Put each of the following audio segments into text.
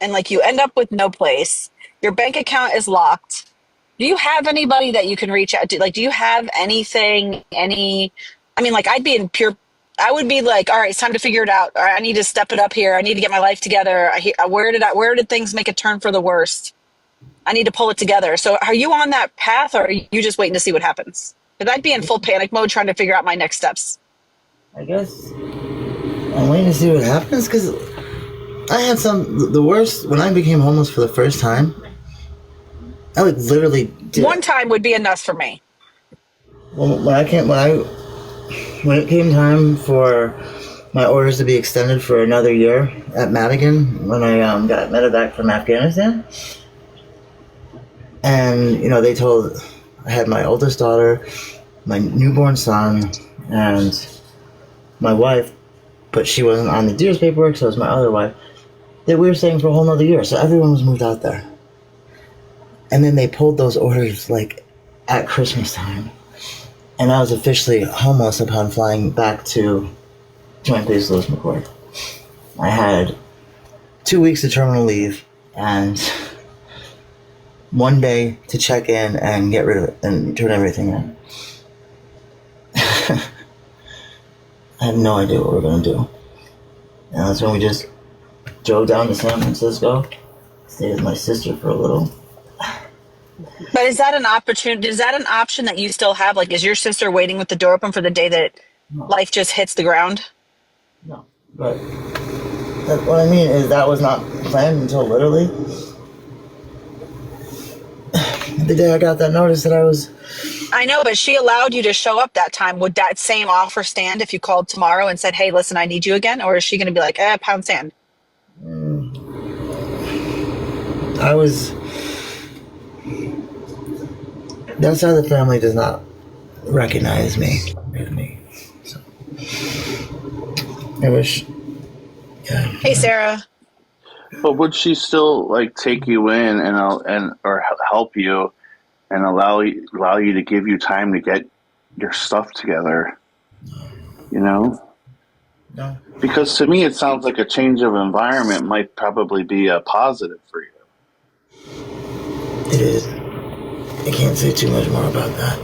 and like you end up with no place. Your bank account is locked. Do you have anybody that you can reach out to? Like, do you have anything, I mean, like, I would be like, all right, it's time to figure it out. All right, I need to step it up here. I need to get my life together. Where did things make a turn for the worst? I need to pull it together. So are you on that path, or are you just waiting to see what happens? Because I'd be in full panic mode trying to figure out my next steps. I guess I'm waiting to see what happens because I had the worst when I became homeless for the first time. I like literally did. One time would be enough for me. When it came time for my orders to be extended for another year at Madigan, when I got medevac from Afghanistan, and they told I had my oldest daughter, my newborn son, and my wife, but she wasn't on the DEERS paperwork, so it was my other wife, that we were staying for a whole nother year. So everyone was moved out there. And then they pulled those orders like at Christmas time. And I was officially homeless upon flying back to Joint Base Lewis McChord. I had 2 weeks of terminal leave and 1 day to check in and get rid of it and turn everything in. I had no idea what we were going to do. And that's when we just drove down to San Francisco, stayed with my sister for a little. But is that an opportunity? Is that an option that you still have? Like, is your sister waiting with the door open for the day that life just hits the ground? No. But what I mean is that was not planned until literally the day I got that notice that I was... I know, but she allowed you to show up that time. Would that same offer stand if you called tomorrow and said, hey, listen, I need you again? Or is she going to be like, pound sand? I was... That side of the family does not recognize me. So I wish... Yeah. Hey, Sarah. But would she still like take you in or help you and allow you to give you time to get your stuff together? No. Because to me, it sounds like a change of environment might probably be a positive for you. It is. I can't say too much more about that.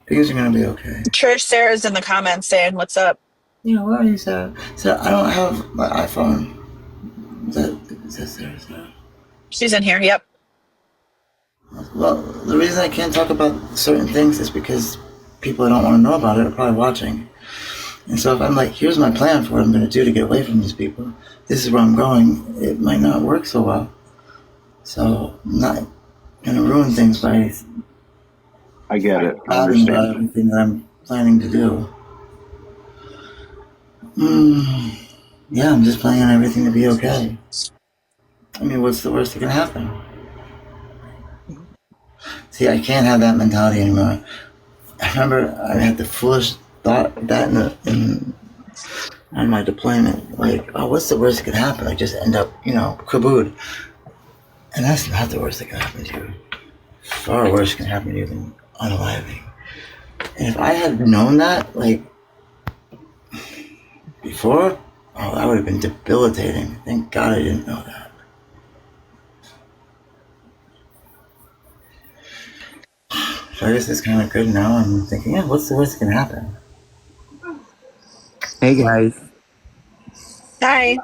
Things are gonna be okay. Trish, Sarah's in the comments saying, what's up? Yeah, where are you, Sarah? So I don't have my iPhone. Is that Sarah? She's in here, yep. Well, the reason I can't talk about certain things is because people that don't want to know about it are probably watching. And so if I'm like, here's my plan for what I'm going to do to get away from these people, this is where I'm going, it might not work so well. So I'm not going to ruin things by... I get it. I understand. About everything that I'm planning to do. Yeah, I'm just planning on everything to be okay. I mean, what's the worst that can happen? See, I can't have that mentality anymore. I remember I had the foolish thought that on my deployment, like, oh, what's the worst that could happen? I just end up, kabooed. And that's not the worst that can happen to you. Far worse can happen to you than unaliving. And if I had known that, like, before, oh, that would have been debilitating. Thank God I didn't know that. So I guess it's kind of good now. I'm thinking, yeah, what's the worst that can happen? Hey guys. Hi.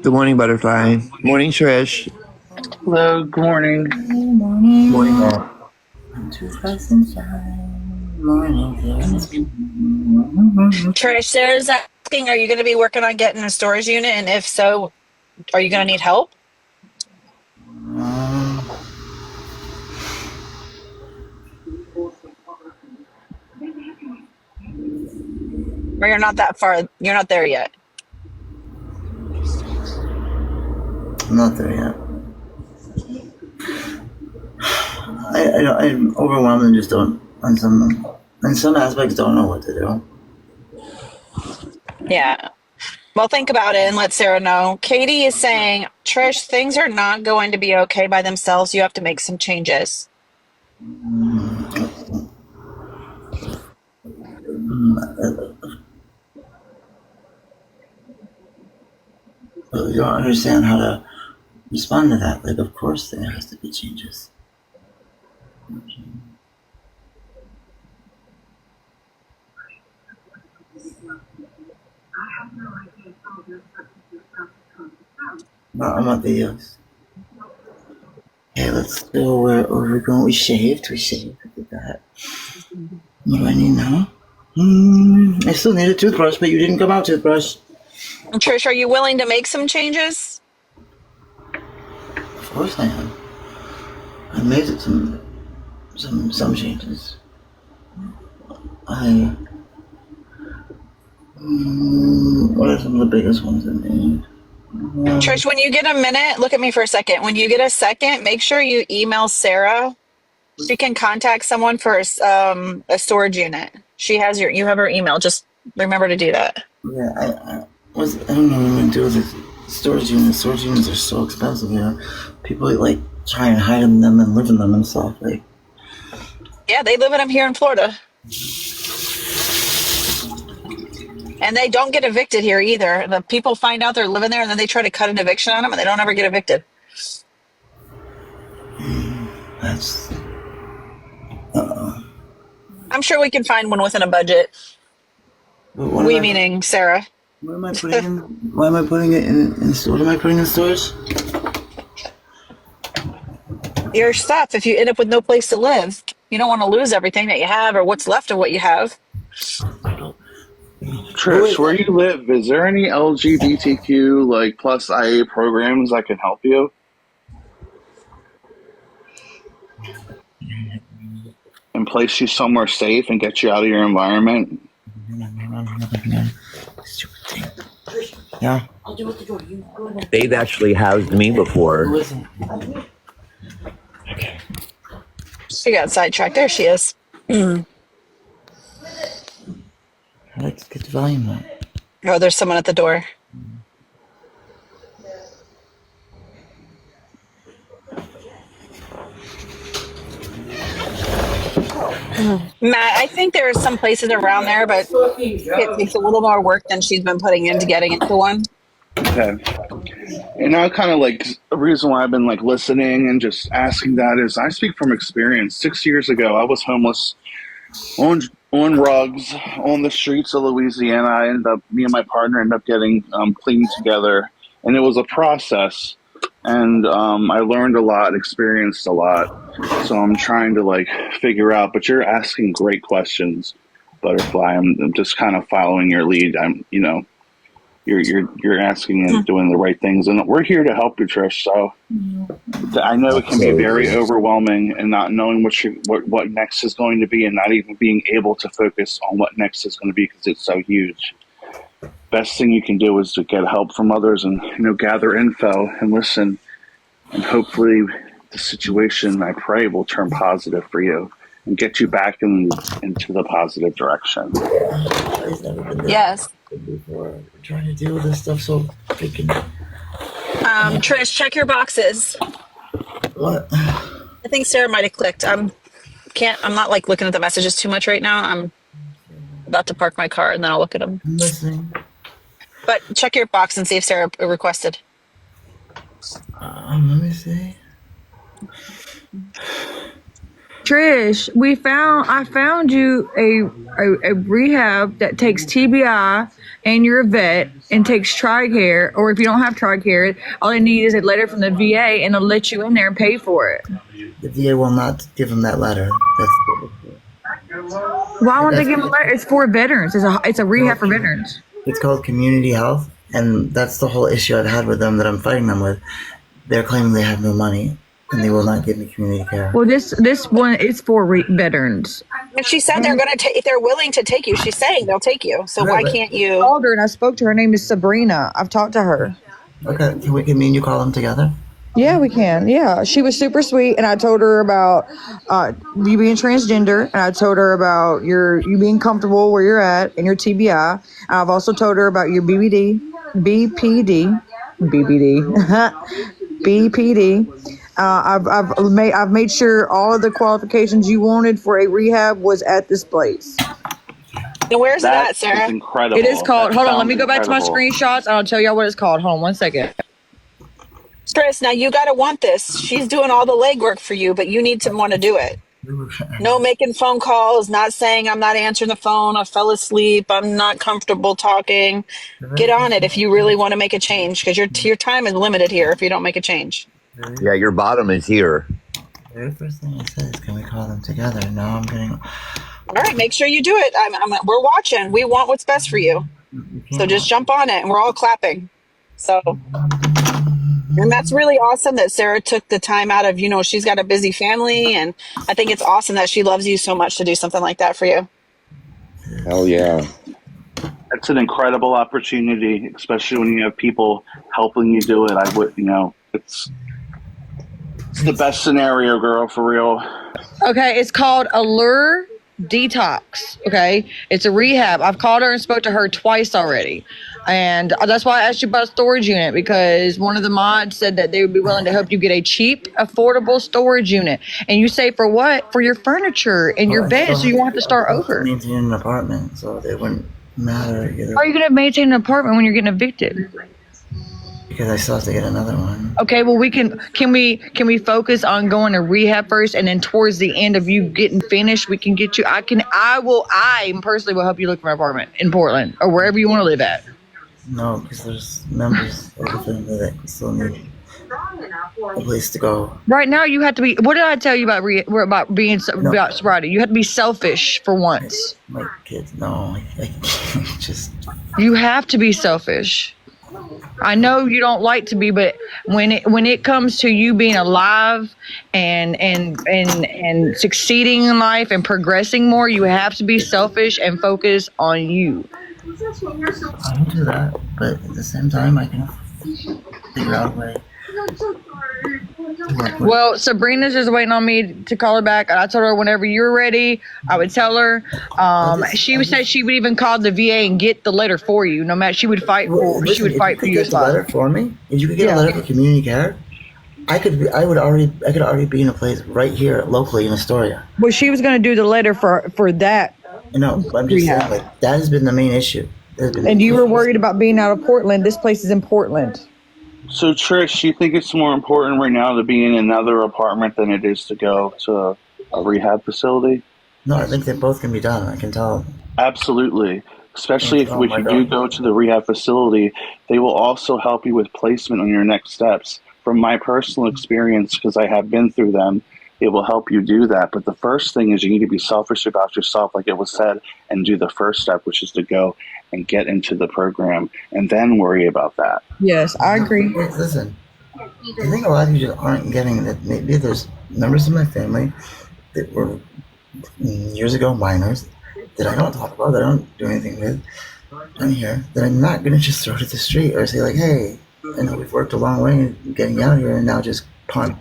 Good morning, Butterfly. Morning, Trish. Hello, good morning. Morning. Morning, all. I'm too fast and shine. Morning. Trish, Sarah's asking, are you going to be working on getting a storage unit? And if so, are you going to need help? Or you're not that far, you're not there yet? I'm not there yet. I'm overwhelmed and just don't, in some aspects, don't know what to do. Yeah. Well, think about it and let Sarah know. Katie is saying, Trish, things are not going to be okay by themselves. You have to make some changes. You don't understand how to respond to that. Like, of course there has to be changes. No, I'm not videos. Okay, let's go where we're going. We shaved. We did that. What do I need now? I still need a toothbrush, but you didn't come out toothbrush. Trish, are you willing to make some changes? Of course I am. I made it some changes. What are some of the biggest ones I made? Trish, when you get a minute, look at me for a second. When you get a second, make sure you email Sarah. She can contact someone for a storage unit. You have her email. Just remember to do that. Yeah, I don't know what I'm gonna do with the storage units. Storage units are so expensive, you know. People like try and hide in them and live in them and stuff. Like, yeah, they live in them here in Florida. And they don't get evicted here either. The people find out they're living there and then they try to cut an eviction on them and they don't ever get evicted. that's. I'm sure we can find one within a budget. We meaning Sarah. What am I putting in? Why am I putting it in? What am I putting in storage? Your stuff. If you end up with no place to live, you don't want to lose everything that you have or what's left of what you have. Trish, where you live, is there any LGBTQ like plus IA programs that can help you? And place you somewhere safe and get you out of your environment? Yeah. They've actually housed me before. Okay. She got sidetracked. There she is. Let's get the volume up. Oh, there's someone at the door. Matt, I think there are some places around there, but it takes a little more work than she's been putting into getting into one. Okay. And now kind of like the reason why I've been like listening and just asking that is I speak from experience. 6 years ago, I was homeless on rugs on the streets of Louisiana. Me and my partner ended up getting clean together, and it was a process. And I learned a lot, experienced a lot. So I'm trying to like figure out. But you're asking great questions, Butterfly. I'm just kind of following your lead. You're asking and doing the right things, and we're here to help you, Trish. So I know it can be very overwhelming, and not knowing what next is going to be, and not even being able to focus on what next is going to be because it's so huge. Best thing you can do is to get help from others, and gather info and listen, and hopefully the situation, I pray, will turn positive for you and get you back into the positive direction. Yes. Before we're trying to deal with this stuff so freaking. Trish, check your boxes. What? I think Sarah might have clicked. I'm not like looking at the messages too much right now. I'm about to park my car and then I'll look at them. I'm listening. But check your box and see if Sarah requested. Let me see. Trish, I found you a rehab that takes TBI and you're a vet and takes TRICARE, or if you don't have TRICARE, all you need is a letter from the VA and they'll let you in there and pay for it. The VA will not give them that letter. Why won't they give them a letter? It's for veterans. It's a rehab for veterans. It's called community health, and that's the whole issue I've had with them that I'm fighting them with. They're claiming they have no money, and they will not give me community care. Well, this one is for veterans. And she said they're going to take, if they're willing to take you, she's saying they'll take you. So why can't you? I called her and I spoke to her. Her name is Sabrina. I've talked to her. Okay, can me and you call them together? Yeah, we can. Yeah, she was super sweet, and I told her about you being transgender, and I told her about you being comfortable where you're at and your TBI. I've also told her about your BPD. I've made sure all of the qualifications you wanted for a rehab was at this place. And where's it That at, is Sarah? incredible. It is called, That hold on, let sounds me go back to my incredible. screenshots and I'll tell y'all what it's called. Hold on 1 second. Chris, now you got to want this. She's doing all the legwork for you, but you need to want to do it. No making phone calls, not saying I'm not answering the phone, I fell asleep, I'm not comfortable talking. The very Get on first it thing if you I really said, want to make a change because your time is limited here if you don't make a change. very, Yeah, your bottom is here. very first thing I said is, can we call them together? Now I'm getting, All right, make sure you do it. We're watching. We want what's best for you. you So can't just watch. jump on it and we're all clapping. So, and that's really awesome that Sarah took the time out of, she's got a busy family. And I think it's awesome that she loves you so much to do something like that for you. Hell yeah. It's an incredible opportunity, especially when you have people helping you do it. I would, it's the best scenario, girl, for real. Okay, it's called Allure Detox. Okay, it's a rehab. I've called her and spoke to her twice already. And that's why I asked you about a storage unit, because one of the mods said that they would be willing to help you get a cheap, affordable storage unit. And you say for what? For your furniture and your Well, bed, so you won't have to I start still have to over. maintain an apartment, so it wouldn't matter either. How are you going to maintain an apartment when you're getting evicted? Because I still have to get another one. Okay, well can we focus on going to rehab first, and then towards the end of you getting finished, we can get you. I personally will help you look for an apartment in Portland or wherever you want to live at. No, because there's members of the family that still need a place to go. Right now, you have to be. What did I tell you about about sobriety? You have to be selfish for once. My kids, no, I can't just. You have to be selfish. I know you don't like to be, but when it comes to you being alive and succeeding in life and progressing more, you have to be selfish and focus on you. I can do that, but at the same time, I can figure out a way to work with. Well, Sabrina's just waiting on me to call her back. I told her whenever you're ready, I would tell her. She said she would even call the VA and get the letter for you. No matter, she would fight for. Listen, She would fight for if you you as could get the well. letter for me, if you could get Yeah. a letter for community care, I could already be in a place right here locally in Astoria. Well, she was going to do the letter for that. No, but I'm just Rehab. saying, like, that has been the main issue. And you were worried about being out of Portland. This place is in Portland. So, Trish, you think it's more important right now to be in another apartment than it is to go to a rehab facility? No, I think they both can be done. I can tell. Absolutely. Especially if Oh my you do God. go to the rehab facility, they will also help you with placement on your next steps. From my personal experience, because I have been through them, it will help you do that. But the first thing is you need to be selfish about yourself, like it was said, and do the first step, which is to go and get into the program and then worry about that. Yes, I agree. Listen, I think a lot of you just aren't getting that. Maybe there's members of my family that were years ago minors that I don't talk about, that I don't do anything with on here, that I'm not going to just throw to the street or say, like, hey, I know we've worked a long way in getting out here and now just punt.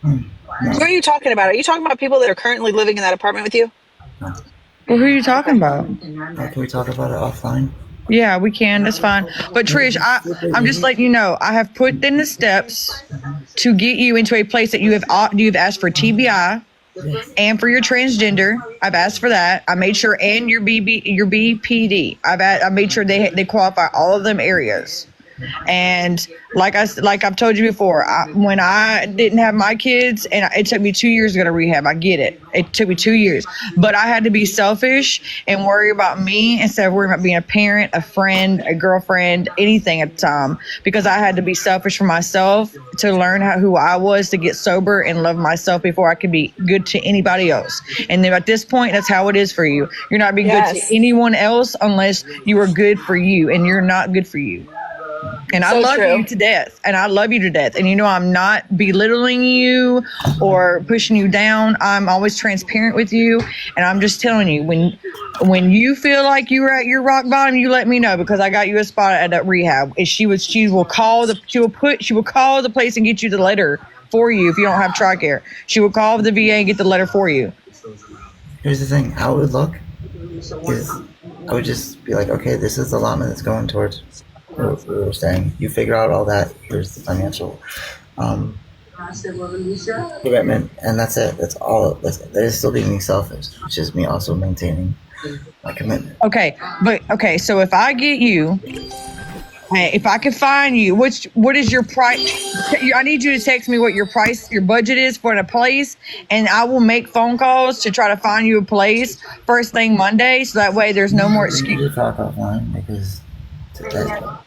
No. Who are you talking about? Are you talking about people that are currently living in that apartment with you? No. Well, who are you talking about? Can we talk about it offline? Yeah, we can. That's fine. But Trish, I'm just letting you know, I have put in the steps to get you into a place that you've asked for TBI and for your transgender. I've asked for that. I made sure, and your BPD. I made sure they qualify all of them areas. And like I've told you before, when I didn't have my kids, and it took me 2 years to go to rehab. I get it. It took me 2 years, but I had to be selfish and worry about me instead of worrying about being a parent, a friend, a girlfriend, anything at the time, because I had to be selfish for myself to learn who I was, to get sober and love myself before I could be good to anybody else. And then at this point, that's how it is for you. You're not being good to anyone else unless you are good for you, and you're not good for you. And I love you to death. And I love you to death. And you know, I'm not belittling you or pushing you down. I'm always transparent with you. And I'm just telling you, when you feel like you're at your rock bottom, you let me know, because I got you a spot at that rehab. And she will call the place and get you the letter for you if you don't have TRICARE. She will call the VA and get the letter for you. Here's the thing. How it would look is I would just be like, okay, this is the allotment that's going towards what we were saying. You figure out all that. Here's the financial commitment, and that's it. That's all. That is still being selfish. It's just me also maintaining my commitment. Okay, so if I get you, hey, if I can find you, what is your price? I need you to text me what your budget is for the place, and I will make phone calls to try to find you a place first thing Monday, so that way there's no more We need excuse. to talk offline because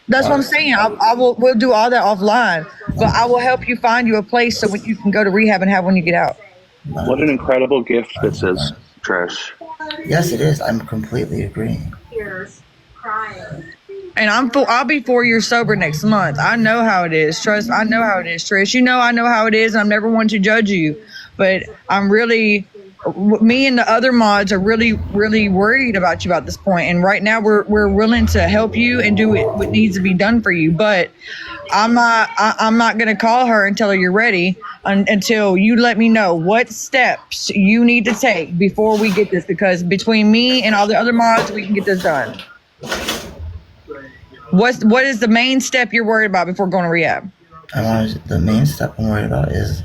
That's what I'm saying. We'll do all that offline, but I will help you find you a place so you can go to rehab and have when you get out. What an incredible gift this is, Trish. Yes, it is. I'm completely agreeing. And I'll be 4 years sober next month. I know how it is. I know how it is, Trish. You know, I know how it is. And I'm never one to judge you, but me and the other mods are really, really worried about you about this point. And right now we're willing to help you and do what needs to be done for you. But I'm not going to call her until you're ready, until you let me know what steps you need to take before we get this, because between me and all the other mods, we can get this done. What is the main step you're worried about before going to rehab? The main step I'm worried about is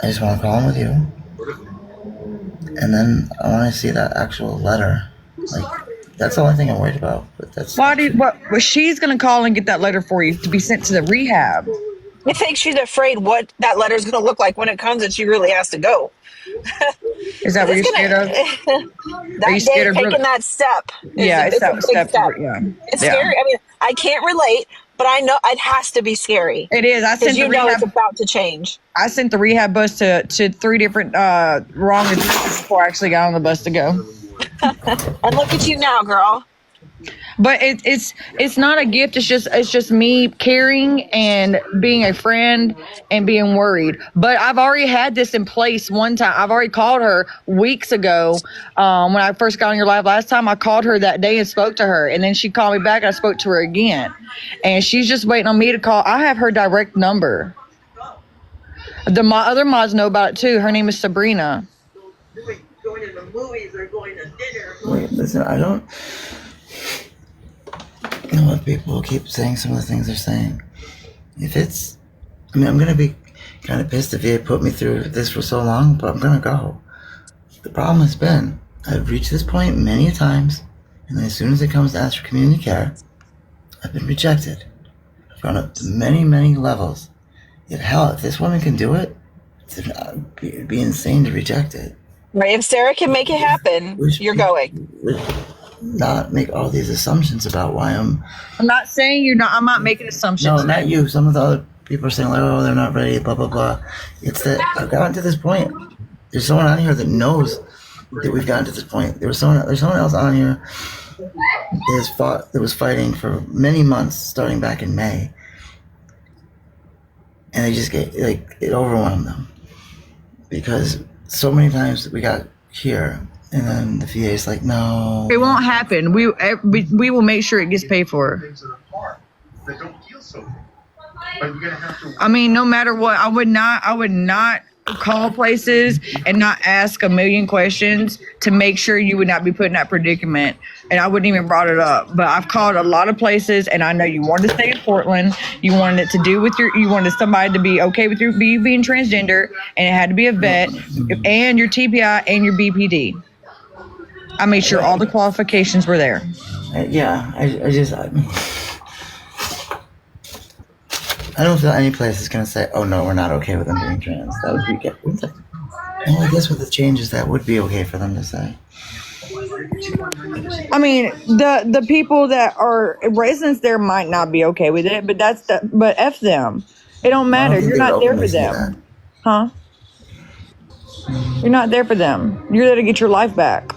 I just want to call in with you, and then I want to see that actual letter. Like, that's the only thing I'm worried about. But that's she's gonna call and get that letter for you to be sent to the rehab. I think she's afraid what that letter is going to look like when it comes, and she really has to go. Is that what you're scared of? Are you scared of taking that step? It's a big step. Yeah, it's scary. I mean, I can't relate, but I know it has to be scary. It is. Because you know it's about to change. I sent the rehab bus to 3 different wrong addresses before I actually got on the bus to go. And look at you now, girl. But it's not a gift. It's just me caring and being a friend and being worried. But I've already had this in place one time. I've already called her weeks ago. When I first got on your live last time, I called her that day and spoke to her. And then she called me back and I spoke to her again. And she's just waiting on me to call. I have her direct number. My other mods know about it too. Her name is Sabrina. Going to the movies or going to dinner. Wait, listen, I don't know what people keep saying some of the things they're saying. I'm gonna be kind of pissed if you put me through this for so long, but I'm gonna go. The problem has been, I've reached this point many times, and then as soon as it comes to ask for community care, I've been rejected. I've gone up to many, many levels. Yet hell, if this woman can do it, it'd be insane to reject it. Right, if Sarah can make it happen, you're going. Not make all these assumptions about why I'm not saying you're not. I'm not making assumptions. No, not you. Some of the other people are saying like, oh, they're not ready, blah blah blah. It's that I've gotten to this point. There's someone on here that knows that we've gotten to this point. There's someone else on here that was fighting for many months, starting back in May, and they just it overwhelmed them because so many times we got here. And then the VA is like, no. It won't happen. We will make sure it gets paid for. I mean, no matter what, I would not call places and not ask a million questions to make sure you would not be put in that predicament. And I wouldn't even brought it up. But I've called a lot of places, and I know you wanted to stay in Portland. You wanted it to do with you wanted somebody to be okay with you being transgender, and it had to be a vet, and your TBI and your BPD. I made sure all the qualifications were there. I don't feel any place is going to say, oh no, we're not okay with them being trans. That would be good. Well, I guess with the changes, that would be okay for them to say. I mean, the people that are residents there might not be okay with it, but but F them. It don't matter. You're not there for them. Huh? You're not there for them. You're there to get your life back.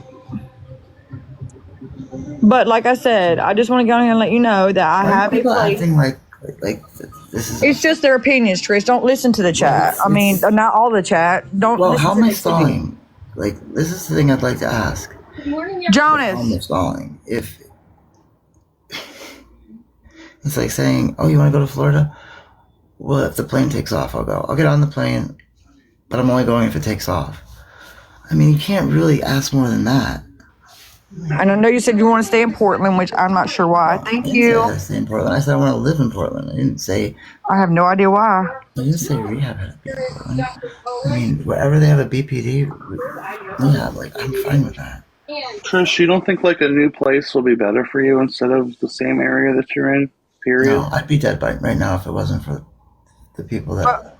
But like I said, I just want to go ahead and let you know that I have a place. Acting like this is. It's just their opinions, Trish. Don't listen to the chat. I mean, not all the chat. Don't. Well, how am I stalling? Like, this is the thing I'd like to ask. Good morning, Jonas. How am I stalling? If it's like saying, "Oh, you want to go to Florida? Well, if the plane takes off, I'll go. I'll get on the plane, but I'm only going if it takes off." I mean, you can't really ask more than that. And I know you said you want to stay in Portland, which I'm not sure why. I Thank didn't say I you. had to stay in Portland. I said I want to live in Portland. I didn't say. I have no idea why. I didn't say rehab had to be in Portland. I mean, wherever they have a BPD rehab, like I'm fine with that. Trish, you don't think like a new place will be better for you instead of the same area that you're in? Period. No, I'd be dead by right now if it wasn't for the people that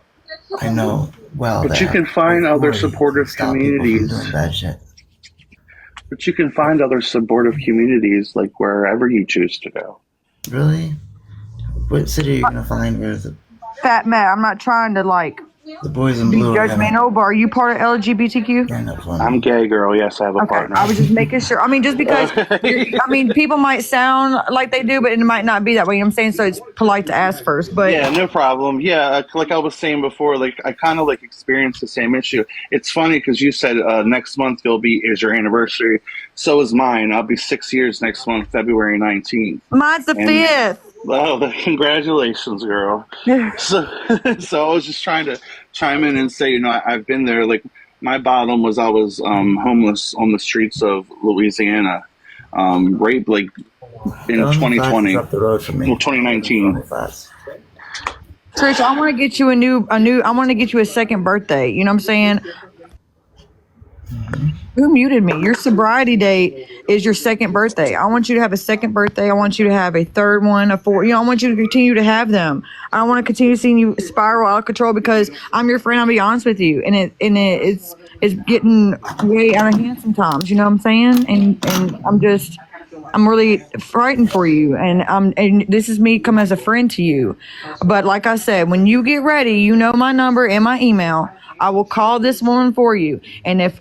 I know well. But you can find other supportive communities. Doing bad shit. But you can find other supportive communities like wherever you choose to go. Really? What city are you gonna find where the Fat Matt, I'm not trying to like boys in be blue? judgmental, but are you part of LGBTQ? Yeah, no fun. I'm gay, girl. Yes, I have a Okay, partner. I was just making sure. I mean, just because, I mean, people might sound like they do, but it might not be that way. You know what I'm saying? So it's polite to ask first. But yeah, no problem. Yeah, like I was saying before, like I kind of like experienced the same issue. It's funny because you said next month is your anniversary. So is mine. I'll be 6 years next month, February 19th. Mine's the 5th. Oh, congratulations, girl. So I was just trying to chime in and say, I've been there. Like my bottom was I was homeless on the streets of Louisiana, right like in 2020, up the road from me. 2019. Trish, I want to get you I want to get you a second birthday. You know what I'm saying? Who muted me? Your sobriety date is your second birthday. I want you to have a second birthday. I want you to have a third one, a fourth. I want you to continue to have them. I want to continue seeing you spiral out of control because I'm your friend. I'll be honest with you, and it's getting way out of hand sometimes. You know what I'm saying? And I'm really frightened for you, and this is me coming as a friend to you. But like I said, when you get ready, you know my number and my email. I will call this woman for you, and if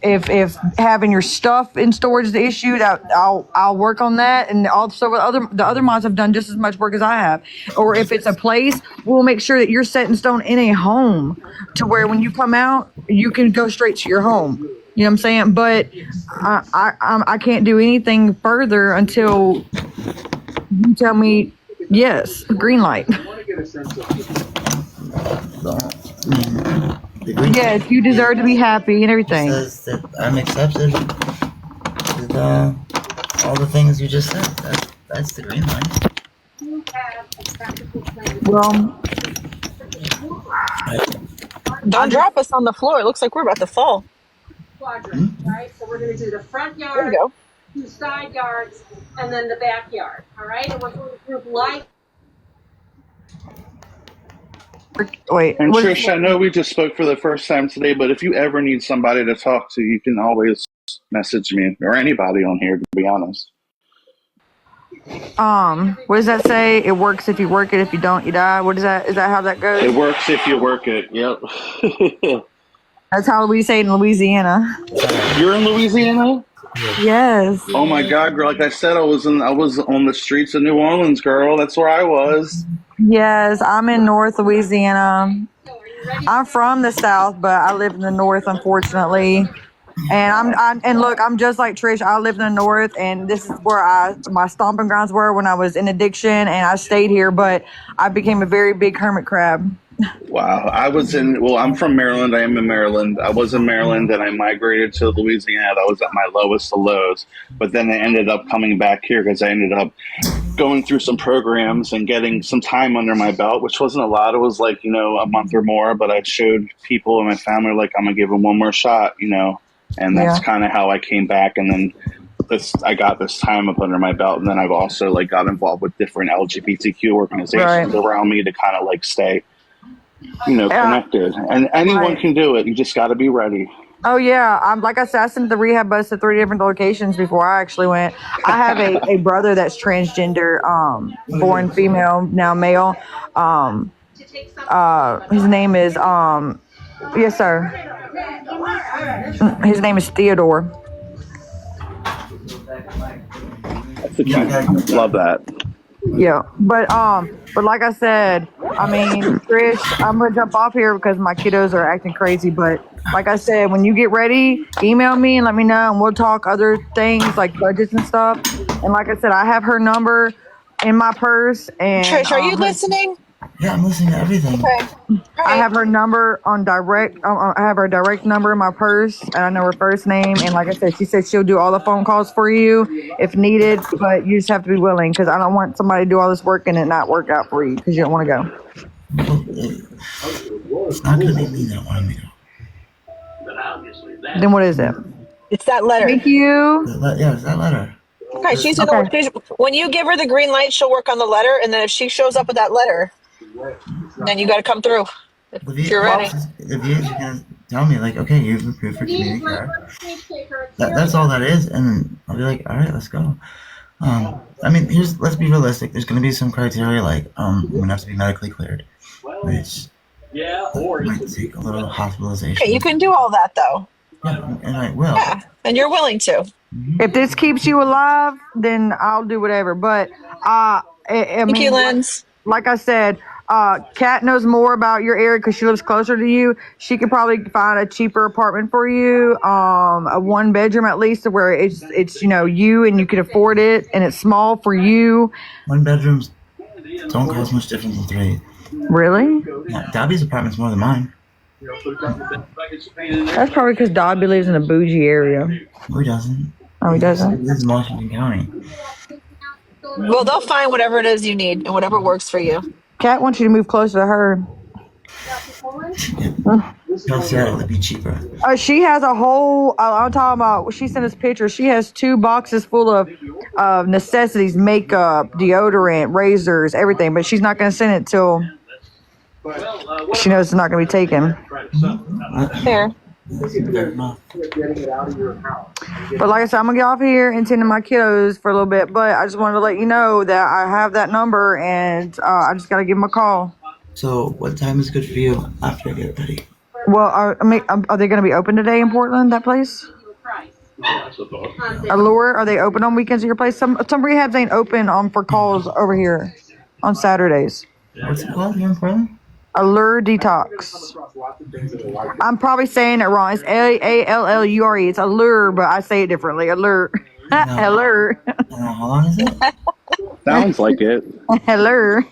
having your stuff in storage is the issue, that I'll work on that. And also the other moms have done just as much work as I have. Or if it's a place, we'll make sure that you're set in stone in a home to where when you come out, you can go straight to your home. You know what I'm saying? But I can't do anything further until you tell me yes, green light. Yes, you deserve to be happy and everything. Says that I'm accepted with all the things you just said. That's the green line. Well, Don't drop us on the floor. It looks like we're about to fall. Quadrant, right? So we're going to do the front There yard, we go. 2 side yards, and then the backyard. All right, and we're going to group light. wait. And Trish, I know we just spoke for the first time today, but if you ever need somebody to talk to, you can always message me or anybody on here, to be honest. What does that say? It works if you work it. If you don't, you die. What is that? Is that how that goes? It works if you work it. Yep. That's how we say it in Louisiana. You're in Louisiana? Yes. Oh my God, girl! Like I said, I was on the streets of New Orleans, girl. That's where I was. Yes, I'm in North Louisiana. I'm from the South, but I live in the North, unfortunately. And and look, I'm just like Trish. I live in the North, and this is where my stomping grounds were when I was in addiction, and I stayed here. But I became a very big hermit crab. Wow. I'm from Maryland. I am in Maryland. I was in Maryland and I migrated to Louisiana. I was at my lowest of lows. But then I ended up coming back here because I ended up going through some programs and getting some time under my belt, which wasn't a lot. It was like, a month or more. But I showed people in my family, like, I'm going to give them one more shot, And that's kind of how I came back. And then I got this time up under my belt. And then I've also, got involved with different LGBTQ organizations around me to kind of, stay connected, and anyone can do it. You just got to be ready. Oh yeah, like I said, I sent the rehab bus to 3 different locations before I actually went. I have a brother that's transgender, born female, now male. His name is yes sir. His name is Theodore. That's the love that. Yeah, but like I said, I mean, Trish, I'm gonna jump off here because my kiddos are acting crazy. But like I said, when you get ready, email me and let me know, and we'll talk other things like budgets and stuff. And like I said, I have her number in my purse. And Trish, are you listening? Yeah, I'm listening to everything. Okay. All I right. have her number on direct. I have her direct number in my purse, and I know her first name. And like I said, she said she'll do all the phone calls for you if needed, but you just have to be willing because I don't want somebody to do all this work and it not work out for you because you don't want to go. Well, it's not going to be me that wanted me to go. Then what is it? It's that letter. Thank you. Yeah, it's that letter. Okay, she's gonna. Okay. When you give her the green light, she'll work on the letter, and then if she shows up with that letter, then you got to come through. If you're ready. The VA's are going to tell me, like, okay, you've approved for community care. That's all that is. And I'll be like, all right, let's go. I mean, let's be realistic. There's going to be some criteria, like, you're going to have to be medically cleared, which might take a little hospitalization. Okay, you can do all that though. Yeah, and I will. Yeah, and you're willing to. If this keeps you alive, then I'll do whatever. But I Thank mean, you, Lens. like I said, Kat knows more about your area because she lives closer to you. She could probably find a cheaper apartment for you, a 1 bedroom at least, where it's you and you can afford it, and it's small for you. 1 bedrooms don't cost much different than 3. Really? Yeah, Dobby's apartment's more than mine. That's probably because Dobby lives in a bougie area. No, he doesn't. Oh, he doesn't? He lives in Washington County. Well, they'll find whatever it is you need and whatever works for you. Kat wants you to move closer to her. Tell Seattle it'd be cheaper. She has a whole. I'm talking about. She sent us pictures. She has 2 boxes full of necessities: makeup, deodorant, razors, everything. But she's not going to send it till she knows it's not going to be taken. Fair. Fair enough. But like I said, I'm gonna get off here and tend to my kiddos for a little bit. But I just wanted to let you know that I have that number, and I just gotta give them a call. So, what time is good for you after I get ready? Well, are they gonna be open today in Portland? That place? Allure, are they open on weekends at your place? Some rehabs ain't open for calls over here on Saturdays. What's it called here in Portland? Allure Detox. I'm probably saying it wrong. It's Allure. It's Allure, but I say it differently. Allure. Allure. How long is it? Sounds like it. Allure.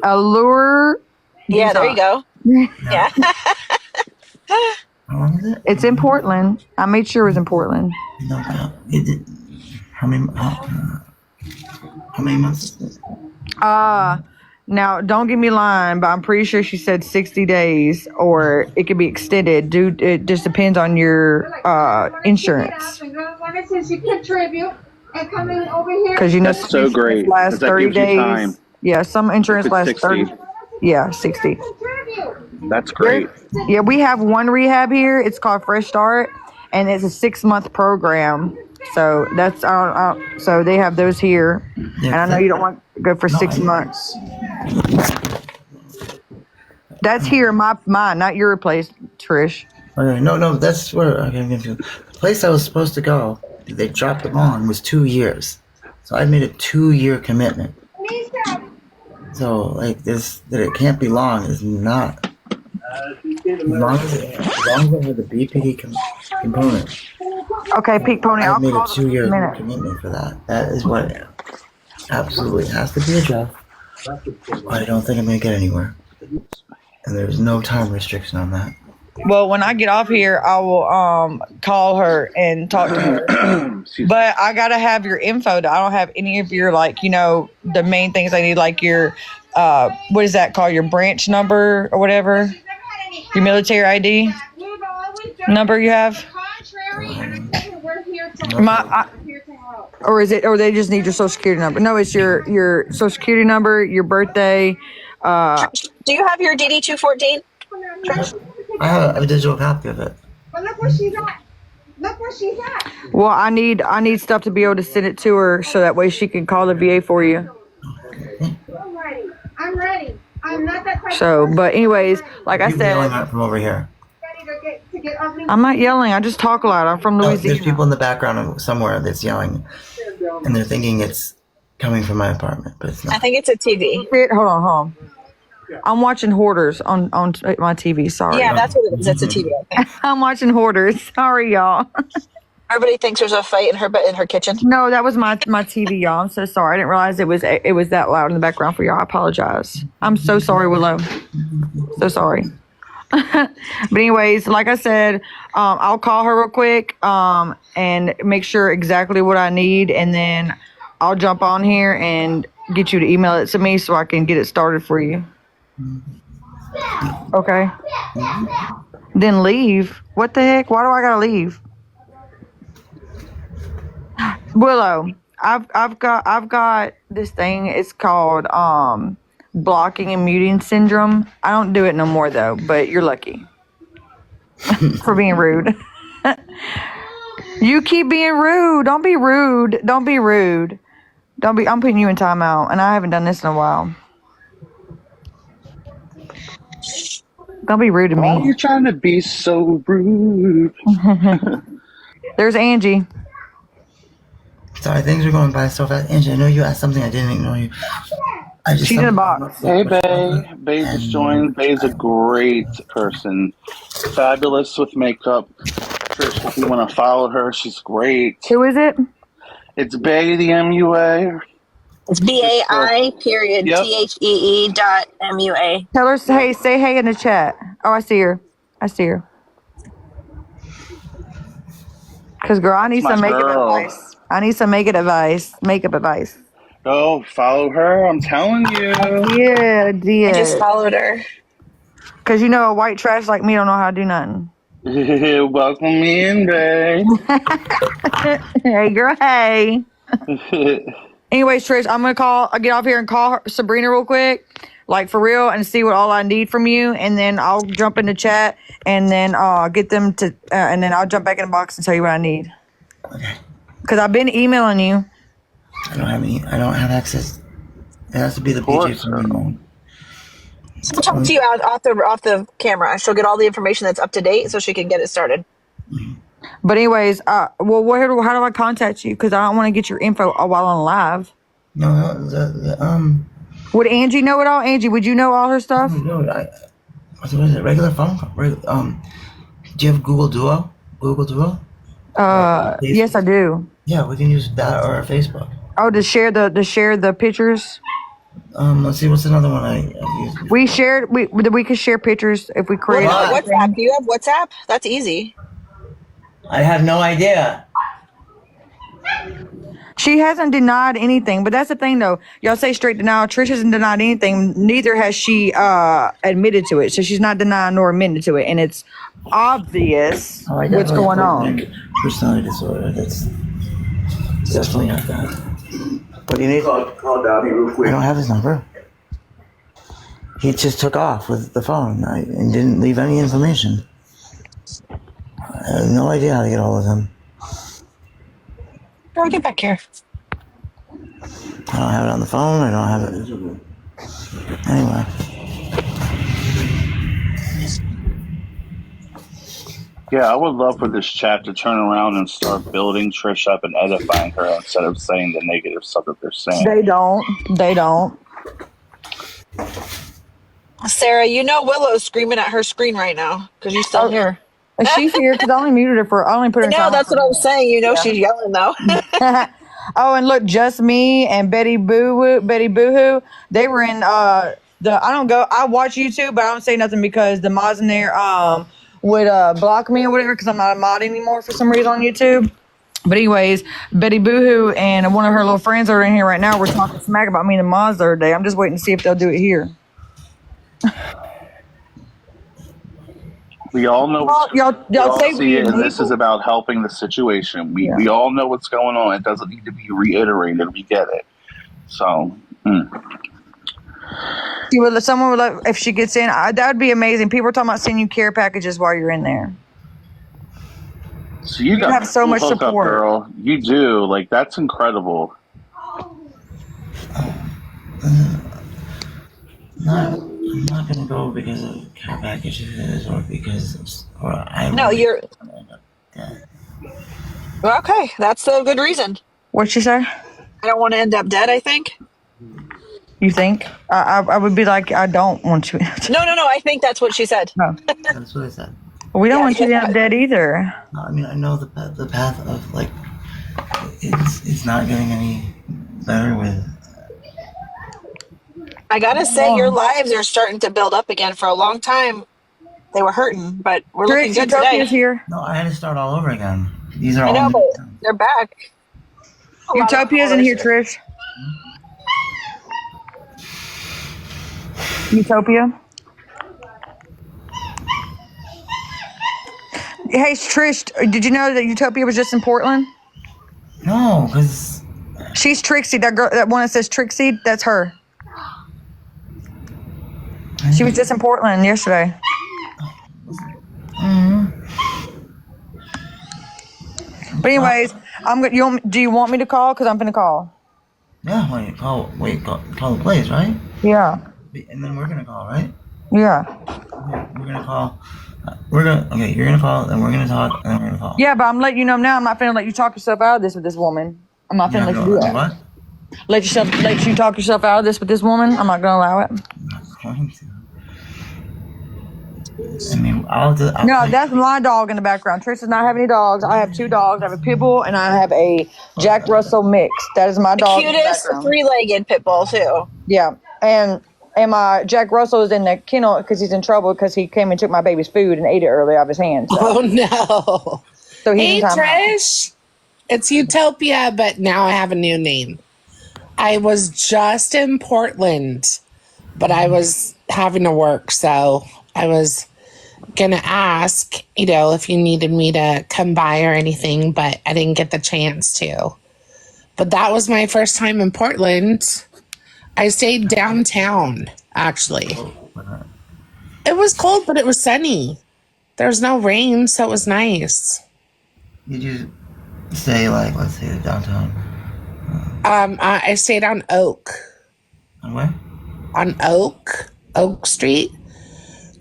Allure. Yeah, there you go. Yeah. How long is it? It's in Portland. I made sure it was in Portland. No, how many months is it? Now, don't get me lying, but I'm pretty sure she said 60 days, or it could be extended. It just depends on your insurance. Because That's so great. Last 30 days. Time. Yeah, some insurance lasts 60. 30. Yeah, 60. That's great. Yeah, we have one rehab here. It's called Fresh Start, and it's a 6-month program. So that's so they have those here, and I know you don't want to go for 6 months. That's here, mine, not your place, Trish. Okay, no, that's where I'm confused. The place I was supposed to go, they dropped the ball and was 2 years, so I made a 2-year commitment. So like this, that it can't be long is not. As long as it has the BPD component. Okay, Peak Pony. I made a 2-year commitment for that. That is what absolutely has to be addressed. I don't think I'm going to get anywhere. And there's no time restriction on that. Well, when I get off here, I will call her and talk to her. But I got to have your info. I don't have any of your, the main things I need, like your, what is that called? Your branch number or whatever? Your military ID number you have? Or they just need your social security number? No, it's your social security number, your birthday. Do you have your DD 214? I have a digital copy of it. But look where she's at. Look where she's at. Well, I need stuff to be able to send it to her so that way she can call the VA for you. I'm ready. I'm not that type So, but anyways, like I People said, yelling out from over here. I'm not yelling. I just talk a lot. I'm from Louisiana. There's people in the background somewhere that's yelling, and they're thinking it's coming from my apartment, but it's not. I think it's a TV. Hold on. I'm watching Hoarders on my TV. Sorry. Yeah, that's what it is. It's a TV. I think. I'm watching Hoarders. Sorry, y'all. Everybody thinks there's a fight in her kitchen. No, that was my TV, y'all. I'm so sorry. I didn't realize it was that loud in the background for y'all. I apologize. I'm so sorry, Willow. So sorry. But anyways, like I said, I'll call her real quick and make sure exactly what I need, and then I'll jump on here and get you to email it to me so I can get it started for you. Okay. Then leave. What the heck? Why do I gotta leave? Willow, I've got this thing. It's called blocking and muting syndrome. I don't do it no more though, but you're lucky for being rude. You keep being rude. Don't be rude. Don't be rude. Don't be. I'm putting you in timeout, and I haven't done this in a while. Don't be rude to Why are me. you trying to be so rude? There's Angie. Sorry, things are going by so fast. Angie, I know you asked something. I didn't ignore you. She's in the box. Hey, Bay. Bay just joined. Bay's a great person. Fabulous with makeup. Trish, if you want to follow her, she's great. Who is it? It's Bay, the MUA. It's BAI period Yep. THEE.MUA. Tell her, hey, say hey in the chat. Oh, I see her. I see her. Because, girl, I need That's some my makeup girl. advice. I need some makeup advice. Makeup advice. Oh, follow her. I'm telling you. Yeah, I just yeah. followed her. Because, you know, a white trash like me don't know how to do nothing. Welcome in, Bay. Hey, girl, hey. Anyways, Trish, I'm going to I'll get off here and call Sabrina real quick, like for real, and see what all I need from you. And then I'll jump in the chat and then get them to, and then I'll jump back in the box and tell you what I need. Okay. Because I've been emailing you. I don't have access. It has to be the PJ from me. I'll talk to you off the camera. She'll get all the information that's up to date so she can get it started. But anyways, how do I contact you? Because I don't want to get your info while on live. No, Would Angie know it all? Angie, would you know all her stuff? no, what is it? Regular phone call? Do you have Google Duo? Google Duo? Yes, I do. Yeah, we can use that or Facebook. Oh, to share the pictures. Let's see, what's another one I use? We could share pictures if we create. WhatsApp. Do you have WhatsApp? That's easy. I have no idea. She hasn't denied anything, but that's the thing, though. Y'all say straight denial. Trish hasn't denied anything. Neither has she admitted to it. So she's not denying nor admitted to it, and it's obvious what's going on. Personality disorder. That's definitely not that. What do you need? Call Dobby real quick. I don't have his number. He just took off with the phone and didn't leave any information. I have no idea how to get hold of him. Girl, get back here. I don't have it on the phone. I don't have it. Anyway. Yeah, I would love for this chat to turn around and start building Trish up and edifying her instead of saying the negative stuff that they're saying. They don't. Sarah, you know Willow's screaming at her screen right now because you're still here. She's here because I only muted her I only put her in No, silent. that's what I was saying. You know she's yelling though. Oh, and look, Just Me and Betty Boohoo, they were in I watch YouTube, but I don't say nothing because the mods in there would block me or whatever because I'm not a mod anymore for some reason on YouTube. But anyways, Betty Boohoo and one of her little friends are in here right now. We're talking smack about me and the mods the other day. I'm just waiting to see if they'll do it here. We all know. Y'all say see it, and this is about helping the situation. We all know what's going on. It doesn't need to be reiterated. We get it. So. Someone would like if she gets in. That would be amazing. People are talking about sending you care packages while you're in there. So you have so much hookup, support, girl. You do. Like that's incredible. I'm not gonna go because of care packages or because You're okay. That's a good reason. What'd she say? I don't want to end up dead. I think. You think? I would be like, I don't want you. No. I think that's what she said. No. That's what I said. We don't Yeah, want you to end up dead either. No, I mean, I know the path of like it's not getting any better with. I gotta say, your lives are starting to build up again. For a long time, they were hurting, but we're looking Trish, good today. Utopia's here. No, I had to start all over again. These are I all know, but new. they're back. A lot of Utopia's in here, Trish. Utopia. Hey, Trish, did you know that Utopia was just in Portland? No, because She's Trixie. That girl, that one that says Trixie, that's her. She was just in Portland yesterday. But anyways, do you want me to call? Because I'm gonna call. yeah. Call the place, right? Yeah. And then we're gonna call, right? Yeah. Okay, we're gonna call. Okay, you're gonna call, and we're gonna talk, and then we're gonna call. Yeah, but I'm letting you know now. I'm not finna let you talk yourself out of this with this woman. I'm not finna let you do that. What? Let you talk yourself out of this with this woman. I'm not gonna allow it. I'm not going to. I mean, I'll No, that's my dog in the background. Trish does not have any dogs. I have 2 dogs. I have a pit bull and I have a Jack Russell mix. That is my The dog. cutest 3-legged pit bull too. Yeah, and my Jack Russell is in the kennel because he's in trouble because he came and took my baby's food and ate it early out of his hand. So. Oh no! So he's hey in time Trish, it's Utopia, but now I have a new name. I was just in Portland, but I was having to work, so I was gonna ask, if you needed me to come by or anything, but I didn't get the chance to. But that was my first time in Portland. I stayed downtown, actually. It was cold, but it was sunny. There was no rain, so it was nice. Did you stay let's say downtown? I stayed on Oak. On where? On Oak Street,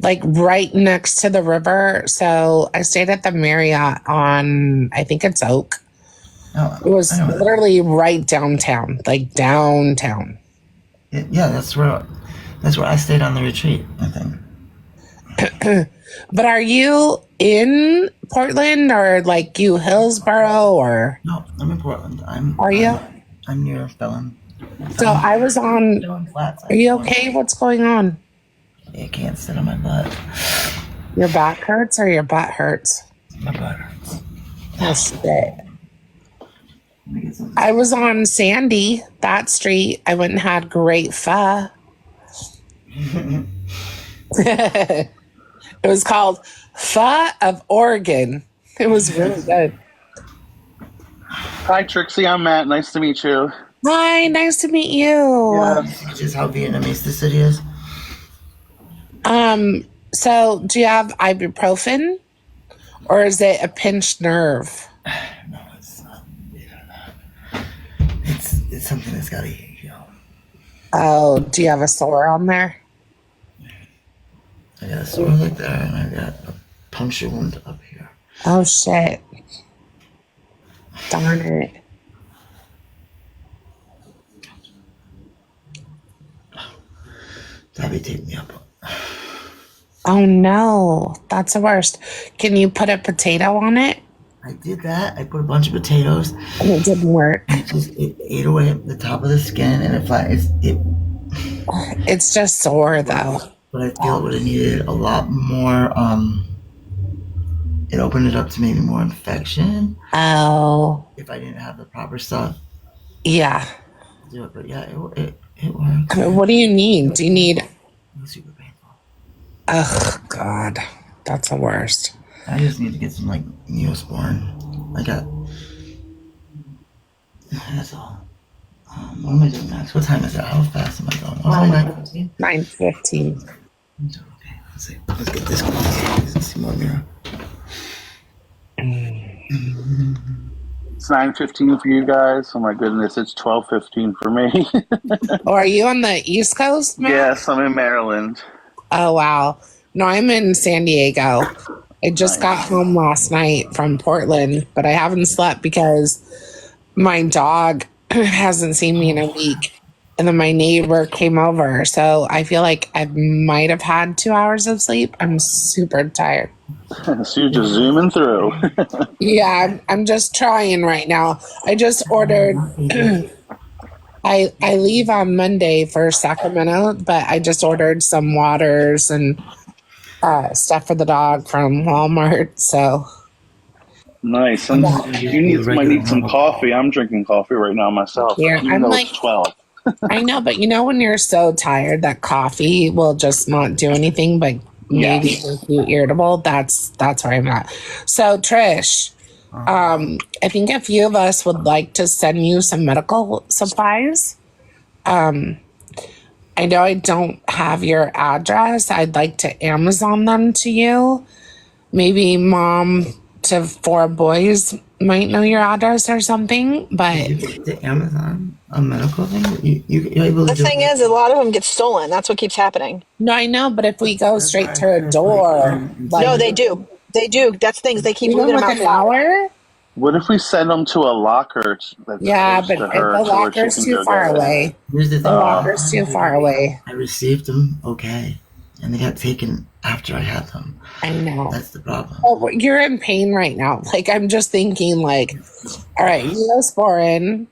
like right next to the river. So I stayed at the Marriott on, I think it's Oak. No, it was literally right downtown, like downtown. Yeah, that's where I stayed on the retreat, I think. But are you in Portland or like you Hillsboro or? No, I'm in Portland. Are you? I'm near Felon. So I was on. Are you okay? What's going on? I can't sit on my butt. Your back hurts or your butt hurts? My butt hurts. Oh shit. I was on Sandy, that street. I went and had great pho. It was called Pho of Oregon. It was really good. Hi, Trixie. I'm Matt. Nice to meet you. Hi, nice to meet you. Yeah. Just how Vietnamese the city is. So do you have ibuprofen or is it a pinched nerve? No, it's not. It's something that's got to heal. Oh, do you have a sore on there? I got a sore like there, and I got a puncture wound up here. Oh shit. Darn it. Tabby taped me up. Oh no, that's the worst. Can you put a potato on it? I did that. I put a bunch of potatoes. And it didn't work. It ate away at the top of the skin, and It's just sore though. But I feel it would have needed a lot more. It opened it up to maybe more infection. Oh. If I didn't have the proper stuff. Yeah. To do it, but yeah, it worked. What do you need? Do you need? It was super painful. Oh God, that's the worst. I just need to get some Neosporin. I got. That's all. What am I doing next? What time is it? How fast am I going? What's 9:15? 9:15. Okay, let's see. Let's get this going. Let's see more mirror. It's 9:15 for you guys. Oh my goodness, it's 12:15 for me. Oh, are you on the East Coast, Matt? Yes, I'm in Maryland. Oh wow. No, I'm in San Diego. I just got home last night from Portland, but I haven't slept because my dog hasn't seen me in a week. and then my neighbor came over. So I feel like I might have had 2 hours of sleep. I'm super tired. So you're just zooming through. Yeah, I'm just trying right now. I just ordered. I leave on Monday for Sacramento, but I just ordered some waters and stuff for the dog from Walmart. So Nice. I'm And just gonna you do a might regular need some normal coffee. call. I'm drinking coffee right now myself, yeah, even I'm though like, it's 12. I know, but when you're so tired that coffee will just not do anything, but maybe Yes. make you irritable. That's where I'm at. So Trish, I think a few of us would like to send you some medical supplies. I know I don't have your address. I'd like to Amazon them to you. Maybe mom to 4 boys might know your address or something, Did but you get the Amazon a medical thing? You're able to The do thing it. is, a lot of them get stolen. That's what keeps happening. no, I know, but if we go That's why straight I to a try to put door, them No, like they inside. do. They do. That's things. They keep even leaving them with an outside. hour, What if we send them to a locker that's yeah, close but to if her the to where she locker's can too go get far it? away. Here's the The thing. locker's too far away. I received them okay, and they got taken after I had them. I know. That's the problem. Oh, you're in pain right now. Like I'm just thinking, like, all right, Neosporin.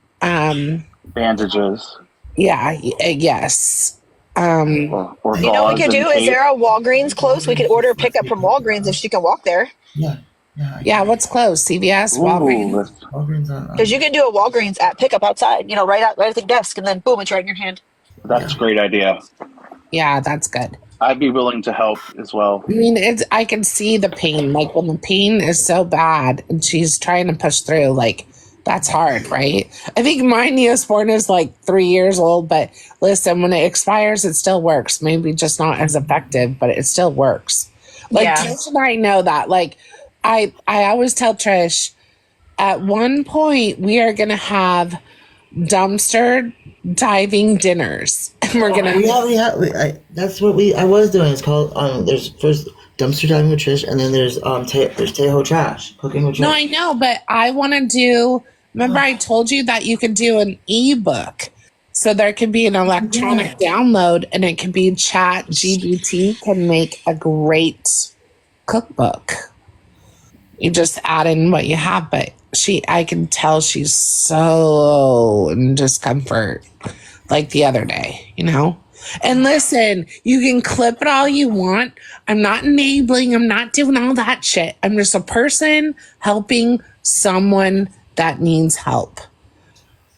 Bandages Yeah, yes. or You know what we gauze could and do? Is tape. there a Walgreens close? We could Walgreens order a just lets pickup me from pick Walgreens if them up. she can walk there. Yeah, I Yeah, can. what's close? CVS, Ooh, Walgreens. that's, Walgreens Because you can do a Walgreens at pickup outside, right at the desk, and then boom, it's right in your hand. that's yeah. a great idea. Yeah, that's good. I'd be willing to help as well. I mean, I can see the pain. Like when the pain is so bad and she's trying to push through, like that's hard, right? I think my Neosporin is like 3 years old, but listen, when it expires, it still works. Maybe just not as effective, but it still works. Like Yeah. Trish and I know that. Like I always tell Trish, at one point we are gonna have dumpster diving dinners, and we're gonna. That's what I was doing. It's called there's first dumpster diving with Trish, and then there's there's Tejo Trash cooking with No, I Trish. know, but I want to do. Remember, I told you that you could do an ebook. So there could be an electronic download, and it could be Chat GBT can make a great cookbook. You just add in what you have, but I can tell she's so in discomfort, like the other day, And listen, you can clip it all you want. I'm not enabling, I'm not doing all that shit. I'm just a person helping someone that needs help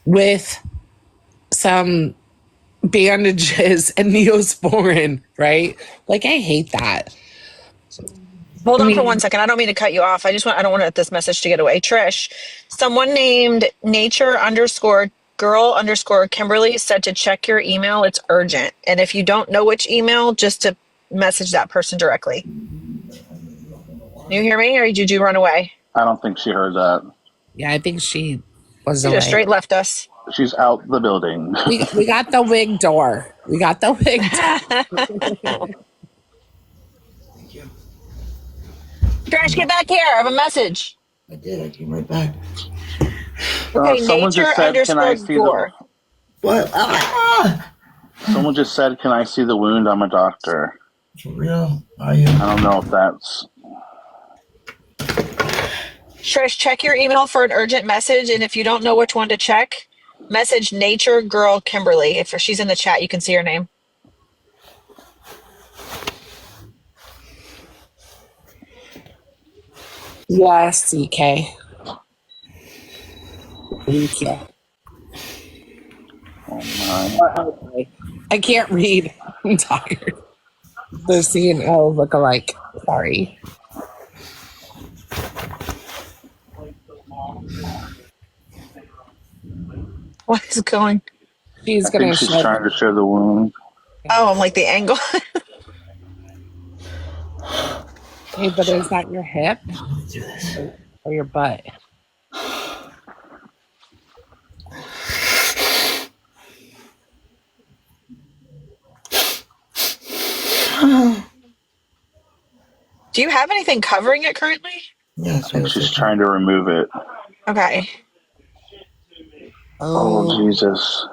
with some bandages and Neosporin, right? Like, I hate that. Hold I on for mean, 1 second. I don't mean to cut you off. I don't want this message to get away. Trish, someone named nature underscore girl underscore Kimberly said to check your email. It's urgent. And if you don't know which email, just to message that person directly. You hear me, or did you run away? I don't think she heard that. yeah, I think she was You just away. straight left us. She's out the building. We got the wig door. We got the wig door. Thank you. Trish, get back here. I have a message. I did. I came right back. Okay, Someone nature just said, "Can I underscore see the?" gore. What? Someone just said, "Can I see the wound?" I'm a doctor. For real? Are you? I don't know if that's. Trish, check your email for an urgent message. And if you don't know which one to check, message nature girl Kimberly. If she's in the chat, you can see her name. Yes, CK. Thank you. Oh my! I can't read. I'm tired. The C and O look alike. Sorry. What is going? She's I think gonna she's show. trying to show the wound. Oh, I'm like the angle. Hey, but is that your hip Let's do this. or your butt? Do you have anything covering it currently? Yeah, I that's what I think was she's thinking. trying to remove it. Okay. Oh Oh, Jesus!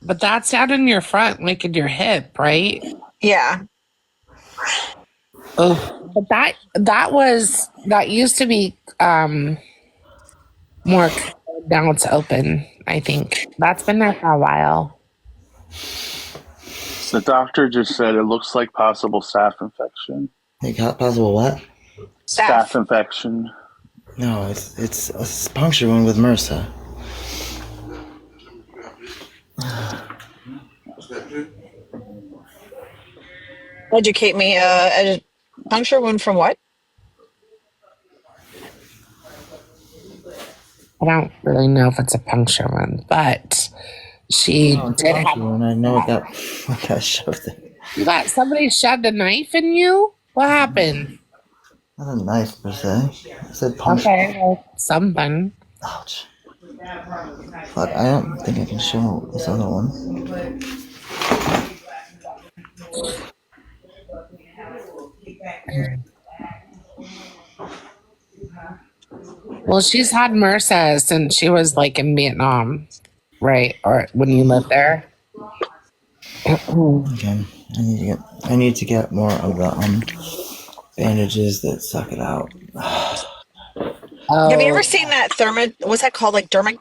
But that's down in your front, like in your hip, right? Yeah. Oh, but that used to be more covered. Now it's open. I think that's been there for a while. The doctor just said it looks like possible staph infection. Hey, possible what? Staph Staph. infection. No, it's a puncture wound with MRSA. Educate me. Puncture wound from what? I don't really know if it's a puncture wound, but she No, it's a did puncture have. wound. I know it got shoved in. You got somebody shoved a knife in you? What happened? Not a knife per se. I said puncture. Okay, well, something. Ouch. Fuck, I don't think I can show this other one. Well, she's had MRSA since she was like in Vietnam, right? Or when you lived there. Okay, I need to get more of the bandages that suck it out. Have you ever Oh, seen that what's that called? Like therma,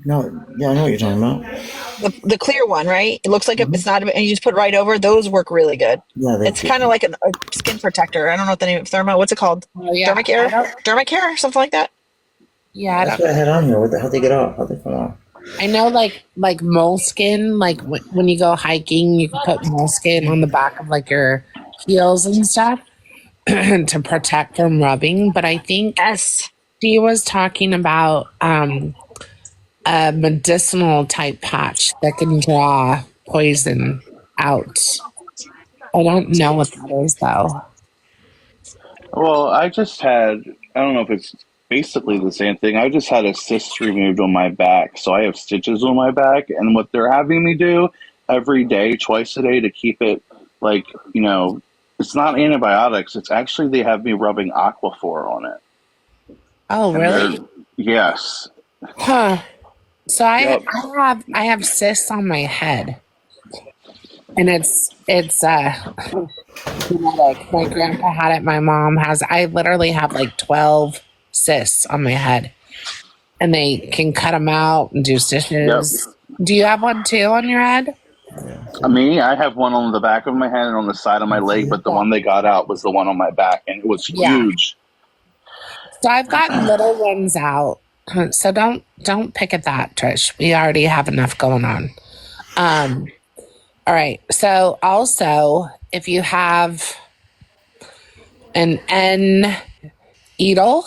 No, yeah, I know what you're talking about. the clear one, right? It looks like Mm-hmm. it's not, and you just put it right over. Those work really good. Yeah, It's kind of like a skin protector. I don't know what the name of therma. What's it called? oh yeah. I Dermacare, don't. Dermacare, something like that. Yeah, I that's don't. what I had on here. How'd they get off? How'd they come off? I know, like moleskin. Like when you go hiking, you can put moleskin on the back of like your heels and stuff to protect from rubbing. But I think Yes. she was talking about a medicinal type patch that can draw poison out. I don't know what that is though. Well, I don't know if it's basically the same thing. I just had a cyst removed on my back. So I have stitches on my back. And what they're having me do every day, twice a day to keep it like, it's not antibiotics. It's actually they have me rubbing Aquaphor on it. Oh, And really? yes. Huh. So Yep. I have cysts on my head, and it's genetic. My grandpa had it. My mom has. I literally have like 12 cysts on my head, and they can cut them out and do stitches. Yep. Do you have one too on your head? I have one on the back of my head and on the side of my leg, but the one they got out was the one on my back, and it was Yeah. huge. So I've gotten little ones out. So don't pick at that, Trish. We already have enough going on. All right. So also, if you have an N needle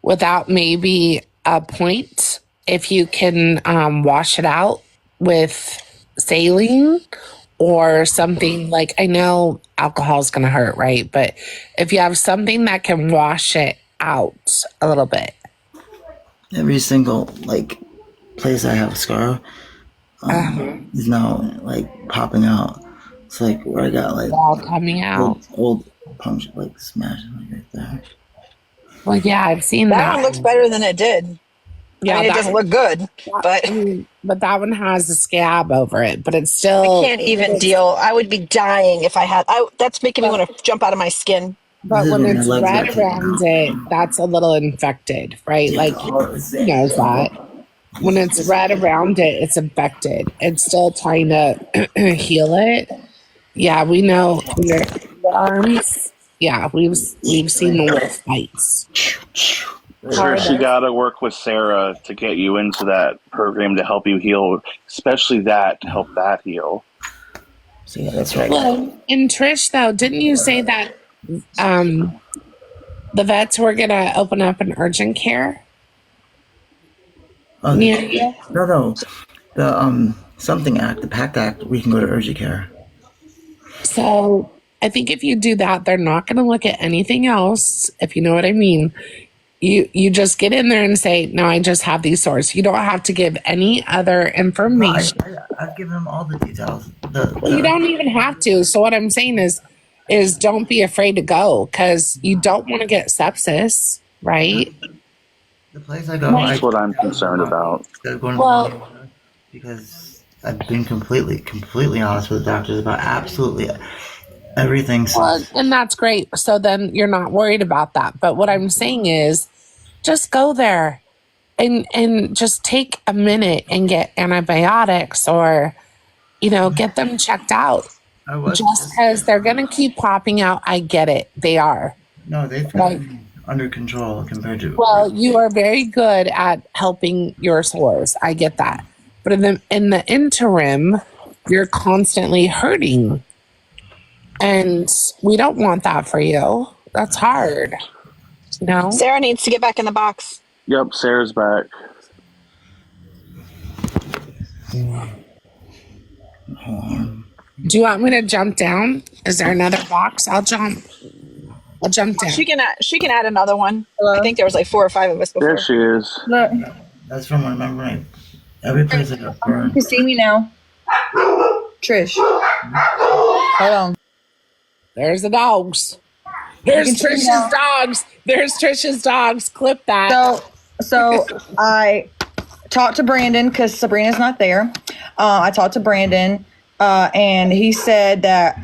without maybe a point, if you can wash it out with saline or something like, I know alcohol is going to hurt, right? But if you have something that can wash it out a little bit. Every single place I have a scar is now popping out. It's like where I got All coming out. old puncture smashed right there. Well, yeah, I've seen That that. one looks better than it did. Yeah, I mean, it doesn't look good, but but that one has a scab over it. But it's still. I can't even deal. I would be dying if I had. That's making me want to jump out of my skin. But when it's red around it, that's a little infected, right? Yeah, like he knows that. When it's red around it, it's infected. It's still trying to heal it. Yeah, we know your arms. Yeah, we've seen the wolf bites. Trish, you got to work with Sarah to get you into that program to help you heal, especially that to help that heal. So yeah, that's right. Well, and Trish, though, didn't you say that the vets were going to open up an urgent care near you? No. The something act, the PACT Act, we can go to urgent care. So I think if you do that, they're not going to look at anything else, if you know what I mean. You just get in there and say, no, I just have these sores. You don't have to give any other information. I've given them all the details. You don't even have to. So what I'm saying is don't be afraid to go because you don't want to get sepsis, right? The place I go, That's what I'm concerned about. Well, because I've been completely honest with the doctors about absolutely everything Well, since. and that's great. So then you're not worried about that. But what I'm saying is just go there and just take a minute and get antibiotics or, get them checked out. I was Just because they're going to keep popping out. I get it. They are. no, they've got Like, me under control compared to. well, you are very good at helping your sores. I get that. But in the interim, you're constantly hurting. And we don't want that for you. That's hard. Sarah needs to get back in the box. Yep, Sarah's back. Do you want me to jump down? Is there another box? I'll jump down. She can add another one. Hello? I think there was like 4 or 5 of us before. There she is. Look, That's from remembering every place I got you burned. can see me now. Trish. Hold on. There's the dogs. There's You can see me Trish's dogs. There's Trish's dogs. Clip that. So I talked to Brandon because Sabrina's not there. I talked to Brandon, and he said that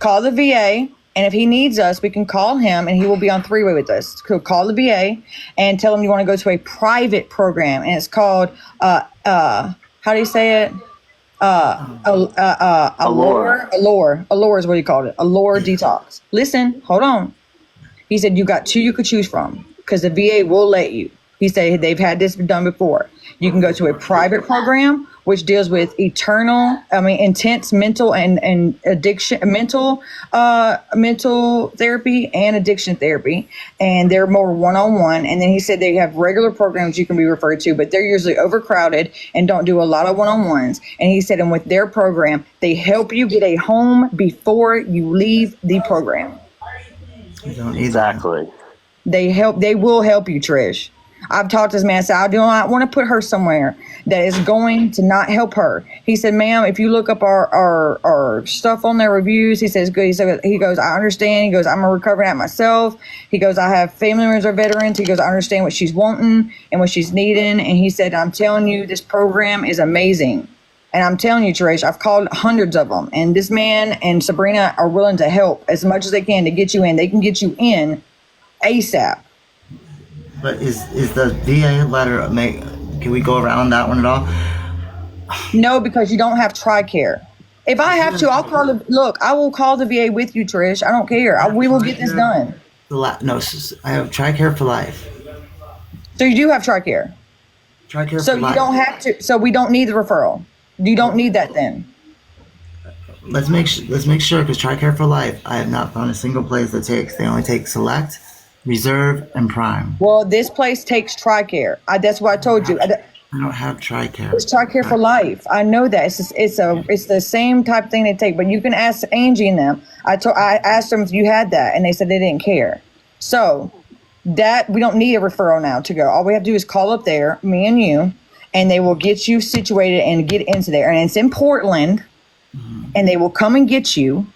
call the VA, and if he needs us, we can call him, and he will be on three-way with us. So call the VA and tell him you want to go to a private program, and it's called how do you say it? Allure is what he called it. Allure detox. Listen, hold on. He said you got 2 you could choose from because the VA will let you. He said they've had this done before. You can go to a private program which deals with intense mental and addiction, mental therapy and addiction therapy, and they're more one-on-one. And then he said they have regular programs you can be referred to, but they're usually overcrowded and don't do a lot of one-on-ones. And he said, and with their program, they help you get a home before you leave the program. You don't need Exactly. They will help you, Trish. I've talked to this man. I said, I do not want to put her somewhere that is going to not help her. He said, ma'am, if you look up our stuff on their reviews, he says, good. He goes, I understand. He goes, I'm a recovering at myself. He goes, I have family members are veterans. He goes, I understand what she's wanting and what she's needing. And he said, I'm telling you, this program is amazing. And I'm telling you, Trish, I've called hundreds of them. And this man and Sabrina are willing to help as much as they can to get you in. They can get you in ASAP. But is the VA letter can we go around that one at all? No, because you don't have TRICARE. If I have to, I'll call I will call the VA with you, Trish. I don't care. We will get this done. No, I have TRICARE for life. So you do have TRICARE. TRICARE So for life. you don't have to. So we don't need the referral. You don't need that then. Let's make sure because TRICARE for life. I have not found a single place that takes. They only take Select, Reserve, and Prime. Well, this place takes TRICARE. That's what I told you. I don't have TRICARE. It's TRICARE for life. I know that. It's the same type of thing they take. But you can ask Angie and them. I asked them if you had that, and they said they didn't care. So that we don't need a referral now to go. All we have to do is call up there, me and you, and they will get you situated and get into there. And it's in Portland, and they will come and get you.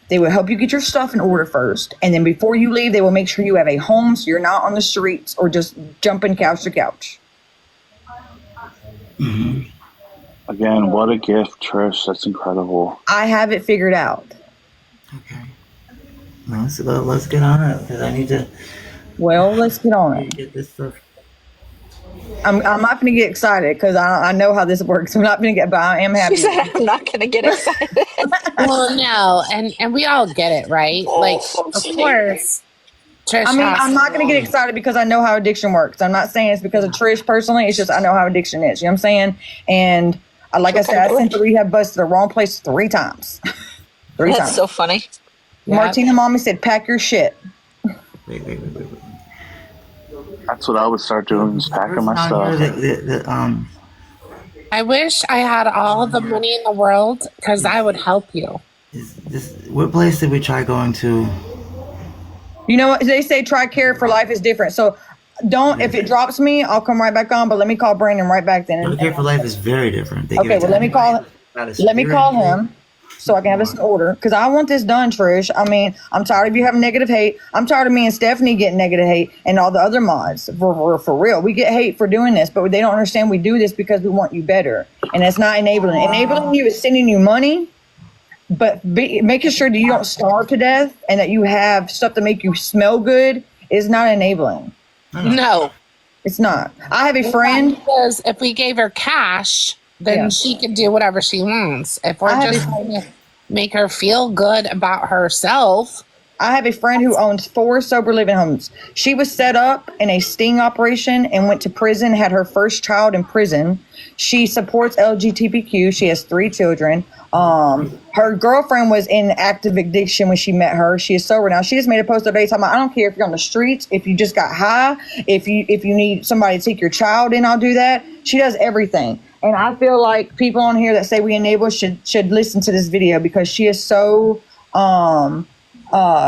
They will help you get your stuff in order first. And then before you leave, they will make sure you have a home so you're not on the streets or just jumping couch to couch. Mm-hmm. Again, what a gift, Trish. That's incredible. I have it figured out. Okay. Let's get on it because I need to. Well, let's get on it. Get this stuff. I'm not going to get excited because I know how this works. I'm not going to get, but I am happy. She said, I'm not going to get excited. Well, no, and we all get it, right? Like, of course. Trish, I mean, I'm not going to get excited because I know how addiction works. I'm not saying it's because of Trish personally. It's just I know how addiction is. You know what I'm saying? And like I said, I sent the rehab bus to the wrong place 3 times. That's so funny. Martina mommy said, pack your shit. Wait. That's what I would start doing, is packing my stuff. I wish I had all the money in the world because I would help you. What place did we try going to? You know what? They say TRICARE for life is different. So if it drops me, I'll come right back on. But let me call Brandon right back then. TRICARE for life is very different. Okay, well, let me call him. so I can have this in order. Because I want this done, Trish. I mean, I'm tired of you having negative hate. I'm tired of me and Stephanie getting negative hate and all the other mods. For real. We get hate for doing this, but they don't understand we do this because we want you better. And it's not enabling. Enabling you is sending you money, but making sure that you don't starve to death and that you have stuff to make you smell good is not enabling. No. It's not. I have a friend. Because if we gave her cash, then she can do whatever she wants. If we're just trying to make her feel good about herself. I have a friend who owns 4 sober living homes. She was set up in a sting operation and went to prison, had her first child in prison. She supports LGBTQ. She has 3 children. Her girlfriend was in active addiction when she met her. She is sober now. She just made a post today talking about, I don't care if you're on the streets, if you just got high, if you need somebody to take your child in, I'll do that. She does everything. And I feel like people on here that say we enable should listen to this video because she is so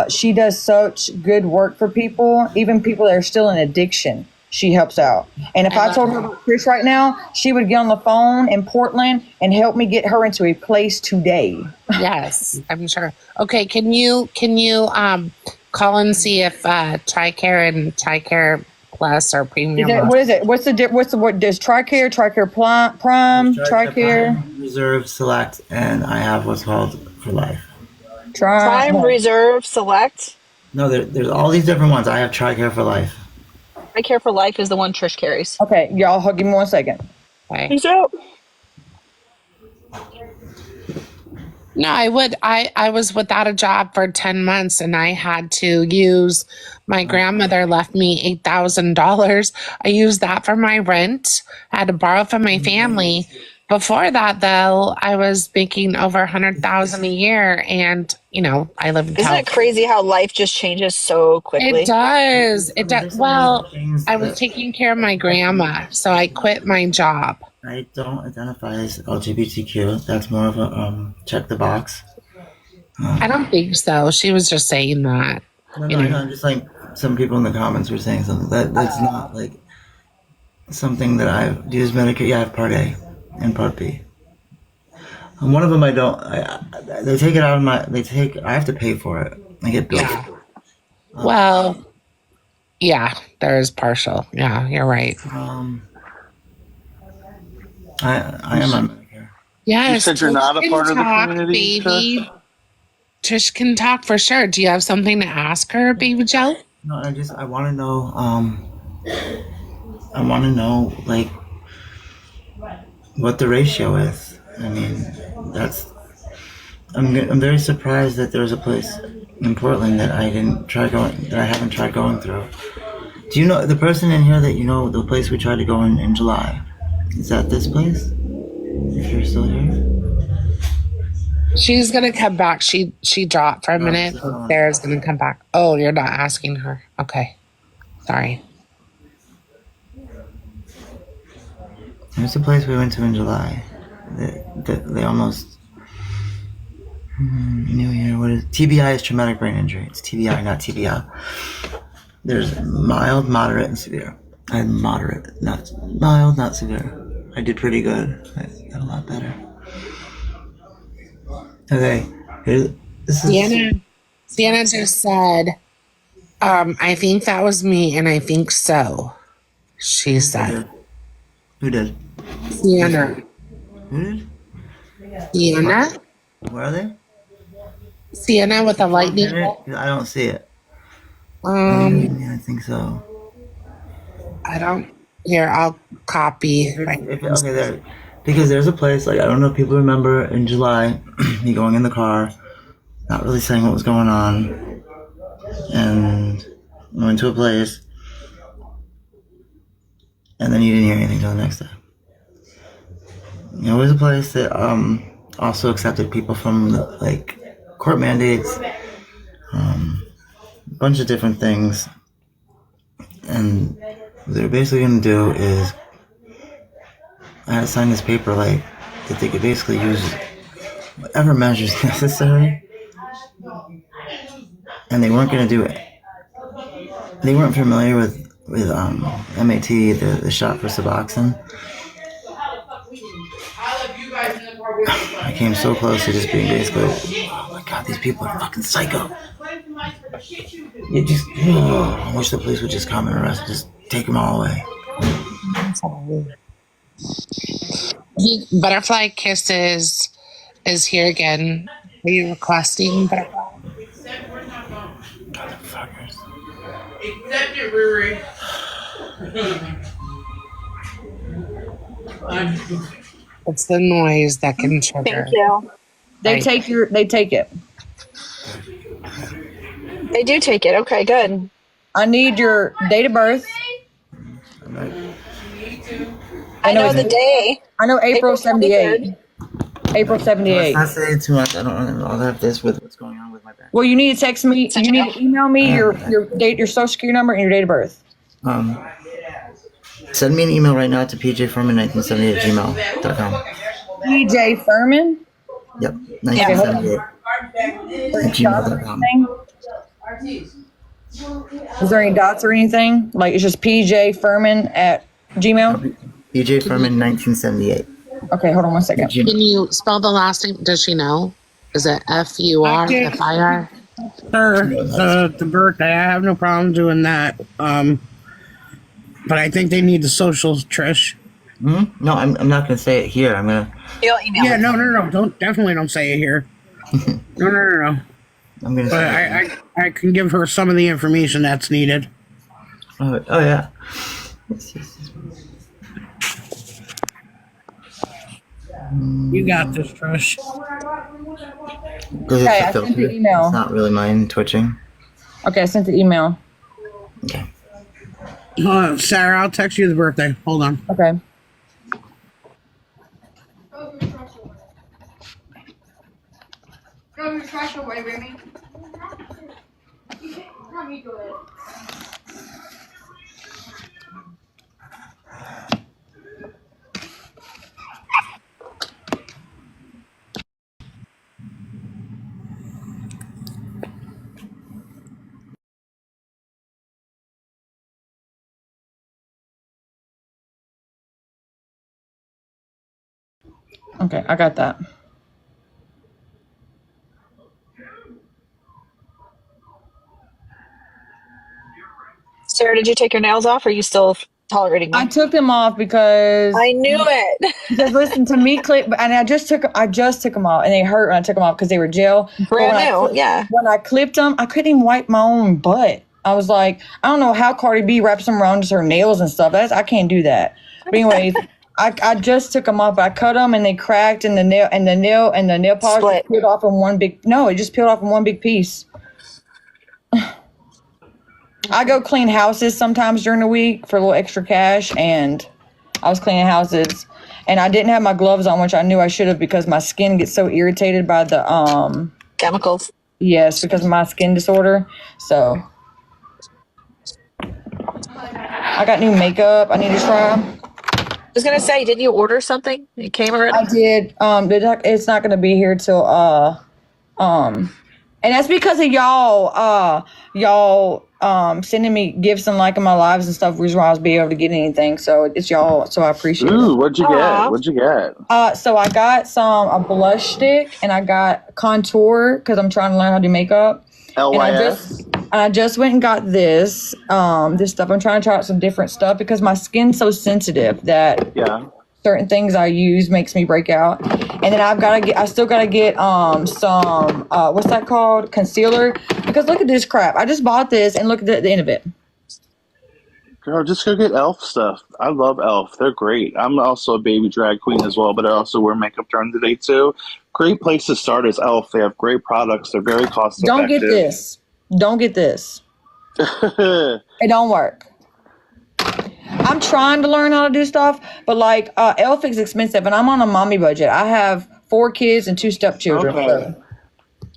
she does such good work for people, even people that are still in addiction. She helps out. And if I told her about Trish right now, she would get on the phone in Portland and help me get her into a place today. Yes, I'm sure. Okay, can you call and see if TRICARE and TRICARE Plus or Premium? What is it? What does TRICARE Prime, TRICARE Reserve, Select, and I have what's called For Life. Prime, Reserve, Select? No, there's all these different ones. I have TRICARE For Life. TRICARE For Life is the one Trish carries. Okay, y'all, give me 1 second. Okay. Peace out. No, I was without a job for 10 months and I had to use, my grandmother left me $8,000. I used that for my rent. I had to borrow from my family. Before that, though, I was making over $100,000 a year, and I live in Isn't it crazy how life just changes so quickly? It does. It does. Well, I was taking care of my grandma, so I quit my job. I don't identify as LGBTQ. That's more of a check the box. I don't think so. She was just saying that. No, just like some people in the comments were saying something that's not like something that I've used Medicare. Yeah, I have Part A and Part B. And one of them I don't. They take it out of my. I have to pay for it. I get billed. Yeah. Well, yeah, there is partial. Yeah, you're right. I am on Medicare. Yeah, you said you're not a part of the community, baby. Trish can talk for sure. Do you have something to ask her, Baby Joe? No, I want to know. I want to know like what the ratio is. I mean, I'm very surprised that there's a place in Portland that I haven't tried going through. Do you know the person in here that the place we tried to go in July? Is that this place? If you're still here? She's gonna come back. She dropped for a minute. Sarah's gonna come back. Oh, you're not asking her. Okay. Sorry. There's a place we went to in July. They almost New Year. What is TBI? Is traumatic brain injury. It's TBI, not TBI. There's mild, moderate, and severe. I had moderate, not mild, not severe. I did pretty good. I did a lot better. Okay, this is. Sienna just said, I think that was me, and I think so. She said. Who did? Sienna. Who did? Sienna? Where are they? Sienna with a lightning. I don't see it. I think so. I don't. Here, I'll copy. Okay, there. Because there's a place, like, I don't know if people remember in July, me going in the car, not really saying what was going on, and I went to a place, and then you didn't hear anything until the next day. It was a place that also accepted people from, court mandates, a bunch of different things, and what they're basically going to do is I had to sign this paper that they could basically use whatever measures necessary, and they weren't going to do it. They weren't familiar with MAT, the shot for Suboxone. I came so close to just being basically, oh my god, these people are fucking psycho. You just, I wish the police would just come and arrest, just take them all away. Butterfly Kisses is here again. Are you requesting Butterfly? Motherfuckers. Accept it, Riri. It's the noise that can Thank trigger. you. They Right. take it. They do take it. Okay, good. I need your date of birth. I know it's- the day. I know April April's gonna be 78. good. April Let's 78. not say too much. I don't know. I'll have this with what's going on with my back. Well, you need to text me. You need to email me your date, your social security number, and your date of birth. Send me an email right now to pjfurman1978@gmail.com. PJ Furman. Yep, 1978 at gmail.com. Is there any dots or anything? Like it's just PJ Furman at Gmail. PJ Furman 1978. Okay, hold on one second. Can you spell the last name? Does she know? Is it FURFIR? Sir, the birthday. I have no problem doing that. But I think they need the socials, Trish. Mm-hmm. No, I'm not gonna say it here. I'm gonna. You'll email. Yeah, no. Definitely don't say it here. No. I'm gonna. But Say I can give her some of the information that's needed. Oh yeah. You got this, Trish. Because Okay, it's I a sent the filter. email. It's not really mine twitching. Okay, I sent the email. Okay. Sarah, I'll text you the birthday. Hold on. Okay. Throw your trash away, Remy. Let me do it. Okay, I got that. Sarah, did you take your nails off? Or are you still tolerating I them? took them off because I knew it. because listen to me clip, and I just took them off, and they hurt when I took them off because they were gel. But Brand when new, yeah. When I clipped them, I couldn't even wipe my own butt. I was like, I don't know how Cardi B wraps them around her nails and stuff. I can't do that. But anyways, I just took them off. I cut them and they cracked, and the nail polish Split. peeled off in one big. No, it just peeled off in one big piece. I go clean houses sometimes during the week for a little extra cash, and I was cleaning houses, and I didn't have my gloves on, which I knew I should have because my skin gets so irritated by the Chemicals. yes, because of my skin disorder. So I got new makeup I need to try. I was gonna say, did you order something? It came already? I did. It's not going to be here till and that's because of y'all sending me gifts and liking my lives and stuff. Reason why I was being able to get anything. So it's y'all. So I appreciate Ooh, it. what'd you get? What'd you get? So I got a blush stick and I got contour because I'm trying to learn how to do makeup. LYS? I just went and got this stuff. I'm trying to try out some different stuff because my skin's so sensitive that certain things I use makes me break out. And then I still gotta get some what's that called? Concealer. Because look at this crap. I just bought this and look at the end of it. Girl, just go get e.l.f. stuff. I love e.l.f. They're great. I'm also a baby drag queen as well, but I also wear makeup during the day too. Great place to start is e.l.f. They have great products. They're very cost effective. Don't get this. It don't work. I'm trying to learn how to do stuff, but like e.l.f. is expensive, and I'm on a mommy budget. I have 4 kids and 2 stepchildren. Okay. So.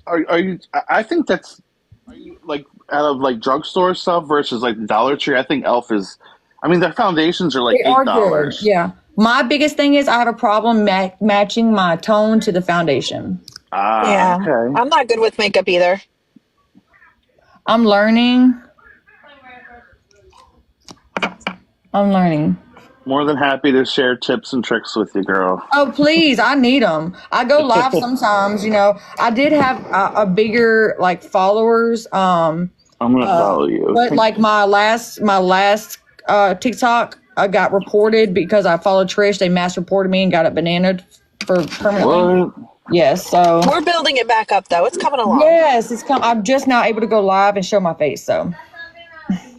Are you? I think that's. Are you like out of like drugstore stuff versus like Dollar Tree? I think e.l.f. is. I mean, their foundations are like $8. Yeah. My biggest thing is I have a problem matching my tone to the foundation. Yeah. Okay. I'm not good with makeup either. I'm learning. More than happy to share tips and tricks with you, girl. Oh, please. I need them. I go live sometimes, I did have a bigger like followers. I'm gonna follow you. But like my last TikTok, I got reported because I followed Trish. They mass reported me and got it bananaed for permanently. What? Yes, so We're building it back up though. It's coming along. yes, I'm just now able to go live and show my face. So,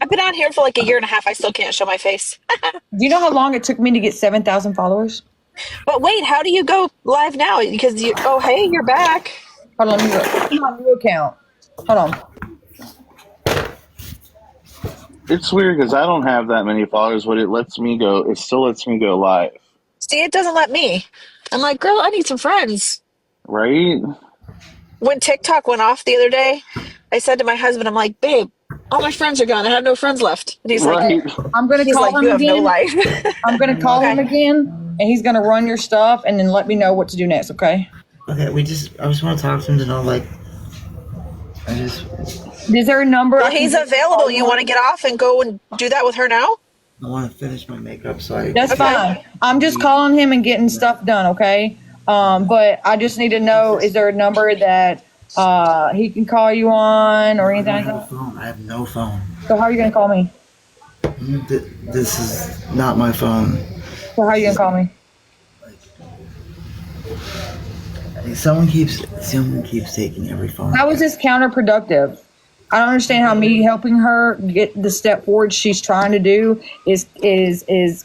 I've been on here for like a year and a half. I still can't show my face. do you know how long it took me to get 7,000 followers? But wait, how do you go live now? Because you. Oh, hey, you're back. Hold on, let me look. It's my new account. Hold on. It's weird because I don't have that many followers, but it still lets me go live. See, it doesn't let me. I'm like, girl, I need some friends. Right? When TikTok went off the other day, I said to my husband, I'm like, babe, all my friends are gone. I have no friends left. And he's Right. like, I'm gonna he's call like, him you have no again. life. I'm gonna call him Okay. again, and he's gonna run your stuff, and then let me know what to do next. Okay? Okay, I just want to talk to him to know, like, Is there a number? Well, he's available. You want to get off and go and do that with her now? I want to finish my makeup, so That's fine. I'm just calling him and getting stuff done. Okay. But I just need to know: is there a number that he can call you on or anything like that? I have no phone. So how are you gonna call me? This is not my phone. So how are you gonna call me? Someone keeps taking every phone. How is this counterproductive? I don't understand how me helping her get the step forward she's trying to do is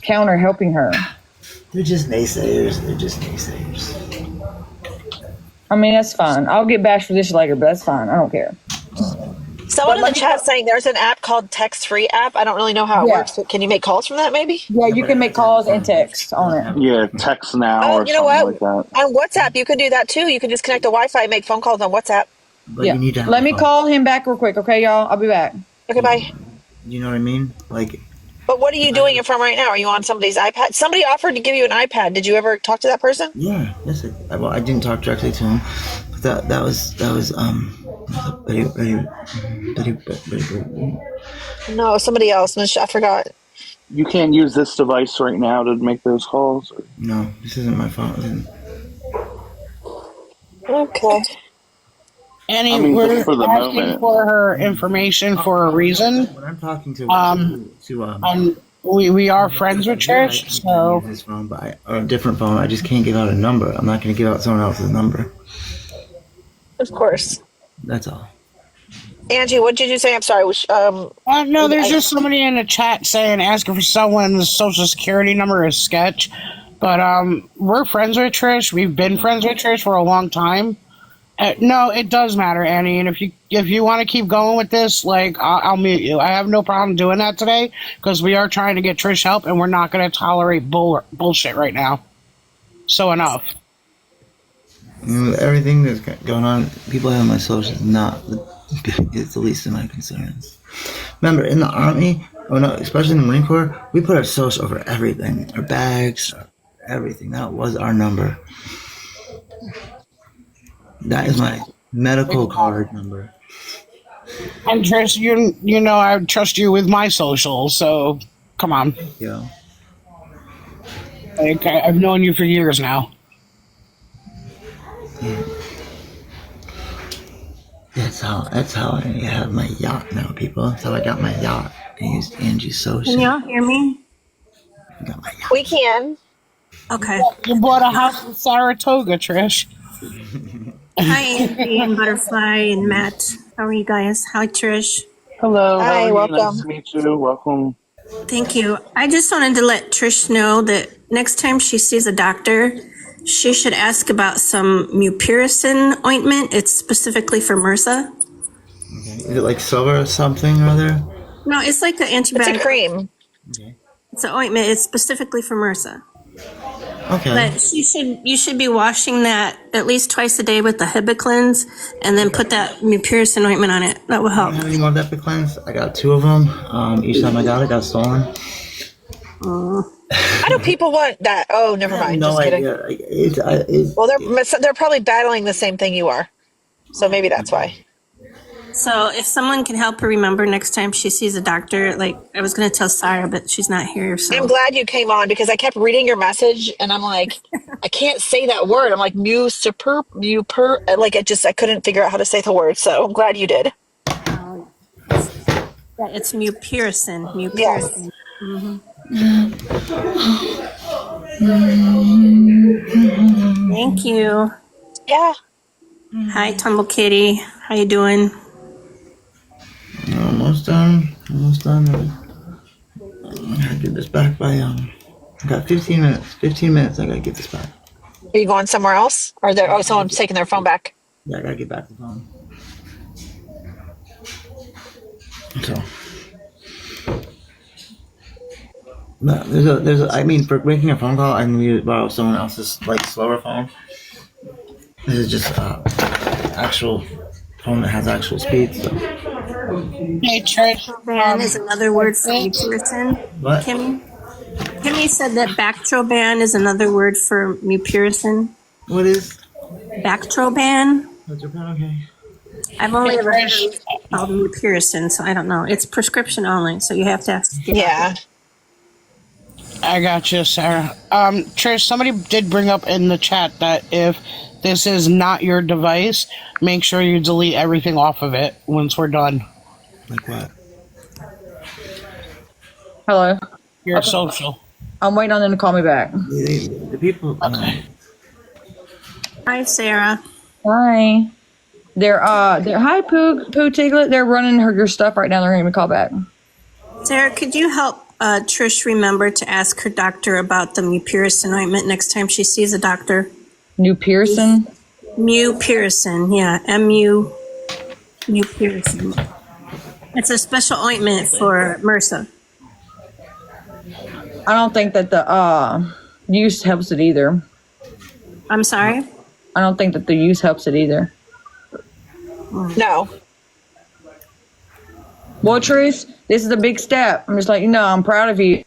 counter helping her. They're just naysayers. I mean, that's fine. I'll get bashed for this later, but that's fine. I don't care. Someone in the chat saying there's an app called Text Free app. I don't really know how it works. But can you make calls from that maybe? Yeah, you can make calls and text on it. Yeah, text now Oh, or you know something what? like that. On WhatsApp, you can do that too. You can just connect to Wi-Fi and make phone calls on WhatsApp. But you need to have Let a me phone. call him back real quick, okay, y'all? I'll be back. Okay, bye. You know what I mean? Like, But what are you doing it from right now? Are you on somebody's iPad? Somebody offered to give you an iPad. Did you ever talk to that person? yeah, yes. I didn't talk directly to him, but that was No, somebody else. I forgot. You can't use this device right now to make those calls. No, this isn't my phone. Okay. Annie, I mean, we're just for the asking moment. for her information for a reason. When I'm talking to We are friends with Trish, so this phone, or a different phone. I just can't give out a number. I'm not going to give out someone else's number. Of course. That's all. Angie, what did you say? I'm sorry. no, there's just somebody in the chat saying asking for someone's social security number is sketch. But we're friends with Trish. We've been friends with Trish for a long time. No, it does matter, Annie. And if you want to keep going with this, like I'll mute you. I have no problem doing that today because we are trying to get Trish help, and we're not going to tolerate bullshit right now. So enough. Everything that's going on, people have my social it's the least of my concerns. Remember, in the Army, especially in the Marine Corps, we put our social over everything. Our bags, everything. That was our number. That is my medical card number. And Trish, you know I trust you with my social, so come on. Yeah. Like, I've known you for years now. Yeah. That's how I have my yacht now, people. That's how I got my yacht. I used Angie's social. Can y'all hear me? I got my yacht. We can. Okay. You bought a house in Saratoga, Trish. Hi, Angie and Butterfly and Matt. How are you guys? Hi, Trish. Hello. Hi, how are you? welcome. Nice to meet you. Welcome. Thank you. I just wanted to let Trish know that next time she sees a doctor, she should ask about some mupirocin ointment. It's specifically for MRSA. Okay. Is it like silver or something or other? No, it's like an antibiotic. It's a cream. Okay. It's an ointment. It's specifically for MRSA. Okay. But you should be washing that at least twice a day with the Hibiclens, and then put that mupirocin ointment on it. That will I help. don't have any more Epiclens. I got 2 of them. Each time I got stolen. How do people want that? Oh, never mind. No Just kidding. idea. Well, they're probably battling the same thing you are, so maybe that's why. So if someone can help her remember next time she sees a doctor, like I was going to tell Sarah, but she's not here. I'm So glad you came on because I kept reading your message and I'm like, I can't say that word. I'm like, like I couldn't figure out how to say the word. So I'm glad you did. it's mupiricin. Yes. Mupiricin. Mm-hmm. Thank you. Yeah. Hi, Tumble Kitty. How you doing? Almost done. Almost done. I gotta get this back by I got 15 minutes. 15 minutes. I gotta get this back. Are you going somewhere else? Or someone's taking their phone back? Yeah, I gotta get back to the phone. So, no, I mean, for making a phone call, I need to borrow someone else's like slower phone. This is just actual phone that has actual speed. So. Hey, Trish. Bactroban is another word for mupiricin. What? Kimmy said that Bactroban is another word for mupiricin. What is? Bactroban. Okay. I've only ever heard it called mupiricin, so I don't know. It's prescription only, so you have to ask. Yeah. I got you, Sarah. Trish, somebody did bring up in the chat that if this is not your device, make sure you delete everything off of it once we're done. Like what? Hello. Your social. I'm waiting on them to call me back. The people. Okay. Hi, Sarah. Hi. They're hi Pooh Tiglet. They're running your stuff right now. They're going to call back. Sarah, could you help Trish remember to ask her doctor about the mupiricin ointment next time she sees a doctor? Mupiricin? Mupiricin, yeah. Mupiricin. It's a special ointment for MRSA. I don't think that the use helps it either. I'm sorry? I don't think that the use helps it either. No. Well, Trish, this is a big step. I'm just like, I'm proud of you.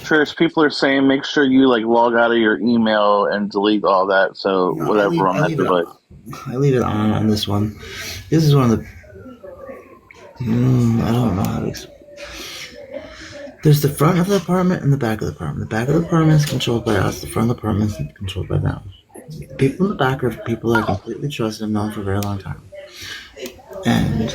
Trish, people are saying make sure you like log out of your email and delete all that. So whatever on that device. I leave it on this one. This is one of the. I don't know how to explain. There's the front of the apartment and the back of the apartment. The back of the apartment is controlled by us. The front of the apartment is controlled by them. The people in the back are people I completely trust and have known for a very long time. And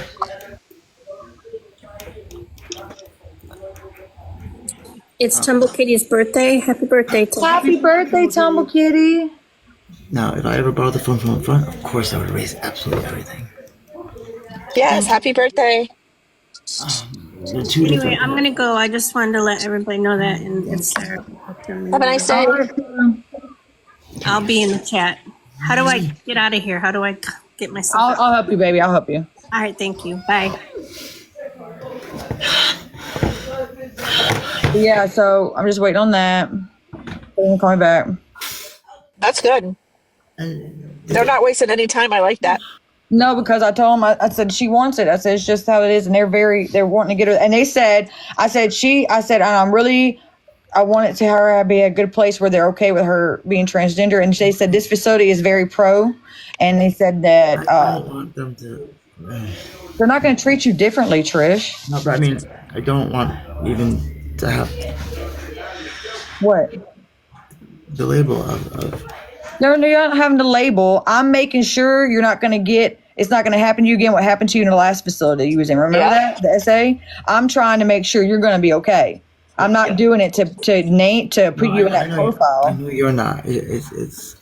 It's Tumble Kitty's birthday. Happy birthday to her. Happy birthday, Tumble Kitty. now, if I ever borrowed the phone from the front, of course I would erase absolutely everything. Yes. Happy birthday. They're two Anyway, different. I'm going to go. I just wanted to let everybody know that. And it's Sarah. Have a nice day. I'll be in the chat. How do I get out of here? How do I get myself out? I'll help you, baby. I'll help you. All right, thank you. Bye. Yeah, so I'm just waiting on that. They're gonna call me back. That's good. They're not wasting any time. I like that. No, because I told them, I said, she wants it. I said, it's just how it is. And they're wanting to get her. And they said, I said, I want it to her be a good place where they're okay with her being transgender. And they said, this facility is very pro. And they said that I don't want them to. they're not going to treat you differently, Trish. No, but I mean, I don't want even to have What? the label of You're not having to label. I'm making sure you're not going to get, it's not going to happen to you again what happened to you in the last facility you was in. Remember that? The SA? I'm trying to make sure you're going to be okay. I'm not doing it to put you in that profile. I know you're not. It's.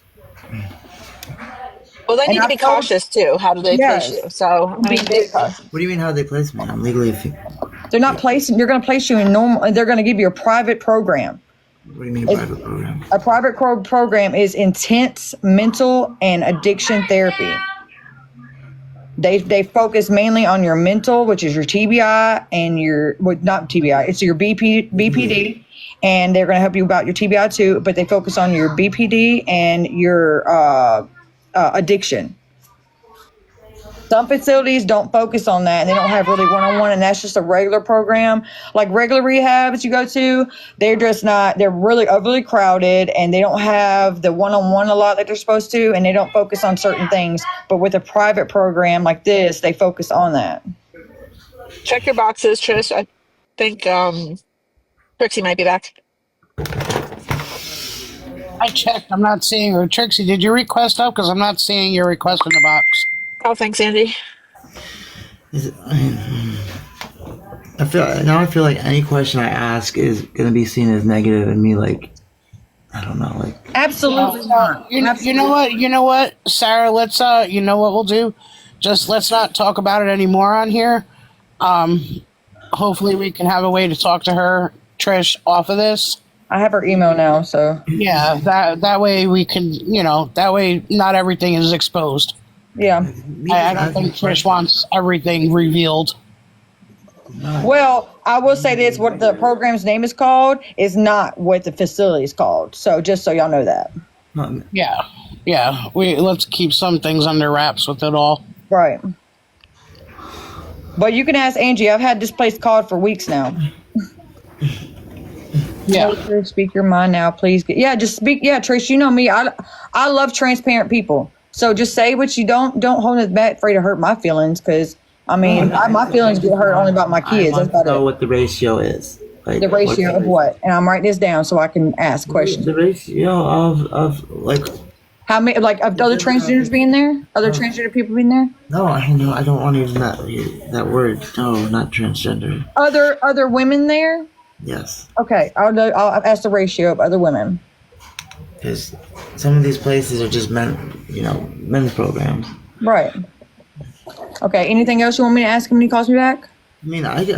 Well, they need to be cautious too. How do they Yes. place you? So, I mean, What do you mean? How do they place me? I'm legally. They're not placing, you're going to place you in normal, they're going to give you a private program. What do you mean private program? A private program is intense mental and addiction therapy. They focus mainly on your mental, which is your TBI and your, well, not TBI, it's your BPD, and they're going to help you about your TBI too, but they focus on your BPD and your addiction. Some facilities don't focus on that and they don't have really one-on-one, and that's just a regular program. Like regular rehabs you go to, they're just not, they're really overly crowded and they don't have the one-on-one a lot that they're supposed to, and they don't focus on certain things. But with a private program like this, they focus on that. Check your boxes, Trish. I think Trixie might be back. I checked. I'm not seeing her. Trixie, did you request up? Because I'm not seeing your request in the box. Oh, thanks, Andy. I feel like any question I ask is gonna be seen as negative, and me like, I don't know, like. Absolutely not. You know what? You know what, Sarah? Let's you know what we'll do? Just let's not talk about it anymore on here. Hopefully we can have a way to talk to her, Trish, off of this. I have her email now, so. Yeah, that way we can, that way not everything is exposed. Yeah. I don't think Trish wants everything revealed. Well, I will say this, what the program's name is called is not what the facility is called. So just so y'all know that. Yeah. Let's keep some things under wraps with it all. Right. But you can ask Angie. I've had this place called for weeks now. Yeah. Speak your mind now, please. Just speak. Yeah, Trish, you know me. I love transparent people. So just say what you don't hold it back, afraid to hurt my feelings, because my feelings get hurt only about my kids. I want to know what the ratio is. Like, the ratio of what? And I'm writing this down so I can ask questions. The ratio of like. How many, like, of other transgenders being there? Other transgender people being there? No, I don't want to use that word. No, not transgender. Other women there? Yes. Okay, I'll ask the ratio of other women. Because some of these places are just men's programs. Right. Okay, anything else you want me to ask him when he calls me back? I mean, do you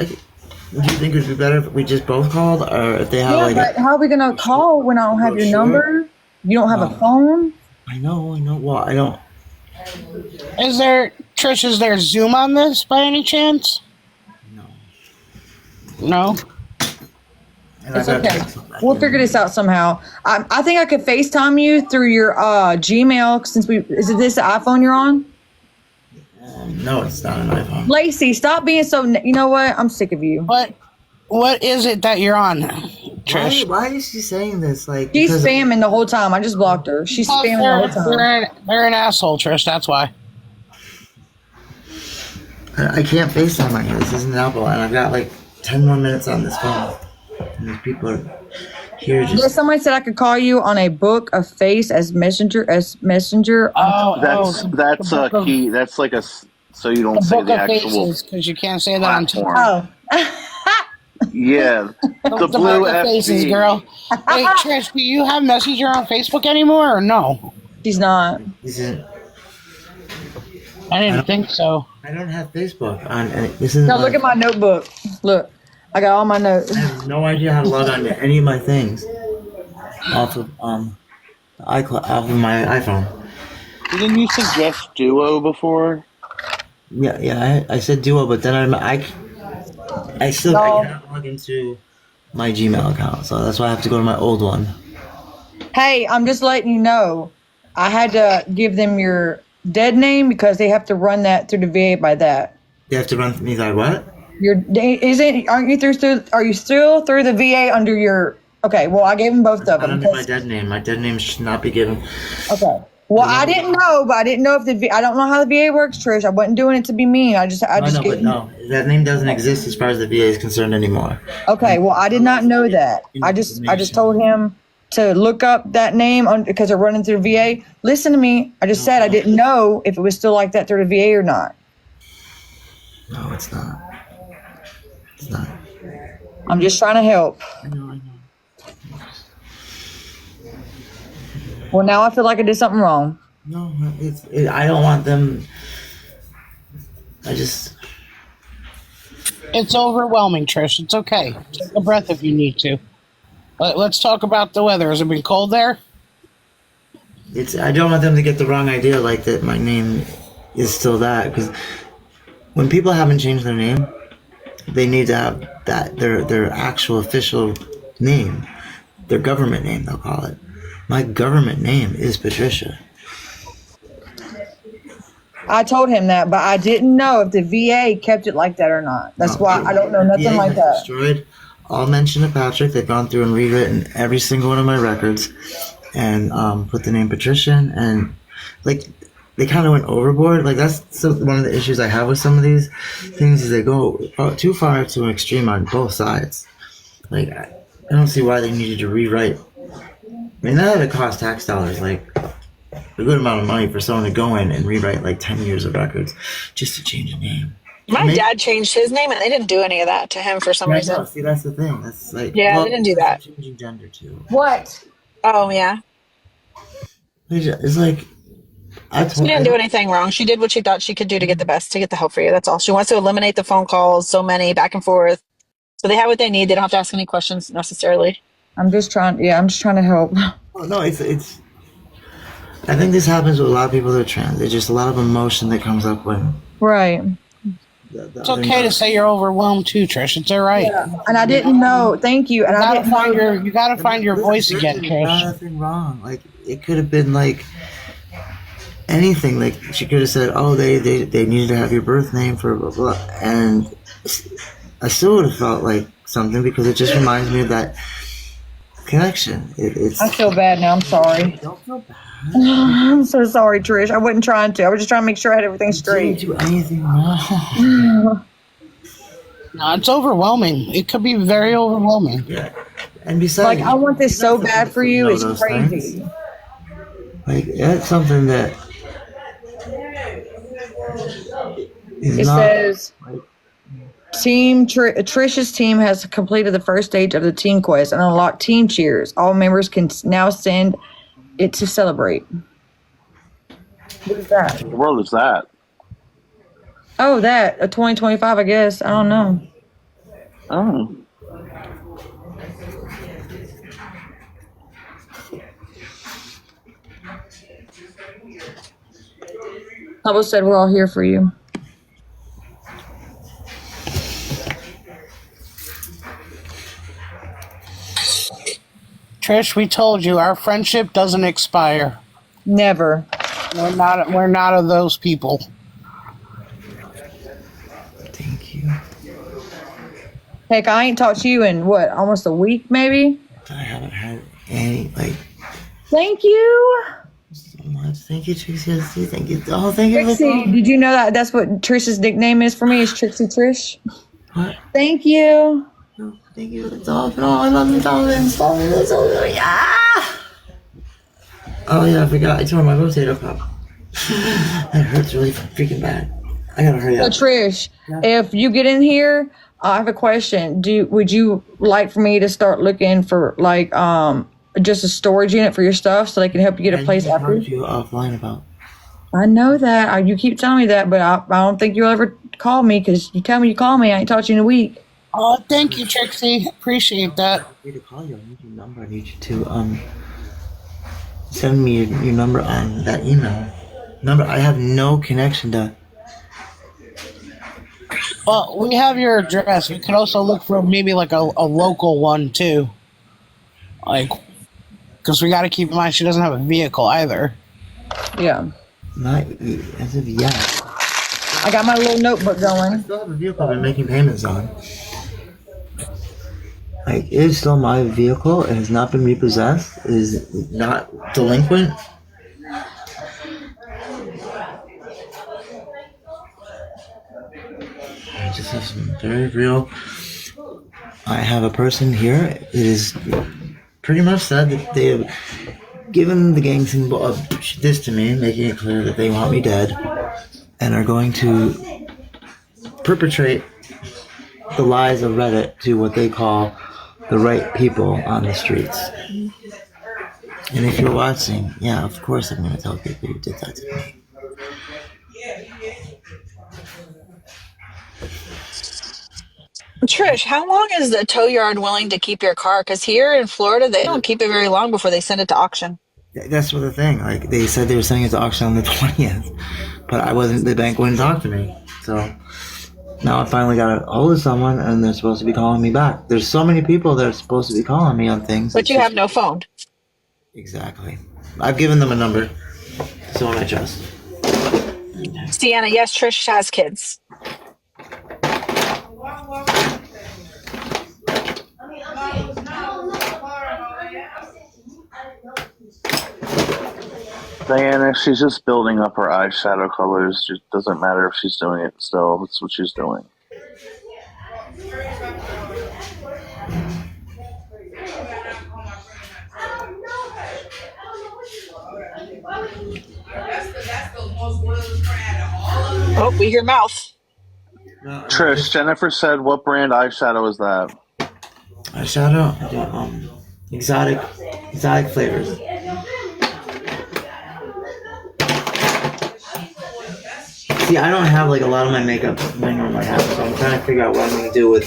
think it would be better if we just both called, or if they have but how are we gonna call when I don't have your number? You don't have a phone? I know. Well, I don't. Is there Zoom on this by any chance? No? It's okay. We'll figure this out somehow. I think I could FaceTime you through your Gmail, is it this iPhone you're on? No, it's not an iPhone. Lacey, stop being so, you know what? I'm sick of you. What is it that you're on, Trish? Why is she saying this? Like, she's spamming the whole time. I just blocked her. She's spamming the whole time. They're an asshole, Trish. That's why. I can't FaceTime right here. This isn't Apple, and I've got like 10 more minutes on this phone. And these people are here just. Someone said I could call you on a book of face as messenger. That's a key. That's like so you don't say the actual. Because you can't say that on platform. Oh. Yeah, the blue faces, girl. Hey, Trish, do you have Messenger on Facebook anymore, or no? She's not. I didn't think so. I don't have Facebook on. No, look at my notebook. Look, I got all my notes. I have no idea how to log on to any of my things off of iCloud, off of my iPhone. Didn't you suggest Duo before? Yeah. I said Duo, but then I cannot log into my Gmail account, so that's why I have to go to my old one. Hey, I'm just letting you know. I had to give them your dead name because they have to run that through the VA by that. They have to run me by what? Are you still through the VA under your? Okay, well I gave them both of them. Under my dead name. My dead name should not be given. Okay. Well, I didn't know, but I didn't know if I don't know how the VA works, Trish. I wasn't doing it to be mean. That name doesn't exist as far as the VA is concerned anymore. Okay, well, I did not know that. I just told him to look up that name because they're running through VA. Listen to me. I just said I didn't know if it was still like that through the VA or not. No, it's not. It's not. I'm just trying to help. I know. Well, now I feel like I did something wrong. No, I don't want them. It's overwhelming, Trish. It's okay. Take a breath if you need to. Let's talk about the weather. Has it been cold there? I don't want them to get the wrong idea, like that my name is still that. Because when people haven't changed their name, they need to have that their actual official name, their government name. They'll call it. My government name is Patricia. I told him that, but I didn't know if the VA kept it like that or not. That's why I don't know nothing VA like has that. destroyed all mention of Patrick. They've gone through and rewritten every single one of my records and put the name Patricia in, and like they kind of went overboard. Like that's one of the issues I have with some of these things is they go too far to an extreme on both sides. Like I don't see why they needed to rewrite. I mean, that would cost tax dollars like a good amount of money for someone to go in and rewrite like 10 years of records just to change a name. My dad changed his name, and they didn't do any of that to him for some reason. No, see, that's the thing. That's like, Yeah, they didn't do that. Changing gender too. What? Oh yeah. It's like She didn't do anything wrong. She did what she thought she could do to get the help for you. That's all. She wants to eliminate the phone calls, so many back and forth. So they have what they need. They don't have to ask any questions necessarily. I'm just trying to help. Oh, no, it's. I think this happens with a lot of people that are trans. There's just a lot of emotion that comes up when. Right. It's okay to say you're overwhelmed too, Trish. It's all right. Yeah. And I didn't know. Thank you. And you gotta find your voice again, Trish. Nothing wrong. Like it could have been like anything. Like she could have said, "Oh, they needed to have your birth name for blah blah," and I still would have felt like something because it just reminds me of that connection. I feel bad now. I'm sorry. Don't feel bad. I'm so sorry, Trish. I wasn't trying to. I was just trying to make sure I had everything straight. Didn't do anything wrong. No, it's overwhelming. It could be very overwhelming. Yeah. And besides, like I want this so bad for you. It's crazy. Things. Like that's something that it says. Trish's team has completed the first stage of the team quest and unlocked team cheers. All members can now send it to celebrate. What is that? What world is that? Oh, that a 2025, I guess. I don't know. Oh. Hubble said we're all here for you. Trish, we told you our friendship doesn't expire. Never. We're not of those people. Thank you. Heck, I ain't talked to you in what, almost a week, maybe? I haven't had any Thank you. So much. Thank you, Trixie. Thank you. Oh, thank you. Trixie, did you know that's what Trish's nickname is for me? Is Trixie Trish? What? Thank you. No, thank you. It's all. No, I love you, darling. Yeah. Oh yeah, I forgot. I tore my rotator cuff. That hurts really freaking bad. I gotta hurry up. So Trish, if you get in here, I have a question. Would you like for me to start looking for like just a storage unit for your stuff so they can help you get a place after? You offline about. I know that. You keep telling me that, but I don't think you'll ever call me because you tell me you call me. I ain't talked to you in a week. Oh, thank you, Trixie. Appreciate that. I need to call you. I need your number. I need you to send me your number on that email. Number. I have no connection to. Well, we have your address. We could also look for maybe like a local one too. Like, because we got to keep in mind she doesn't have a vehicle either. Yeah. Not as of yet. I got my little notebook I going. still have a vehicle I've been making payments on. Like, it is still my vehicle. It has not been repossessed. It is not delinquent. I just have some very real. I have a person here. It is pretty much said that they have given the gang symbol of this to me, making it clear that they want me dead, and are going to perpetrate the lies of Reddit to what they call the right people on the streets. And if you're watching, yeah, of course I'm going to tell people you did that to me. Trish, how long is the tow yard willing to keep your car? Because here in Florida, they don't keep it very long before they send it to auction. That's what the thing. Like, they said they were sending it to auction on the 20th, but the bank wouldn't talk to me. So now I finally got a hold of someone, and they're supposed to be calling me back. There's so many people that are supposed to be calling me on things. But you have no phone. Exactly. I've given them a number. Someone I trust. Sienna, yes, Trish has kids. Diana, she's just building up her eyeshadow colors. It doesn't matter if she's doing it still. That's what she's doing. Oh, we hear mouth. No, Trish, Jennifer said, what brand eyeshadow is that? eyeshadow. I do, exotic flavors. See, I don't have like a lot of my makeup I normally have, so I'm trying to figure out what I'm gonna do with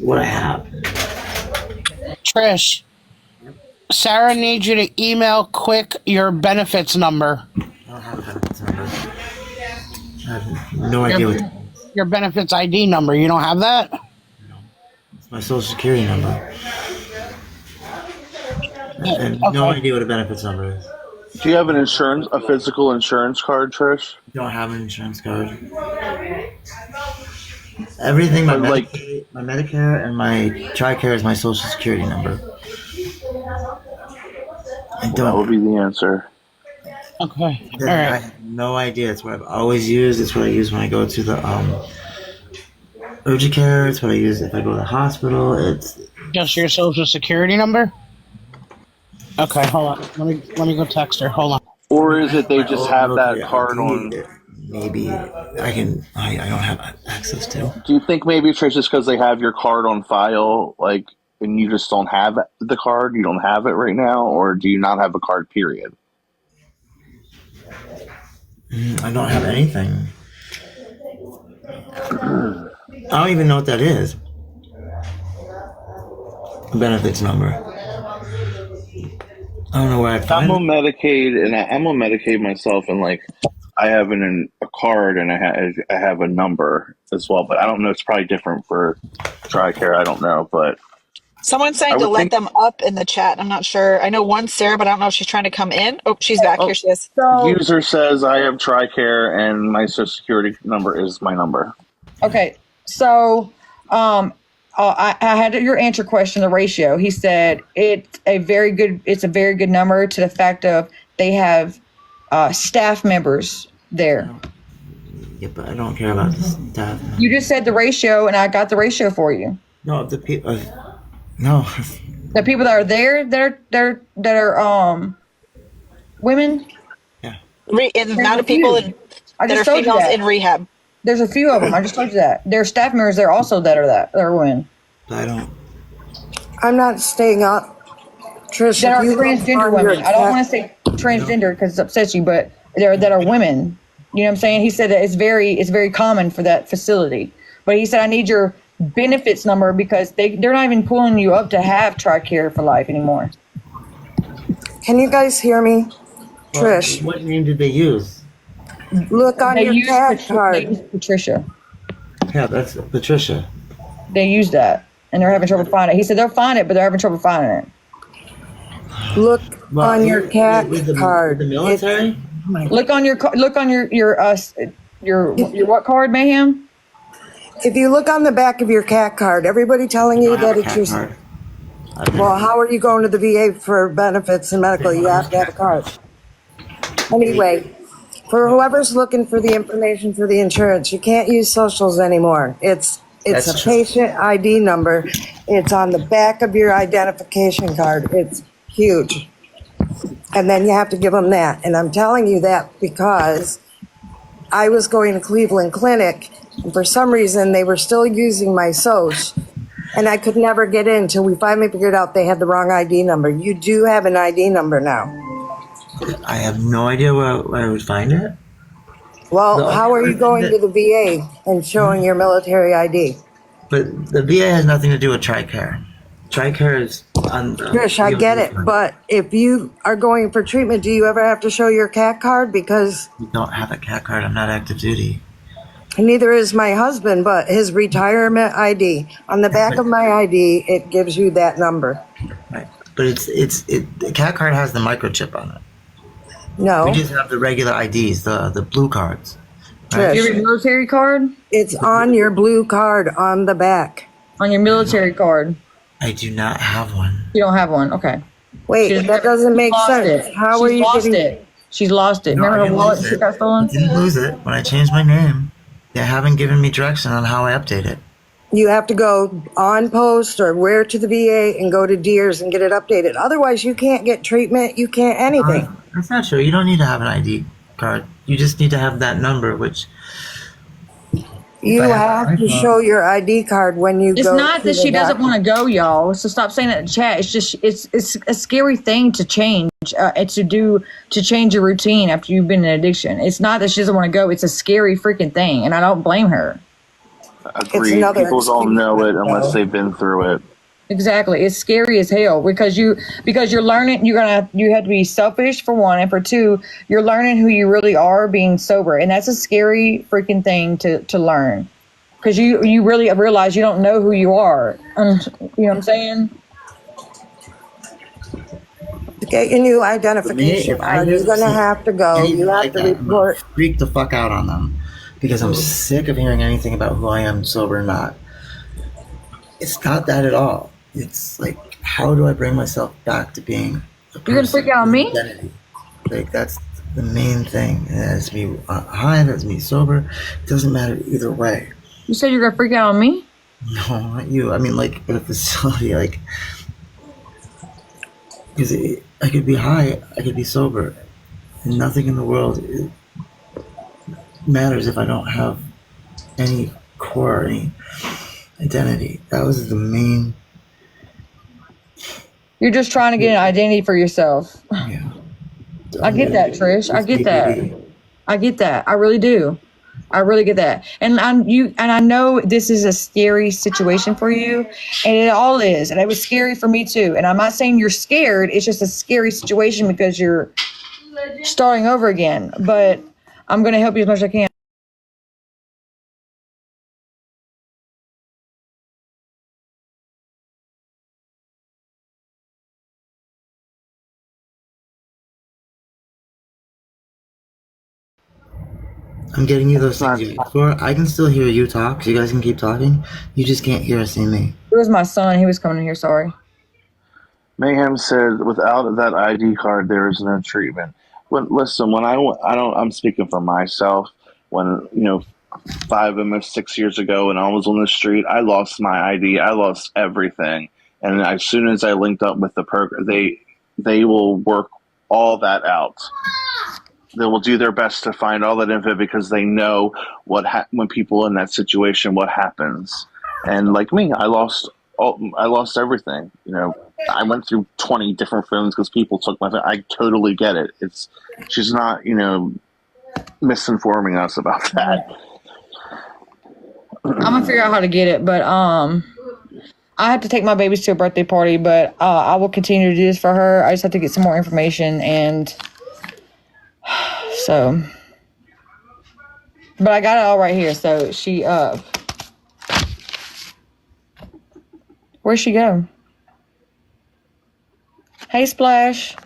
what I have. Trish, Sarah needs you to email quick your benefits number. I don't have a benefits number. I have no idea what Your benefits ID number. You don't have that? it's my social security number. I have no idea what a benefits number is. Do you have a physical insurance card, Trish? I don't have an insurance card. Everything, my Medicare and my TRICARE is my social security number. That would be the answer. Okay. All I right. have no idea. It's what I've always used. It's what I use when I go to the urgent care. It's what I use if I go to the hospital. It's Just your social security number? Okay, hold on. Let me go text her. Hold on. Or is it they just have that card ID on? that maybe I don't have access to. Do you think maybe, Trish, just because they have your card on file, like, and you just don't have the card, you don't have it right now, or do you not have a card, period? I don't have anything. I don't even know what that is. Benefits number. I don't know where I find I'm on it. Medicaid, and I'm on Medicaid myself, and like I have a card, and I have a number as well, but I don't know. It's probably different for TRICARE. I don't know, but Someone's saying to let them up in the chat. I'm not sure. I know one's Sarah, but I don't know if she's trying to come in. Oh, she's back. Here she is. User says I have TRICARE, and my social security number is my number. Okay, so I had your answer question, the ratio. He said it's a very good number to the fact of they have staff members there. Yeah, but I don't care about the staff. You just said the ratio, and I got the ratio for you. No, the people. No. The people that are there, that are women. Yeah. The amount of people that are told you females that. in rehab. There's a few of them. I just told you that. There are staff members there also that are women. I don't. I'm not staying up. Trish, That are if you transgender look on women. your I don't want to say transgender because it upsets you, but that are women. You know what I'm saying? He said that it's very common for that facility. But he said I need your benefits number because they're not even pulling you up to have TRICARE for life anymore. Can you guys hear me? Trish, What name did they use? look on They your use CAD They card. use Patricia. Yeah, that's Patricia. They use that, and they're having trouble finding it. He said they'll find it, but they're having trouble finding it. Look on your CAD card. The military. Look on your what card, Mayhem? If you look on the back of your CAD card, everybody telling you that it's your. card. Well, how are you going to the VA for benefits and medical? You have to have a card. Anyway, for whoever's looking for the information for the insurance, you can't use socials anymore. It's That's a true. patient ID number. It's on the back of your identification card. It's huge. And then you have to give them that. And I'm telling you that because I was going to Cleveland Clinic, and for some reason they were still using my SOS, and I could never get in until we finally figured out they had the wrong ID number. You do have an ID number now. I have no idea where I would find it. Well, how are you going to the VA and showing your military ID? But the VA has nothing to do with TRICARE. TRICARE is on. Trish, I get it, but if you are going for treatment, do you ever have to show your CAT card? Because I don't have a CAT card. I'm not active duty. neither is my husband, but his retirement ID. On the back of my ID, it gives you that number. Right. But the CAT card has the microchip on it. We No, just have the regular IDs, the blue cards. Right? Your Trish, military card? it's on your blue card on the back. On your military card. I do not have one. You don't have one. Okay. Wait, that doesn't make Lost sense. it. How are She's you lost getting? it. She's lost it. No, I Remember her didn't wallet lose she it. got I stolen? didn't lose it. When I changed my name, they haven't given me direction on how I update it. You have to go on post or where to the VA and go to Deers and get it updated. Otherwise, you can't get treatment. You can't anything. That's not true. You don't need to have an ID card. You just need to have that number, which You I have my to phone- show your ID card when you It's go. not to that the she doesn't doctor. want to go, y'all. So stop saying that in chat. It's just it's a scary thing to change and to change your routine after you've been in addiction. It's not that she doesn't want to go. It's a scary freaking thing, and I don't blame her. Agreed. another People don't excuse, know it unless though. they've been through it. Exactly. It's scary as hell because you're learning. You have to be selfish for one, and for two, you're learning who you really are being sober, and that's a scary freaking thing to learn. Because you really realize you don't know who you are. You know what I'm saying? Get your new For me, identification if I card. hear You're gonna some- have to go. anything You have like to that, I'm gonna report. freak the fuck out on them because I'm sick of hearing anything about who I am, sober or not. It's not that at all. It's like, how do I bring myself back to being a person? You're gonna freak out on with me? identity? Like, that's the main thing. It has me high, it has me sober. It doesn't matter either way. You said you're gonna freak out on me? No, not you. I mean, like, at a facility, like, because I could be high, I could be sober, and nothing in the world matters if I don't have any core, any identity. That was the main. You're just trying to get an identity for yourself. Yeah. I get that, Trish. I get that. I get that. I really do. I really get that. And I know this is a scary situation for you, and it all is. And it was scary for me too. And I'm not saying you're scared. It's just a scary situation because you're starting over again. But I'm going to help you as much as I can. I'm getting you those It's not- things you asked for. I can still hear you talk, so you guys can keep talking. You just can't hear or see me. It was my son. He was coming in here. Sorry. Mayhem said, "Without that ID card, there is no treatment." Listen, when I'm speaking for myself. When 5, almost 6 years ago, when I was on the street, I lost my ID. I lost everything, and as soon as I linked up with the program, they will work all that out. They will do their best to find all that info because they know when people in that situation, what happens. And like me, I lost everything. I went through 20 different phones because people took my phone. I totally get it. She's not, misinforming us about that. I'm gonna figure out how to get it, but I have to take my babies to a birthday party, but I will continue to do this for her. I just have to get some more information, and so, but I got it all right here. So she where'd she go? Hey, Splash.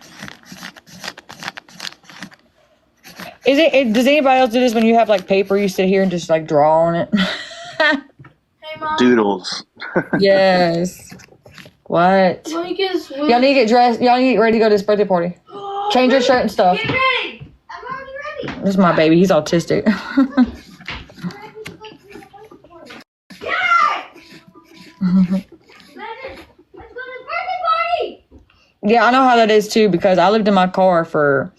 Does anybody else do this when you have like paper, you sit here and just like draw on it? Doodles. Yes. What? Y'all need to get dressed. Y'all need to get ready to go to this birthday party. Change your shirt and stuff. Get ready. I'm already ready. This is my baby. He's autistic. Let's go to the birthday party. Yeah, I know how that is too because I lived in my car for,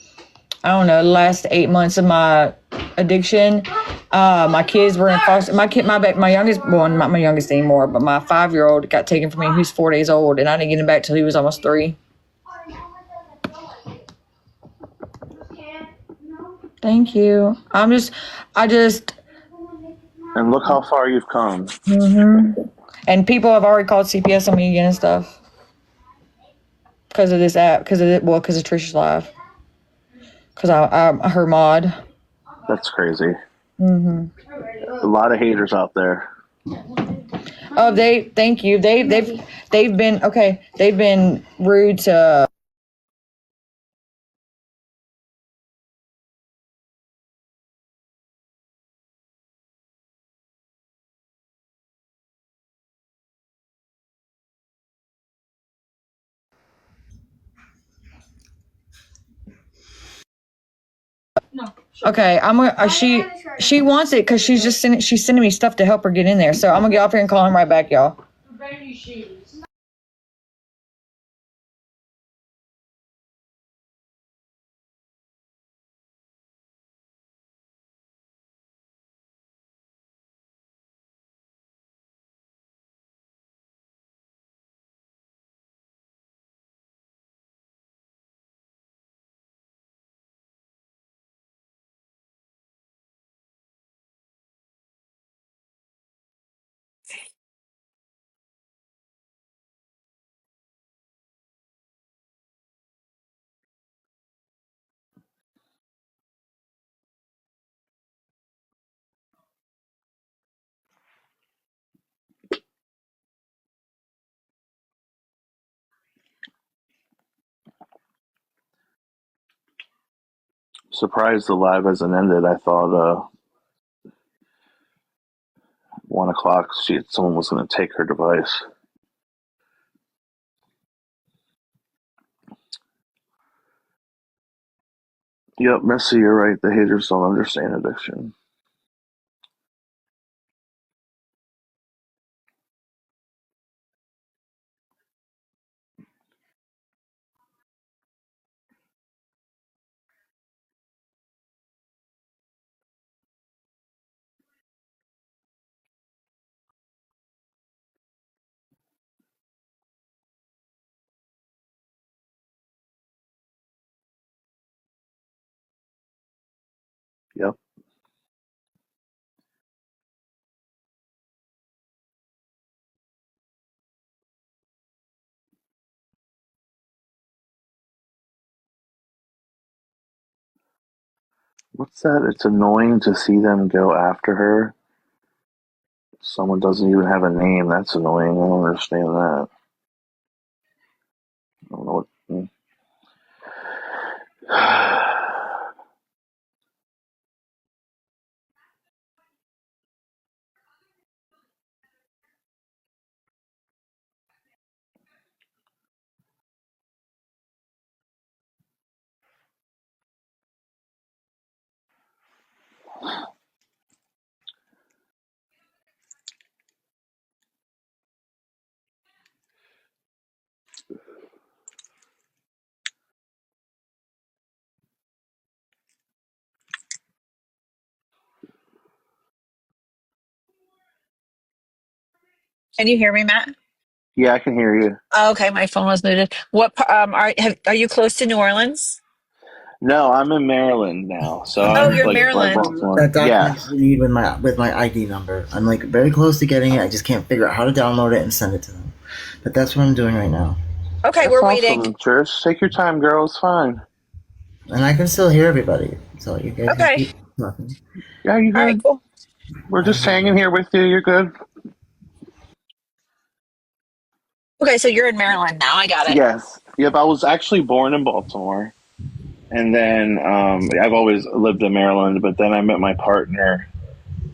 I don't know, the last 8 months of my addiction. My kids were in foster. My youngest, well, not my youngest anymore, but my 5-year-old got taken from me. He's 4 days old, and I didn't get him back till he was almost 3. Thank you. I just. And look how far you've come. And people have already called CPS on me again and stuff because of this app, because of Trisha's live, because I'm her mod. That's crazy. A lot of haters out there. Oh, thank you. They've been okay. They've been rude to Okay, I'm gonna. She wants it because she's sending me stuff to help her get in there. So I'm gonna get off here and call him right back, y'all. Surprised the live hasn't ended. I thought 1 o'clock someone was going to take her device. Yep, Missy, you're right. The haters don't understand addiction. Yep. What's that? It's annoying to see them go after her. Someone doesn't even have a name. That's annoying. I don't understand that. I don't know what. Can you hear me, Matt? Yeah, I can hear you. Oh, okay, my phone was muted. Are you close to New Orleans? No, I'm in Maryland now, so Oh, I'm you're in like by Maryland. Baltimore. That document Yes. you need with my ID number. I'm like very close to getting it. I just can't figure out how to download it and send it to them. But that's what I'm doing right now. Okay, That's we're waiting. awesome, Trish. Take your time, girl. It's fine. And I can still hear everybody, so you guys can Okay. keep talking. Yeah, you All right, good. cool. We're just hanging here with you. You're good. Okay, so you're in Maryland now. I got it. Yes. Yep, I was actually born in Baltimore. And then I've always lived in Maryland, but then I met my partner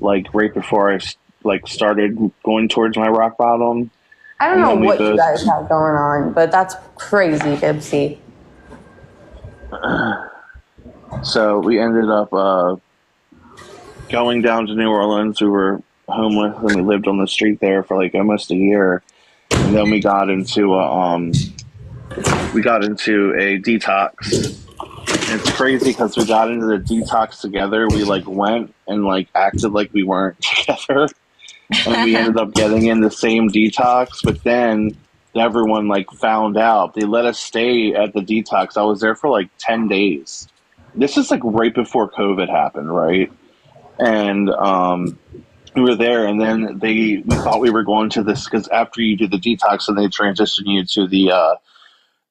like right before I like started going towards my rock bottom. I don't And know then we what you both guys have going on, but that's crazy, Dipsy. so we ended up going down to New Orleans. We were homeless and we lived on the street there for like almost a year. And then we got into a detox. And it's crazy because we got into the detox together. We like went and like acted like we weren't together, and we ended up getting in the same detox. But then everyone like found out. They let us stay at the detox. I was there for like 10 days. This is like right before COVID happened, right? And we were there, and then we thought we were going to this because after you do the detox, and they transition you to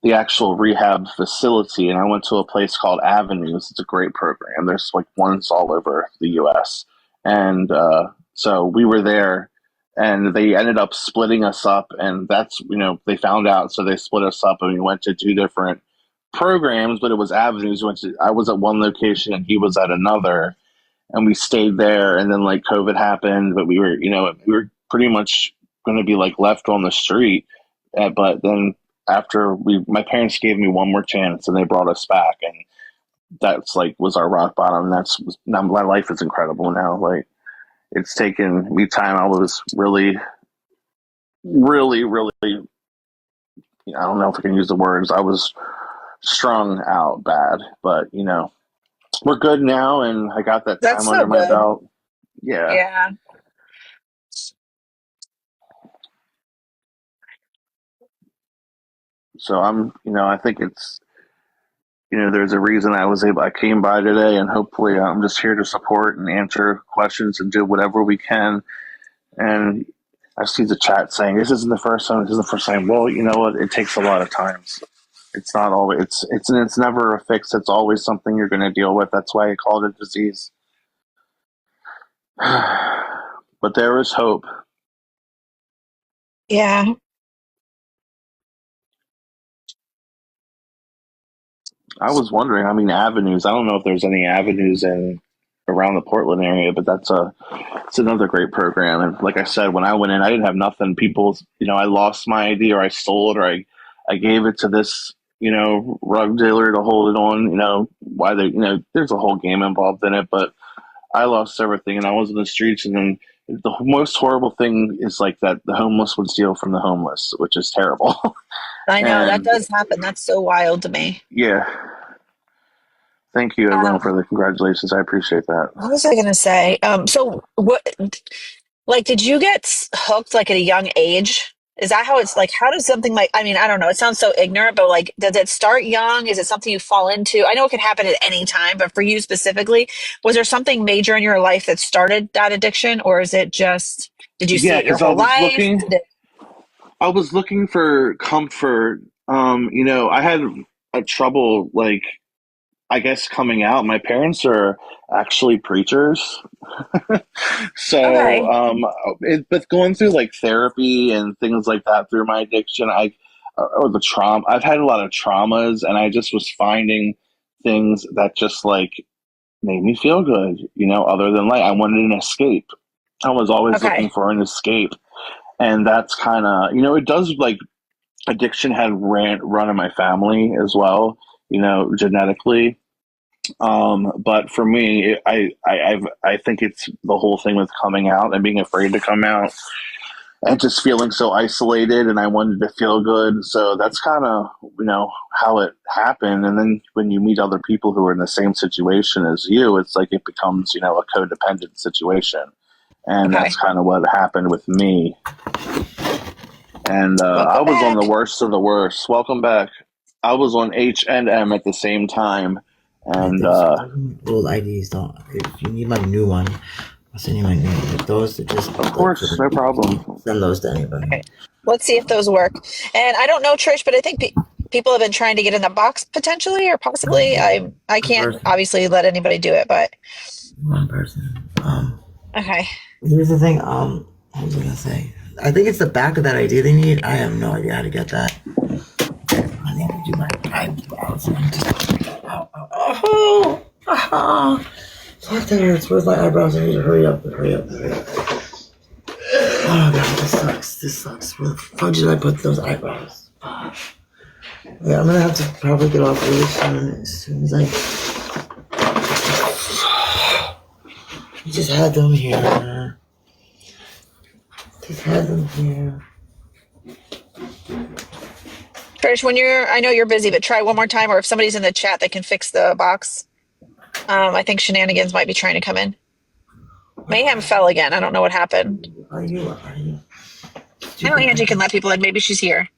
the actual rehab facility. And I went to a place called Avenues. It's a great program. There's like ones all over the U.S. And so we were there, and they ended up splitting us up. And that's, they found out. So they split us up, and we went to two different programs, but it was Avenues. I was at one location, and he was at another. And we stayed there. And then like COVID happened, but we were pretty much going to be like left on the street. But then after my parents gave me one more chance and they brought us back, and that's like was our rock bottom. Now my life is incredible now. Like it's taken me time. I was really, really, really. I don't know if I can use the words. I was strung out bad, but we're good now, and I got that That's time so under my good. belt. Yeah. Yeah. So I think it's, there's a reason I came by today, and hopefully I'm just here to support and answer questions and do whatever we can. And I see the chat saying this isn't the first time. This isn't the first time. Well, you know what? It takes a lot of times. It's not always. It's never a fix. It's always something you're going to deal with. That's why I call it a disease. But there is hope. Yeah. I was wondering. I mean, avenues. I don't know if there's any avenues in around the Portland area, but it's another great program. And like I said, when I went in, I didn't have nothing. People, I lost my ID, or I stole it, or I gave it to this, rug dealer to hold it on. Why they, there's a whole game involved in it, but I lost everything, and I was in the streets. And then the most horrible thing is like that the homeless would steal from the homeless, which is terrible. I know that And does happen. That's so wild to me. yeah, thank you everyone Um, for the congratulations. I appreciate that. what was I gonna say? So what, like, did you get hooked like at a young age? Is that how it's like? How does something like, I mean, I don't know. It sounds so ignorant, but like, does it start young? Is it something you fall into? I know it can happen at any time, but for you specifically, was there something major in your life that started that addiction, or is it just, did you see Yeah, it your because I whole was life? looking. Did it, I was looking for comfort. I had a trouble, like, I guess coming out. My parents are actually preachers. So, okay, but going through like therapy and things like that through my addiction, or the trauma, I've had a lot of traumas, and I just was finding things that just like made me feel good, other than like I wanted an escape. I was always looking okay, for an escape. And that's kind of, it does like addiction had run in my family as well, genetically. But for me, I think it's the whole thing with coming out and being afraid to come out and just feeling so isolated, and I wanted to feel good. So that's kind of, how it happened. And then when you meet other people who are in the same situation as you, it's like it becomes, a codependent situation. And that's okay. kind of what happened with me. And I Welcome was on the back. worst of the worst. Welcome back. I was on H and M at the same time, Yeah, and there's old IDs. Don't. If you need my new one, I'll send you my new one. If those are just of like course, no problem. send those to anybody. Okay. Let's see if those work. And I don't know, Trish, but I think people have been trying to get in the box potentially or possibly. I One can't person. obviously let anybody do it, but One person. okay. Here's the thing. What was I gonna say? I think it's the back of that ID they need. I have no idea how to get that. I need to do my eyebrows. Oh, fuck that hurts. Where's my eyebrows? I need to hurry up. Hurry up. Hurry up. Oh god, this sucks. This sucks. Where the fuck did I put those eyebrows? Yeah, I'm gonna have to probably get off really soon. As soon as I just had them here. Just had them here. Trish, I know you're busy, but try one more time, or if somebody's in the chat that can fix the box. I think Shenanigans might be trying to come in. Mayhem fell again. I don't know what happened. Are you? I know Angie can let people in. Maybe she's here.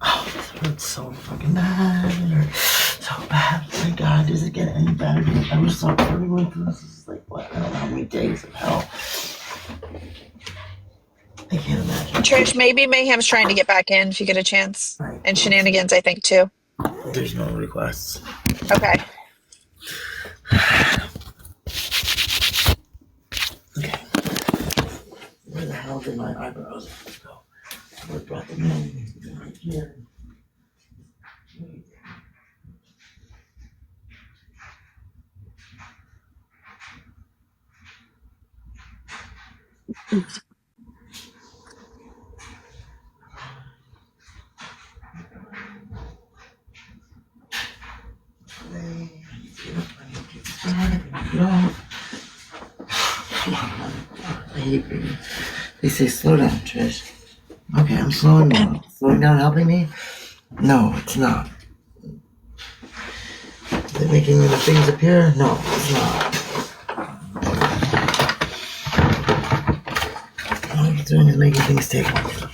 Oh, this hurts so fucking bad. It hurts so bad. My god, does it get any better? I was so everyone through this is like what? I don't know how many days of hell. I can't imagine. Trish, maybe Mayhem's trying to get back in if you get a chance. Right. And Shenanigans, I think, too. There's no requests. Okay. Okay. Where the hell did my eyebrows go? I brought them in right here. No. I hate being. They say slow down, Trish. Okay, I'm slowing down. Slowing down helping me? No, it's not. Is it making the things appear? No, it's not. All it's doing is making things take longer.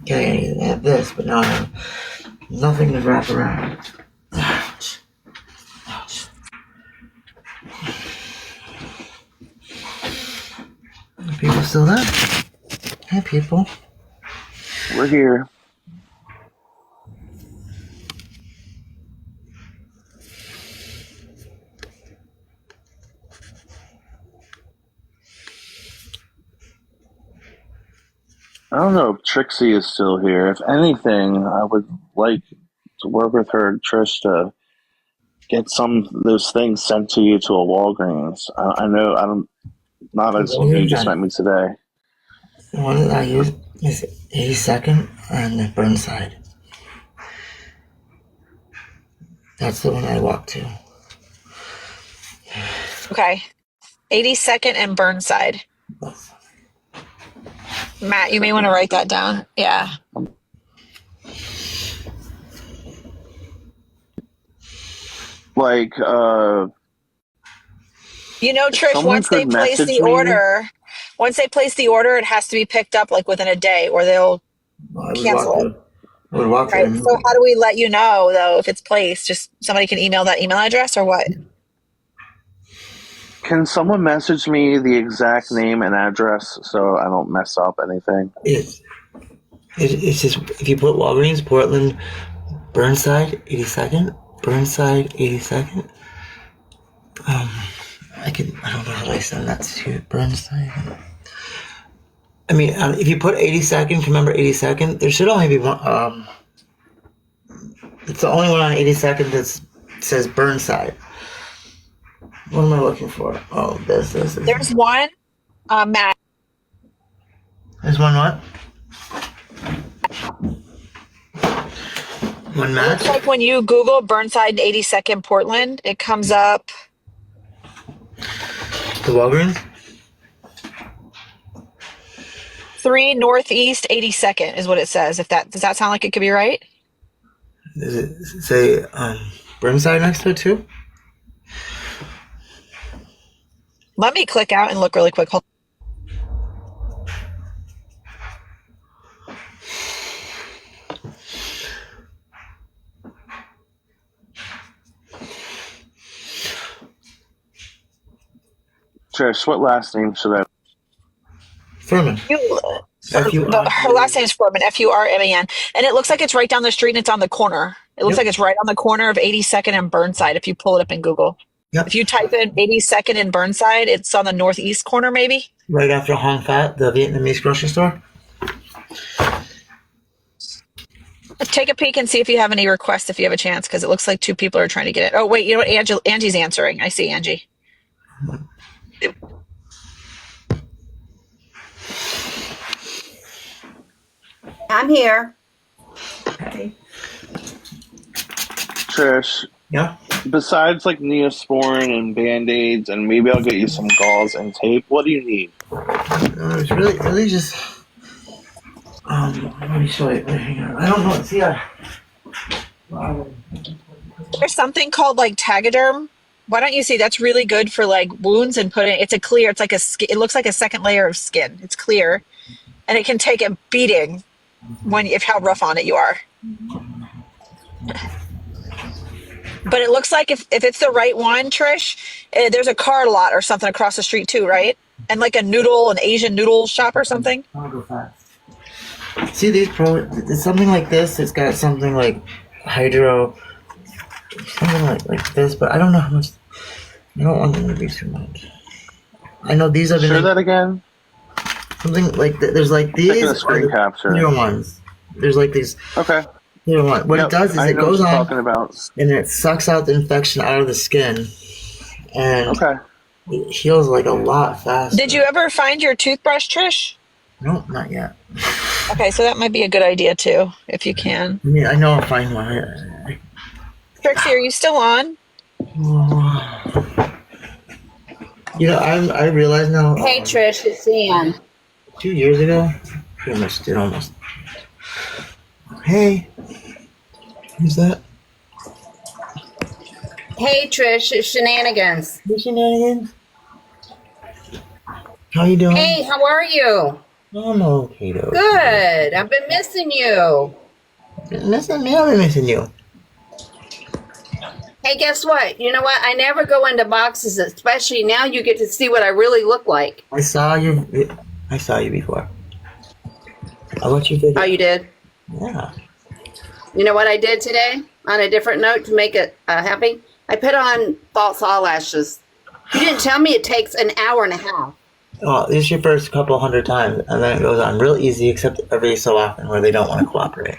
Okay, I have this, but now I have nothing to wrap around. Ouch. Ouch. Are people still there? Hey, people. We're here. I don't know if Trixie is still here. If anything, I would like to work with her, Trish, to get some of those things sent to you to a Walgreens. I know not as you just met me today. The one that I use is 82nd on the Burnside. That's the one I walk to. Okay. 82nd and Burnside. Matt, you may want to write that down. Yeah. Like, you know, Trish, someone once they could place message the me. order, it has to be picked up like within a day or they'll cancel it. Right. So how do we let you know though if it's placed? Just somebody can email that email address or what? Can someone message me the exact name and address so I don't mess up anything? It's just, if you put Walgreens, Portland, Burnside, 82nd, Burnside, 82nd. I don't know how I send that to Burnside. I mean, if you put 82nd, remember 82nd, there should only be one, it's the only one on 82nd that says Burnside. What am I looking for? Oh, this. There's one, Matt. There's one what? One match? It looks like when you Google Burnside 82nd Portland, it comes up. The Walgreens? 3 Northeast 82nd is what it says. Does that sound like it could be right? Does it say Burnside next to it too? Let me click out and look really quick. Hold. Trish, what last name should I? Furman. Her last name is Furman, Furman, and it looks like it's right down the street and it's on the corner. It looks like it's right on the corner of 82nd and Burnside if you pull it up in Google. Yep. If you type in 82nd and Burnside, it's on the northeast corner maybe. Right after Hong Fat, the Vietnamese grocery store. Take a peek and see if you have any requests if you have a chance because it looks like 2 people are trying to get it. Oh, wait, you know what? Angie's answering. I see Angie. I'm here. Okay. Trish. Yeah. Besides like Neosporin and Band-Aids and maybe I'll get you some gauze and tape, what do you need? It's really just let me show you. Hang on. I don't know. See, there's something called like Tagaderm. Why don't you see? That's really good for like wounds and it's a clear. It's like it looks like a second layer of skin. It's clear, and it can take a beating if how rough on it you are. But it looks like if it's the right one, Trish, there's a car lot or something across the street too, right? And like an Asian noodle shop or something. I'll go fast. See these it's something like this. It's got something like hydro, something like this, but I don't know how much. I don't want them to be too much. I know these are the. Share that again. Something like there's like these. Taking a screen capture. Newer ones. There's like these. Okay. Newer ones. What it does is it goes on, and it sucks out the infection out of the skin, and it heals like a lot faster. Did you ever find your toothbrush, Trish? No, not yet. Okay, so that might be a good idea too, if you can. I mean, I know I'll find one. Trixie, are you still on? I realize now. Hey, Trish, it's Ann. 2 years ago, pretty much did almost. Hey, who's that? Hey, Trish, it's Shenanigans. Hey, Shenanigans. How you doing? Hey, how are you? I'm okay, though. Good. I've been missing you. Listen, me, I've been missing you. Hey, guess what? You know what? I never go into boxes, especially now you get to see what I really look like. I saw you before. I watched your video. Oh, you did? Yeah. You know what I did today? On a different note to make it happy? I put on false eyelashes. You didn't tell me it takes an hour and a half. Well, this is your first couple hundred times, and then it goes on real easy, except every so often where they don't want to cooperate.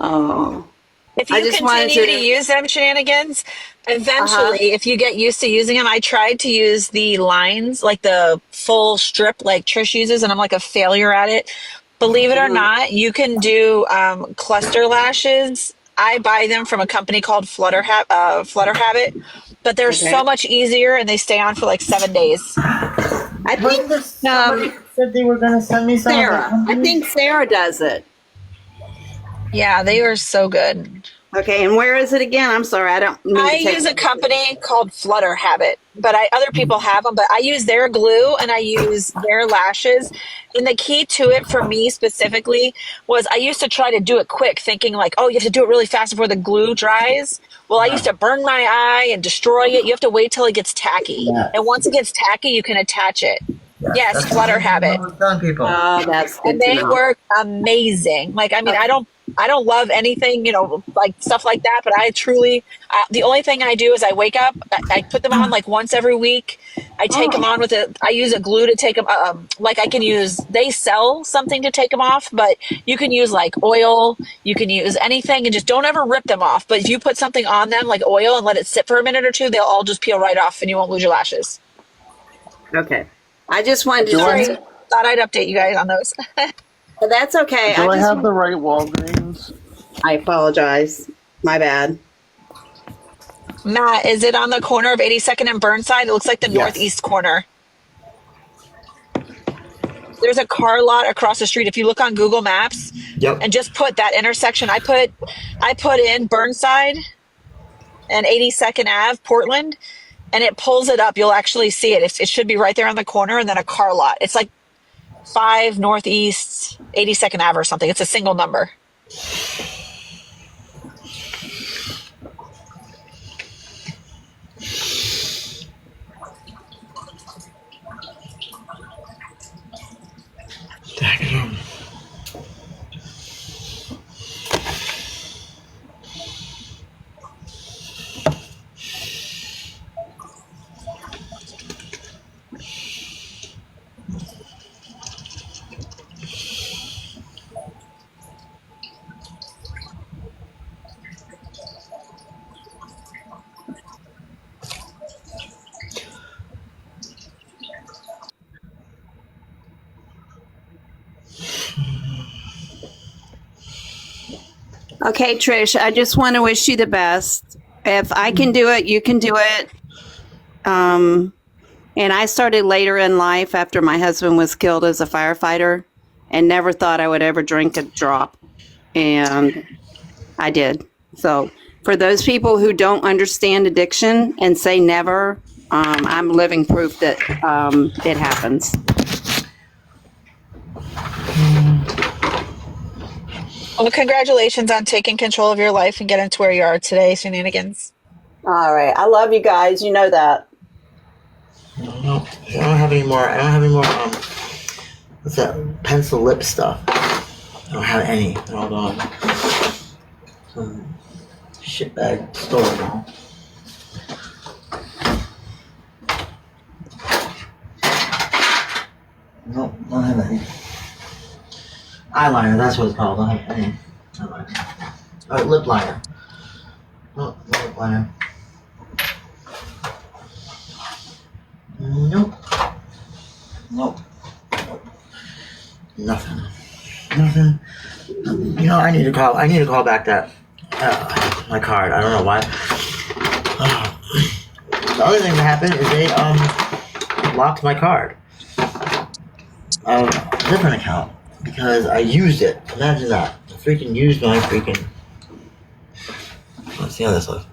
Oh. If you continue to use them, Shenanigans, eventually, if you get used to using them, I tried to use the lines, like the full strip like Trish uses, and I'm like a failure at it. Believe it or not, you can do cluster lashes. I buy them from a company called Flutter Habit, but they're so much easier, and they stay on for like 7 days. I think somebody said they were going to send me some. Sarah. I think Sarah does it. Yeah, they are so good. Okay, and where is it again? I'm sorry, I use a company called Flutter Habit, but other people have them, but I use their glue and I use their lashes. And the key to it for me specifically was I used to try to do it quick, thinking like, oh, you have to do it really fast before the glue dries. Well, I used to burn my eye and destroy it. You have to wait till it gets tacky. And once it gets tacky, you can attach it. Yes, Flutter Habit. People. Oh, that's good. And they work amazing. Like, I mean, I don't love anything, like stuff like that, but I truly, the only thing I do is I wake up, I put them on like once every week. I take them on I use a glue to take them, like they sell something to take them off, but you can use like oil, you can use anything and just don't ever rip them off. But if you put something on them like oil and let it sit for a minute or two, they'll all just peel right off and you won't lose your lashes. Okay. I just wanted to thought I'd update you guys on those. But that's okay. Do I have the right Walgreens? I apologize. My bad. Matt, is it on the corner of 82nd and Burnside? It looks like the northeast corner. There's a car lot across the street. If you look on Google Maps and just put that intersection, I put in Burnside and 82nd Ave, Portland, and it pulls it up. You'll actually see it. It should be right there on the corner, and then a car lot. It's like 5 Northeast 82nd Ave or something. It's a single number. Okay, Trish, I just want to wish you the best. If I can do it, you can do it. And I started later in life after my husband was killed as a firefighter and never thought I would ever drink a drop. And I did. So for those people who don't understand addiction and say never, I'm living proof that it happens. Well, congratulations on taking control of your life and getting to where you are today, Shenanigans. All right. I love you guys. You know that. No, I don't have any more. What's that? Pencil lip stuff. I don't have any. They're all gone. Some shitbag stole them all. Nope, don't have any. Eyeliner, that's what it's called. Don't have any eyeliner. Oh, lip liner. No lip liner. Nope. Nope. Nothing. I need to call back that my card. I don't know why. The other thing that happened is they locked my card. A different account because I used it. Imagine that. I freaking used my freaking. Let's see how this looks.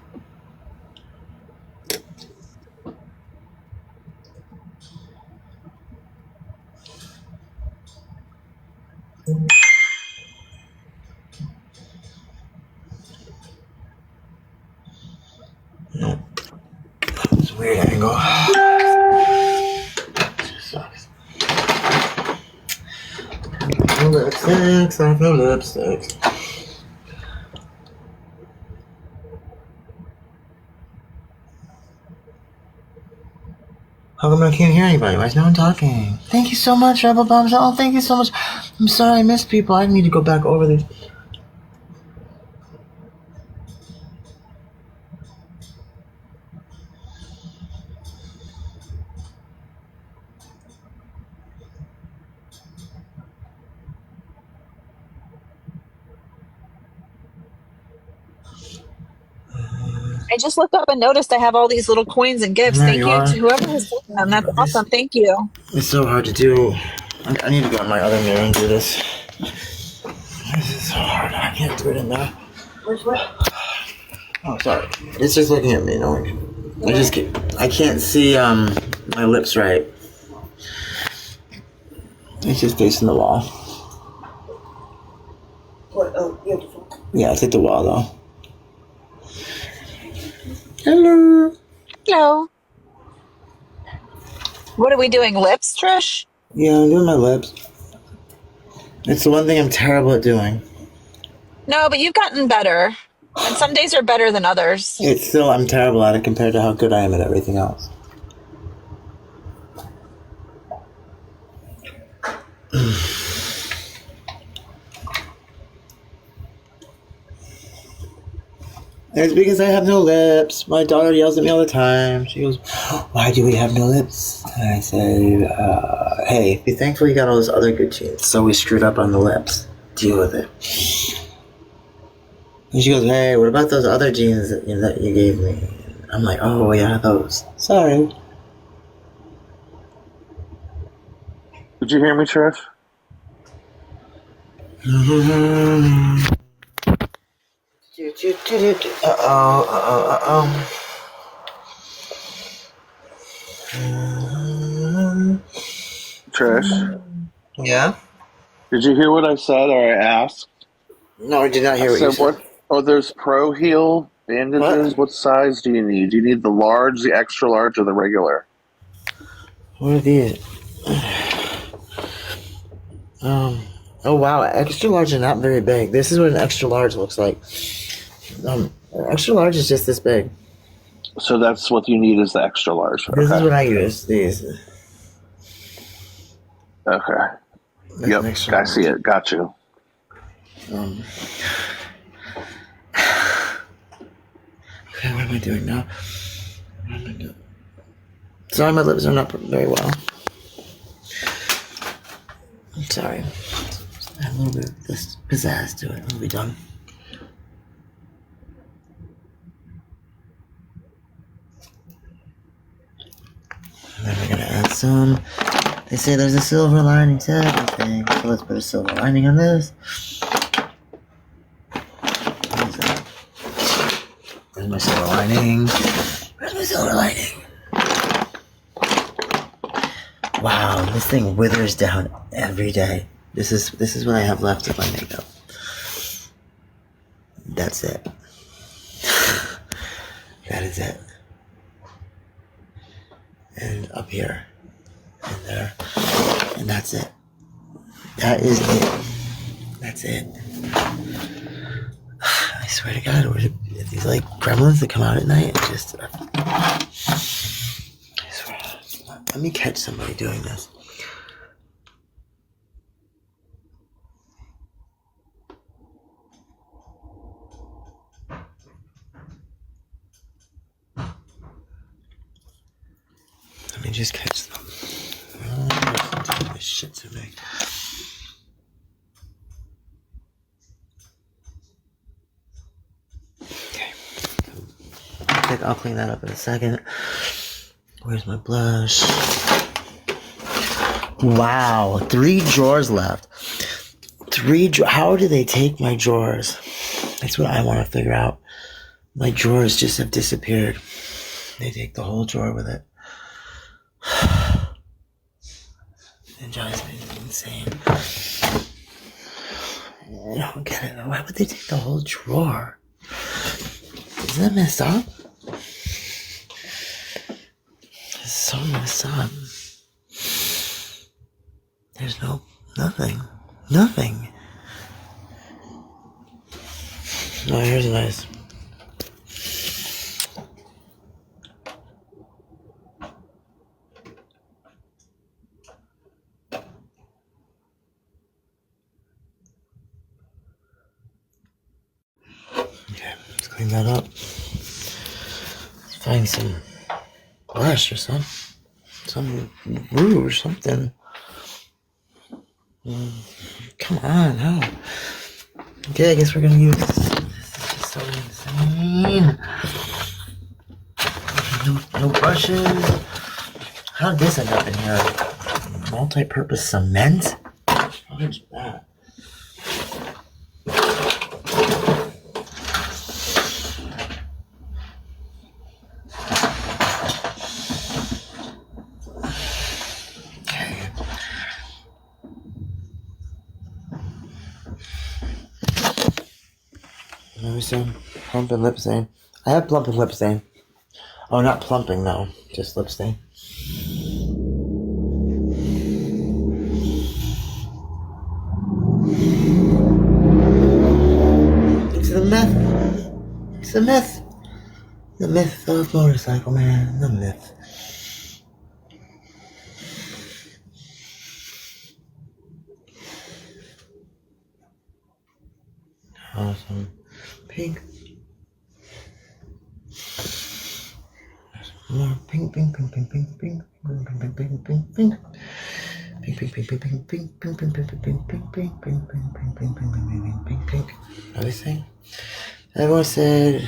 Yeah. It's a weird angle. It just sucks. No lipsticks. I have no lipsticks. How come I can't hear anybody? Why is no one talking? Thank you so much, Rebel Bombs. Oh, thank you so much. I'm sorry I missed people. I need to go back over these. I just looked up and noticed I have all these little coins and gifts. There Thank you you are. to whoever has done them. That's awesome. Thank you. It's so hard to do. I need to go in my other mirror and do this. This is so hard. I can't do it in there. Oh, sorry. It's just looking at me. No one can. I can't see my lips right. It's just facing the wall. What? Oh, beautiful. Yeah, it's at the wall though. Hello. Hello. What are we doing? Lips, Trish? Yeah, I'm doing my lips. It's the one thing I'm terrible at doing. No, but you've gotten better. And some days are better than others. It's still, I'm terrible at it compared to how good I am at everything else. It's because I have no lips. My daughter yells at me all the time. She goes, "Why do we have no lips?" And I say, "Hey, be thankful you got all those other good genes. So we screwed up on the lips. Deal with it." And she goes, "Hey, what about those other genes that you gave me?" I'm like, "Oh yeah, those. Sorry." Did you hear me, Trish? Trish? Yeah? Did you hear what I said or I asked? No, I did not hear what you said. Oh, there's Pro Heal bandages. What size do you need? Do you need the large, the extra large, or the regular? What are these? Oh wow, extra large are not very big. This is what an extra large looks like. Extra large is just this big. So that's what you need is the extra large. This is what I use. These. Okay. Yep, I see it. Got you. Okay, what am I doing now? What am I doing? Sorry, my lips are not very well. I'm sorry. I have a little bit of this pizzazz to it. It'll be done. And then we're gonna add some. They say there's a silver lining to everything, so let's put a silver lining on this. What is that? Where's my silver lining? Where's my silver lining? Wow, this thing withers down every day. This is what I have left of my makeup. That's it. That is it. And up here. And there. And that's it. That is it. That's it. I swear to God, these like gremlins that come out at night and just... I swear. Let me catch somebody doing this. Let me just catch them. Oh, this shit to me. Okay. I'll clean that up in a second. Where's my blush? Wow, 3 drawers left. How do they take my drawers? That's what I want to figure out. My drawers just have disappeared. They take the whole drawer with it. It drives me insane. I don't get it. Why would they take the whole drawer? Isn't that messed up? It's so messed up. There's nothing. Nothing. Oh, here's a nice. Okay, let's clean that up. Let's find some brush or some rouge, something. Come on, how? Okay, I guess we're gonna use this. This is just so insane. No brushes. How did this end up in here? Multi-purpose cement? What is that? Okay. Let me see. Plump and lip stain. I have plump and lip stain. Oh, not plumping though. Just lip stain. It's the myth. It's the myth. The myth of motorcycle man. The myth. Awesome. Pink. More pink, pink, pink, pink, pink, pink, pink, pink, pink, pink, pink, pink. Pink, pink, pink, pink, pink, pink, pink, pink, pink, pink, pink, pink, pink, pink, pink, pink, pink, pink, pink, pink. What are they saying? Everyone said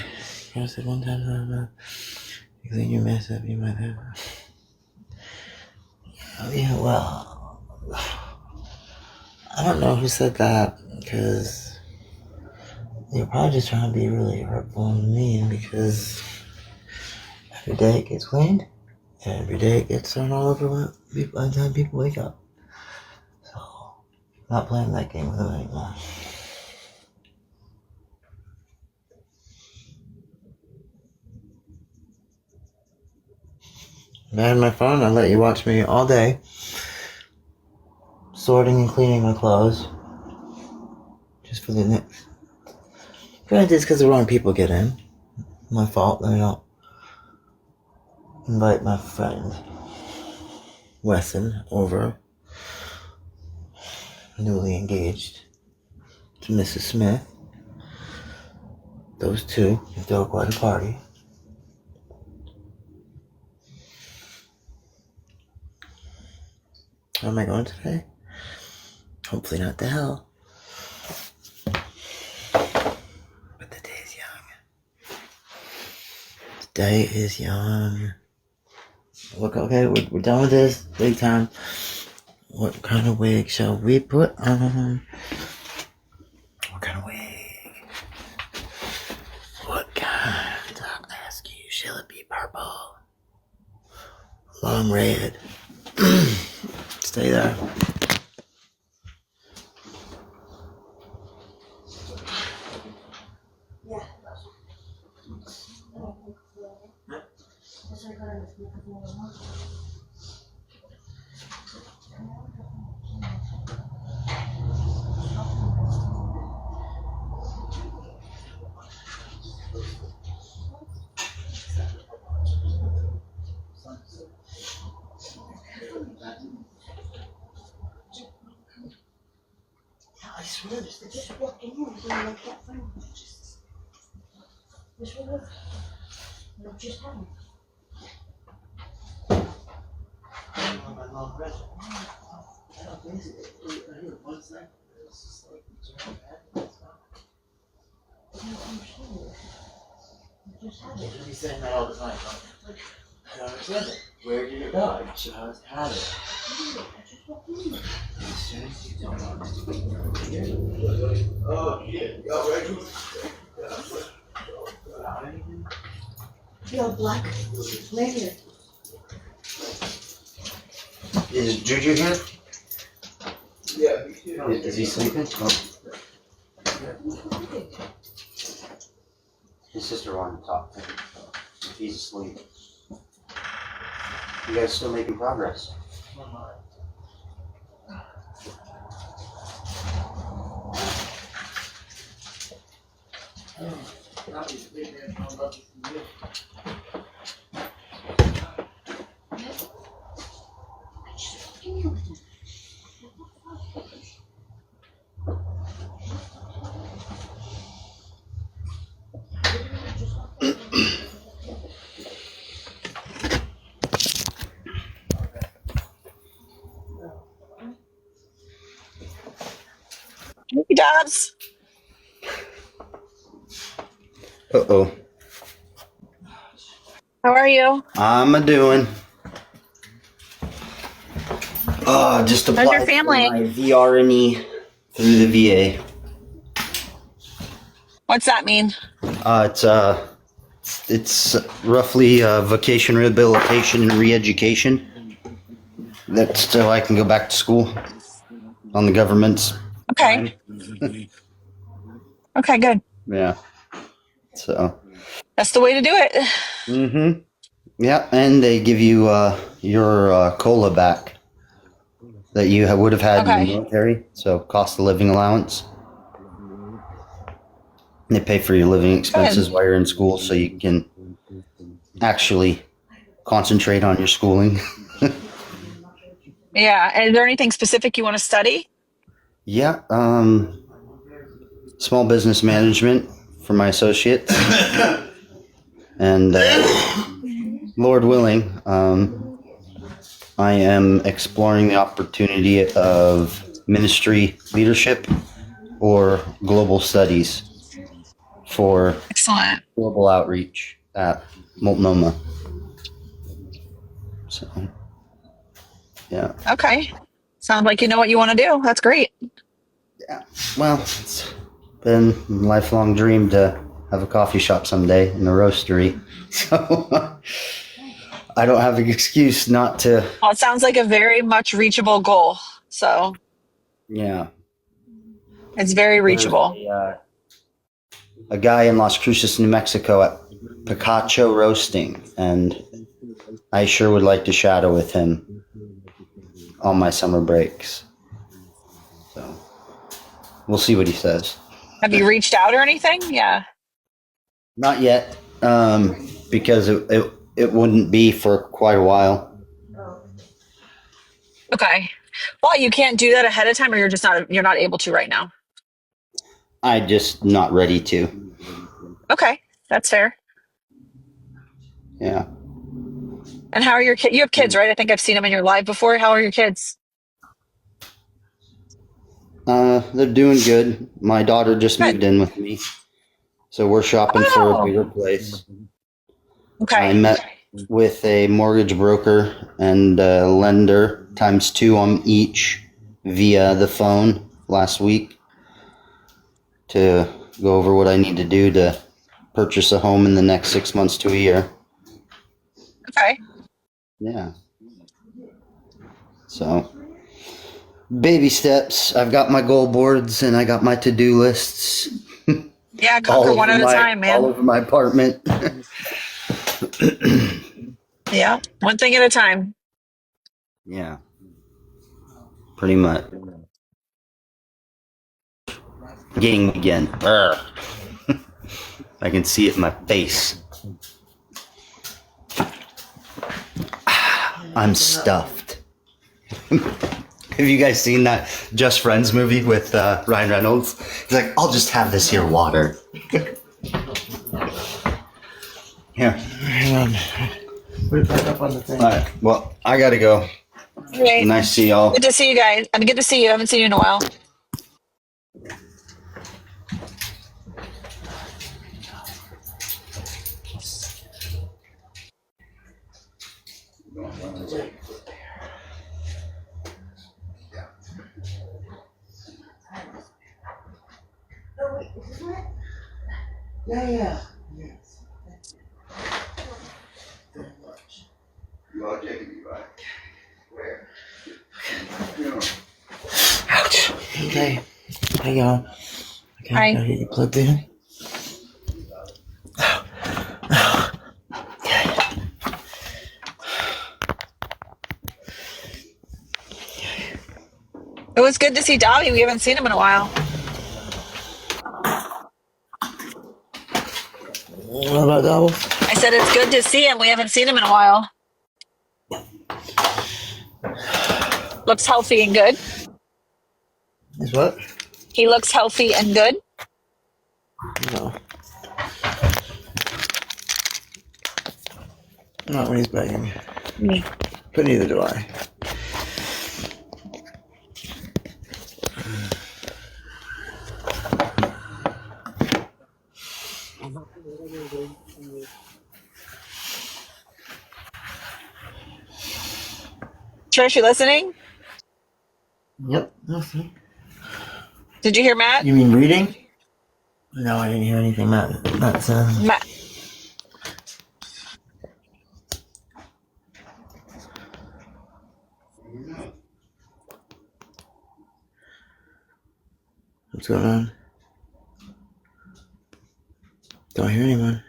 one time, you clean your mess up, you might have. Oh yeah, well, I don't know who said that, because you're probably just trying to be really hurtful and mean, because every day it gets cleaned, and every day it gets thrown all over by the time people wake up. So, not playing that game with them anymore. If I had my phone, I'd let you watch me all day, sorting and cleaning my clothes, just for the next. Granted, it's because the wrong people get in. My fault that I don't invite my friend Wesson over, newly engaged to Mrs. Smith. Those two can throw quite a party. Where am I going today? Hopefully not to hell. But the day's young. The day is young. Look, okay, we're done with this. Big time. What kind of wig shall we put on? What kind of wig? What kind? I'll ask you. Shall it be purple? Long red? Stay there. I swear this. They just walked in here and they like that phone. This one was. It just happened. My long breath. I don't think so. I hear one second. It's just like, it's around bad. I don't understand. It just happened. They should be saying that all the time. Like, Where did it go? She had it. Oh, yeah. Y'all ready? Yo, Black, lay here. Is Juju here? Yeah. Is he sleeping? Oh. His sister wanted to talk to him. If he's asleep. You guys still making progress? Hey, Dobbs. Uh-oh. How are you? I'm a-doing. Just How's your applied for family? my VRNE through the VA. What's that mean? It's roughly vocation rehabilitation and re-education. That's so I can go back to school on the government's Okay. dime. Okay, good. Yeah. So. That's the way to do it. Mm-hmm. Yeah, and they give you your COLA back that you would have had in the Okay. military. So cost of living allowance. They pay for your living expenses Good. while you're in school, so you can actually concentrate on your schooling. Yeah. Is there anything specific you want to study? Yeah, small business management for my associates, and Lord willing, I am exploring the opportunity of ministry leadership or global studies for Excellent. global outreach at Multnomah. So, yeah. Okay. Sounds like you know what you want to do. That's great. Yeah. Well, it's been a lifelong dream to have a coffee shop someday in a roastery. So I don't have an excuse not to. Well, it sounds like a very much reachable goal. So Yeah. it's very There's reachable. a guy in Las Cruces, New Mexico at Picacho Roasting, and I sure would like to shadow with him on my summer breaks. So we'll see what he says. Have you reached out or anything? Yeah. Not yet, because it wouldn't be for quite a while. Okay. Well, you can't do that ahead of time, or you're not able to right now. I'm just not ready to. Okay. That's fair. Yeah. And how are your kids? You have kids, right? I think I've seen them in your live before. How are your kids? They're doing good. My daughter just moved Good. in with me, so we're shopping for a Oh, bigger place. I okay. met with a mortgage broker and a lender ×2 on each via the phone last week to go over what I need to do to purchase a home in the next 6 months to a year. Okay. Yeah. So, baby steps. I've got my goal boards and I got my to-do lists Yeah, conquer one at a time, all man. over my apartment. Yeah, one thing at a time. Yeah. Pretty much. Getting again. Urgh. I can see it in my face. I'm stuffed. Have you guys seen that Just Friends movie with Ryan Reynolds? He's like, I'll just have this here water. Here. Hang on. Put it back up on the thing. All right. Well, I gotta go. Okay. Nice to see y'all. Good to see you guys. I mean, good to see you. I haven't seen you in a while. Yeah. Yes. Very much. You are taking me back. Where? Ouch. Okay. Hey y'all. Okay, Hi. gotta get you plugged in. It was good to see Dobby. We haven't seen him in a while. What about double? I said it's good to see him. We haven't seen him in a while. Looks healthy and good. Is what? He looks healthy and good. No. Not when he's begging. Me. But neither do I. Trish, you listening? Yep. Nothing. Did you hear Matt? You mean reading? No, I didn't hear anything Matt said. Matt. What's going on? Don't hear anyone.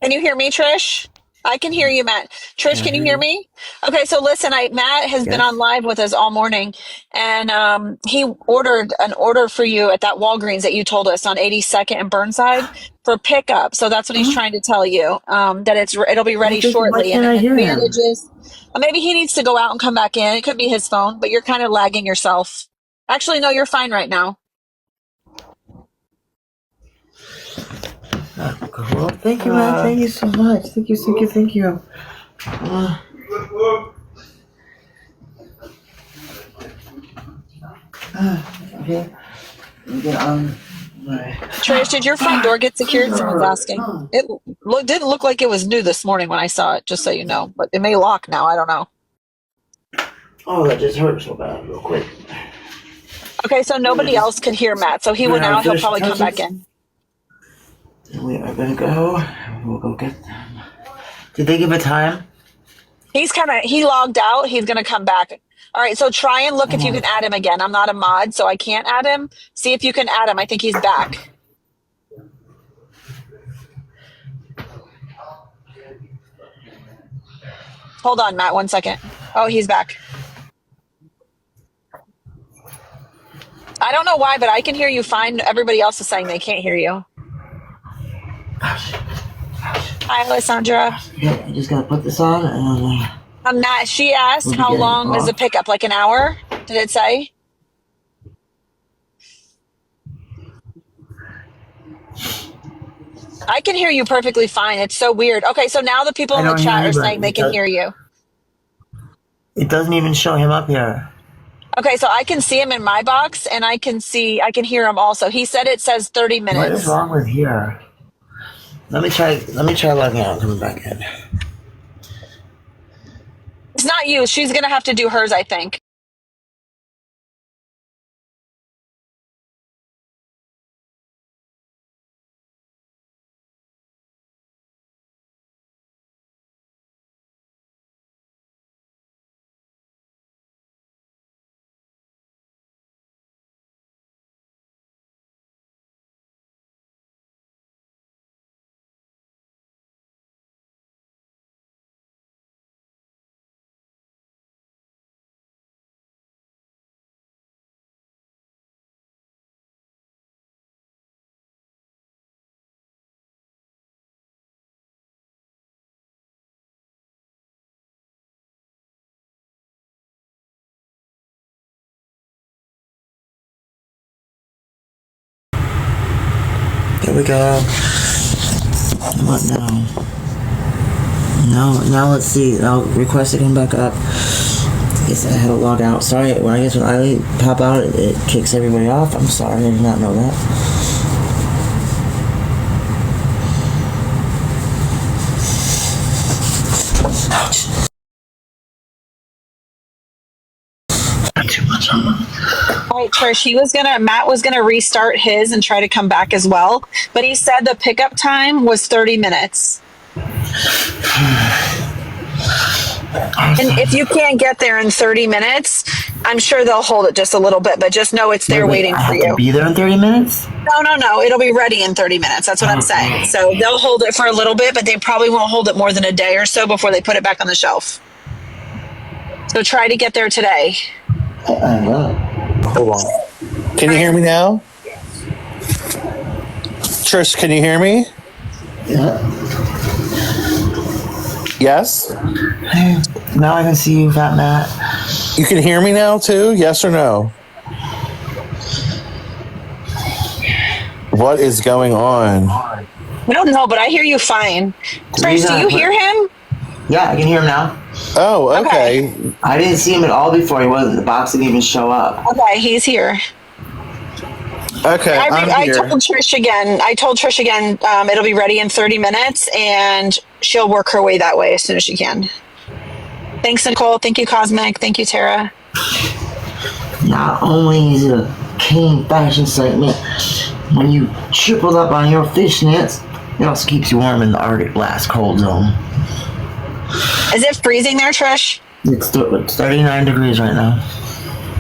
Can you hear me, Trish? I can hear you, Matt. Trish, Yeah, I can you hear hear you. me? Okay, so listen, Matt has been on Yes. live with us all morning, and he ordered an order for you at that Walgreens that you told us on 82nd and Burnside for pickup. So that's what he's trying to tell you, that it'll be Well, ready why shortly, and can't it I has hear him? bandages. Maybe he needs to go out and come back in. It could be his phone, but you're kind of lagging yourself. Actually, no, you're fine right now. Well, thank you, man. Thank you so much. Thank you. Okay. Right. Trish, did your front door get secured? Someone's asking. It didn't look like it was new this morning when I saw it, just so you know. But it may lock now. I don't know. Oh, that just hurt so bad, real quick. Okay, so nobody else could hear Matt, so he Gonna went have out. to He'll finish the probably come back touches. in. And we are gonna go. We'll go get them. Did they give a time? He logged out. He's gonna come back. All right, so try and look if you can add him again. I'm not a mod, so I can't add him. See if you can add him. I think he's back. Hold on, Matt, 1 second. Oh, he's back. I don't know why, but I can hear you fine. Everybody else is saying they can't hear you. Hi, Alessandra. Okay, I just gotta put this on and Matt, she asked we'll be how getting long is the off. pickup? Like an hour? Did it say? I can hear you perfectly fine. It's so weird. Okay, so now the people I in the don't hear chat are anybody. saying they can hear you. It doesn't even show him up here. Okay, so I can see him in my box and I can hear him also. He said it says 30 What is minutes. wrong with here? Let me try logging out and coming back in. It's not you. She's going to have to do hers, I think. Here we go. What now? Now let's see. I'll request to come back up. I guess I had to log out. Sorry, when I pop out, it kicks everybody off. I'm sorry, I did not know that. Ouch. Not too much on. Hi, Right, Trish, Matt was gonna restart his and try to come back as well, but he said the pickup time was 30 minutes. And if you can't get there in 30 minutes, I'm sure they'll hold it just a little bit, but just know it's there waiting for you. I have to be there in 30 minutes? No. It'll be ready in 30 minutes. That's what I'm saying. So they'll hold it for a little bit, but they probably won't hold it more than a day or so before they put it back on the shelf. So try to get there today. Hold on. Can you hear me now? Trish, can you hear me? Yeah. Yes? Now I can see you, Fat Matt. You can hear me now too? Yes or no? What is going on? I don't know, but I hear you fine. Trish, do you hear him? Yeah, I can hear him now. Oh, okay. I didn't see him at all before. He wasn't. The box didn't even show up. Okay, he's here. Okay, I told Trish again, it'll be ready in 30 minutes, and she'll work her way that way as soon as she can. Thanks, Nicole. Thank you, Cosmic. Thank you, Tara. Not only is it a clean fashion segment, when you tripled up on your fishnets, it also keeps you warm in the Arctic blast cold zone. Is it freezing there, Trish? It's 39 degrees right now.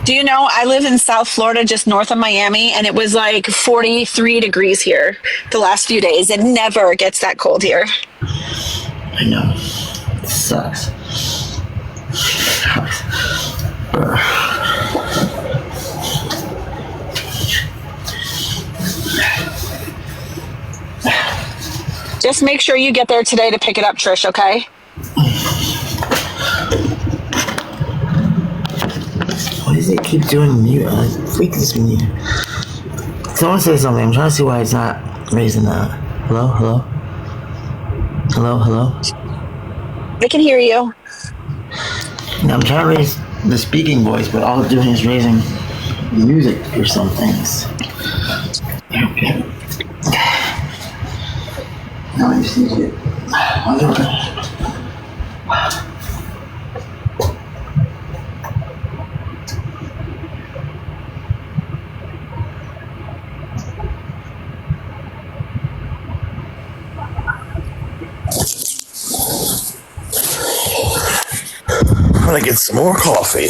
Do you know, I live in South Florida, just north of Miami, and it was like 43 degrees here the last few days. It never gets that cold here. I know. It sucks. Just make sure you get there today to pick it up, Trish, okay? Why does it keep doing mute? I freak this mute. Someone say something. I'm trying to see why it's not raising that. Hello? I can hear you. Now I'm trying to raise the speaking voice, but all it's doing is raising music for some things. Okay. Now I just need to get... I'm gonna get some more coffee.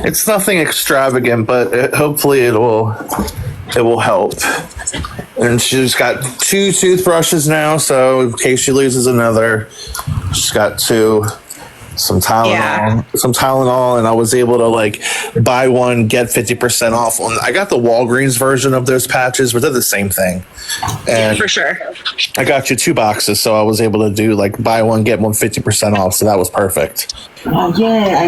It's nothing extravagant, but hopefully it will help. And she's got 2 toothbrushes now, so in case she loses another, she's got 2. Some Tylenol, and I was able to like buy one get 50% off on. I got the Walgreens version of those patches, but they're the same thing. And for sure, I got you 2 boxes, so I was able to do like buy one get one 50% off. So that was perfect. Oh yeah,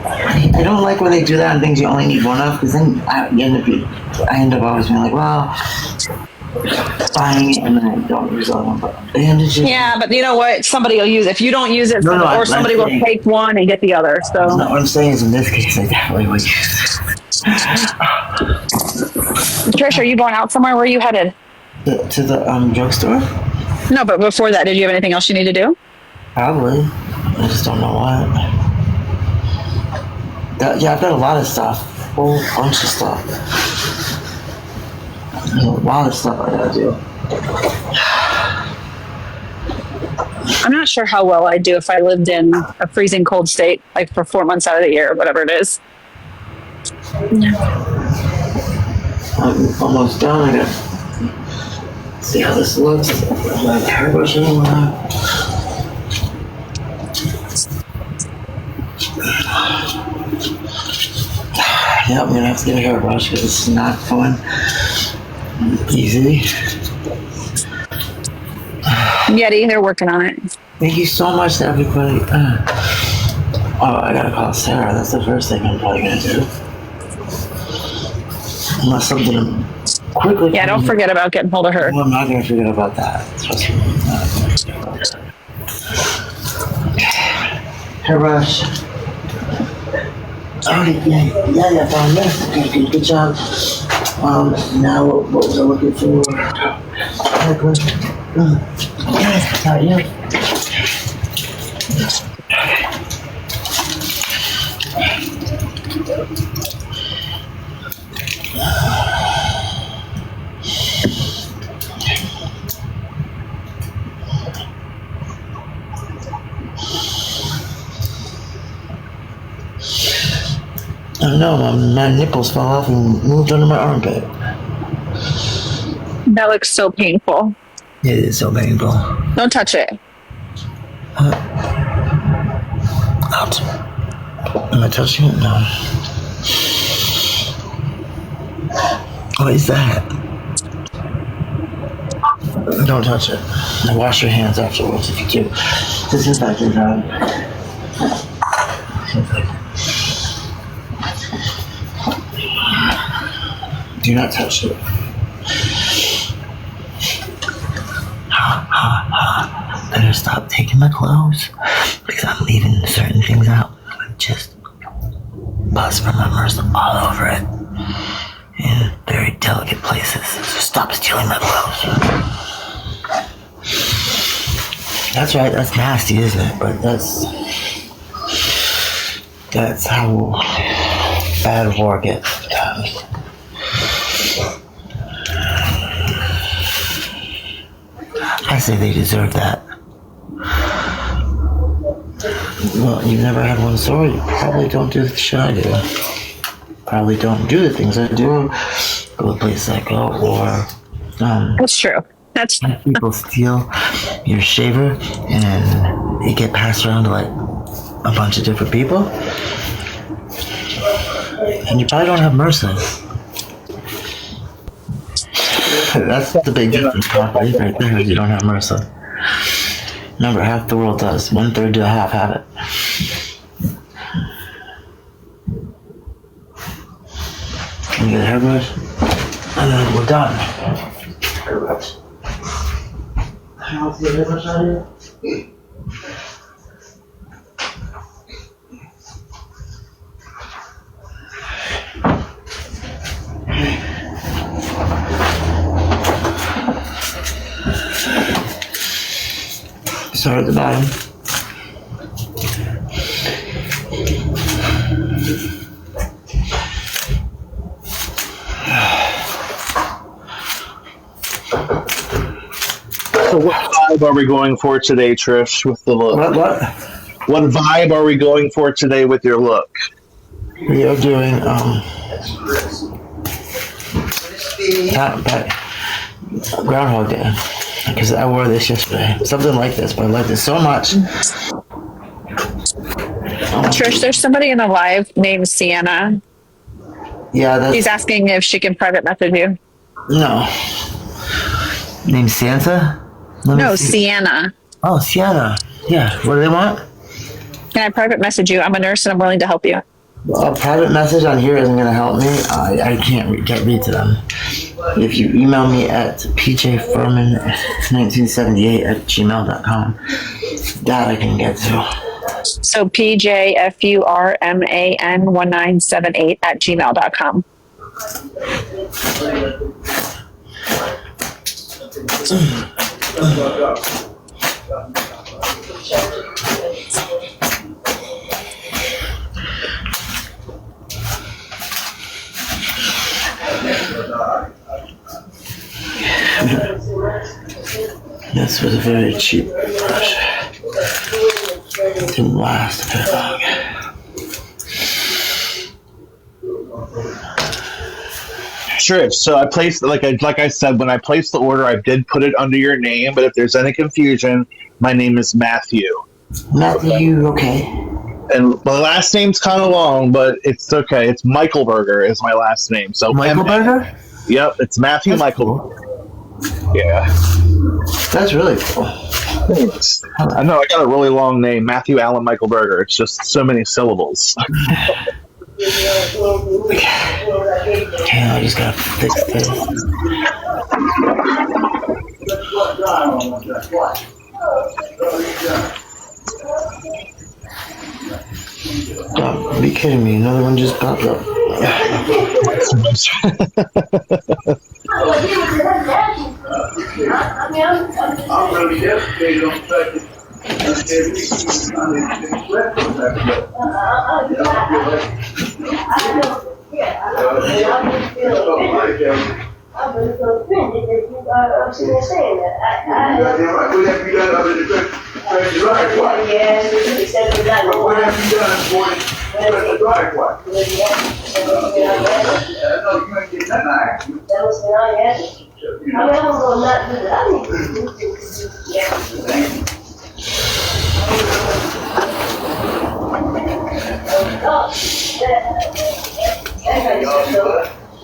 I don't like when they do that on things you only need one of, because then I end up always being like, well, buying it and then I don't use the other one. But yeah, but you know what? Somebody will use it. If you don't use it, somebody will take one and get the other. So what I'm saying is in this case, I definitely would use it. Trish, are you going out somewhere? Where are you headed? To the drugstore? No, but before that, did you have anything else you need to do? Probably. I just don't know what. Yeah, I've got a lot of stuff. A whole bunch of stuff. There's a lot of stuff I gotta do. I'm not sure how well I'd do if I lived in a freezing cold state, like for 4 months out of the year, or whatever it is. I'm almost done. I gotta see how this looks. My hairbrush anywhere. Yeah, I'm gonna have to get a hairbrush because it's not going easy. Yeti, they're working on it. Thank you so much to everybody. Oh, I gotta call Sarah. That's the first thing I'm probably gonna do. Unless something quickly. Yeah, don't forget about getting hold of her. Well, I'm not gonna forget about that. Trust me. Hairbrush. Alright, yeah, found this. Okay, good job. Now what was I looking for? Yeah. I don't know, my nipples fell off and moved under my armpit. That looks so painful. It is so painful. Don't touch it. Out. Am I touching it? No. What is that? Don't touch it. And wash your hands afterwards if you do. Disinfect your hand. Do not touch it. Better stop taking my clothes because I'm leaving certain things out. Just pus from my MRSA all over it in very delicate places. So stop stealing my clothes. That's right, that's nasty, isn't it? But that's how bad war gets. I say they deserve that. Well, you've never had one sore, you probably don't do the shit I do. Probably don't do the things I do, go to places I go, or That's true. That's people steal your shaver and it get passed around to like a bunch of different people. And you probably don't have MRSA. That's the big difference, probably, right there, is you don't have MRSA. Remember, half the world does. 1/3 to a half have it. Can you get a hairbrush? And then we're done. Hairbrush. How's the hairbrush out here? Start at the bottom. So what vibe are we going for today, Trish, with the look? What? What vibe are we going for today with your look? We are doing, Groundhog Day. Because I wore this yesterday. Something like this, but I like this so much. Trish, there's somebody in the live named Sienna. Yeah, that's... He's asking if she can private message you. No. Named Santa? No, Sienna. Oh, Sienna. Yeah, what do they want? Can I private message you? I'm a nurse and I'm willing to help you. Well, a private message on here isn't going to help me. I can't read to them. If you email me at pjfurman1978@gmail.com, that I can get to. So pjfurman1978@gmail.com. This was a very cheap brush. It didn't last very long. Sure. So I placed, like I said, when I placed the order, I did put it under your name. But if there's any confusion, my name is Matthew. Matthew, okay. And my last name's kind of long, but it's okay. It's Michaelberger is my last name. So Michaelberger? Yep, it's Matthew That's Michael. Cool. Yeah. That's really cool. I know, I got a really long name, Matthew Allen Michael Berger. It's just so many syllables. Okay, I just gotta fix this. Oh, be kidding me, another one just popped up. I've been so offended that you are sitting there saying that. What have you done other than press the driveway? Yeah, except for that. What have you done for press the driveway? No, you ain't getting nothing out of it. That was when I had it. I mean, I'm going to not do it. I need to do it. Yeah.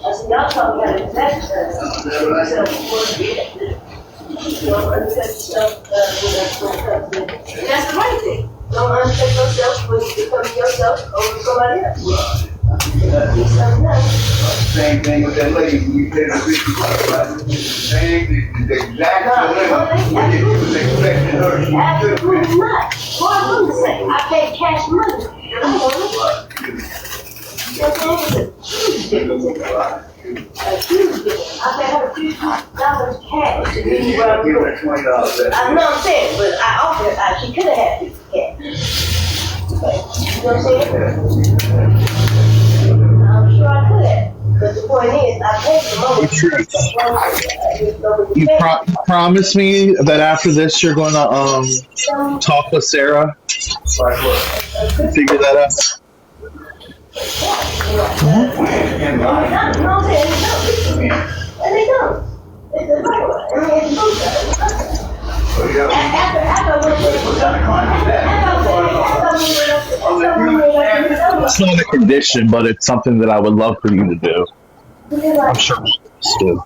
I said, y'all talking about it next time. I said, don't unfit yourself and that's the right thing. Don't unfit yourself when you become yourself over somebody else. Same thing with that lady. You pay the 50 right? Same thing. The exact same. When you was expecting her, she absolutely not. Boy, I'm the same. I paid cash money. I want it. Huge difference in that. A huge difference. I paid her $50 cash to be where I'm going. I know I'm saying, but I offered her, she could have had $50 cash. You know what I'm saying? I'm sure I could have. But the point is, I paid the money. You promise me that after this you're going to talk with Sarah? Figure that out. It's not a condition, but it's something that I would love for you to do. I'm sure it's good.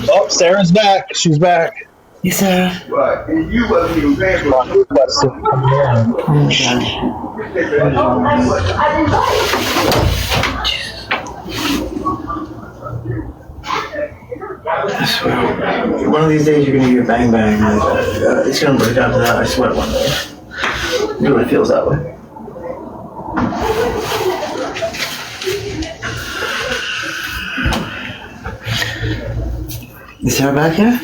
Oh, Sarah's back. She's back. Yes, Sarah. Right. And you wasn't even paying for it. Oh my God. I didn't buy I swear. One of these days you're gonna hear bang bang. It's gonna break down to that. I swear one day. It really feels that way. Is Sarah back here?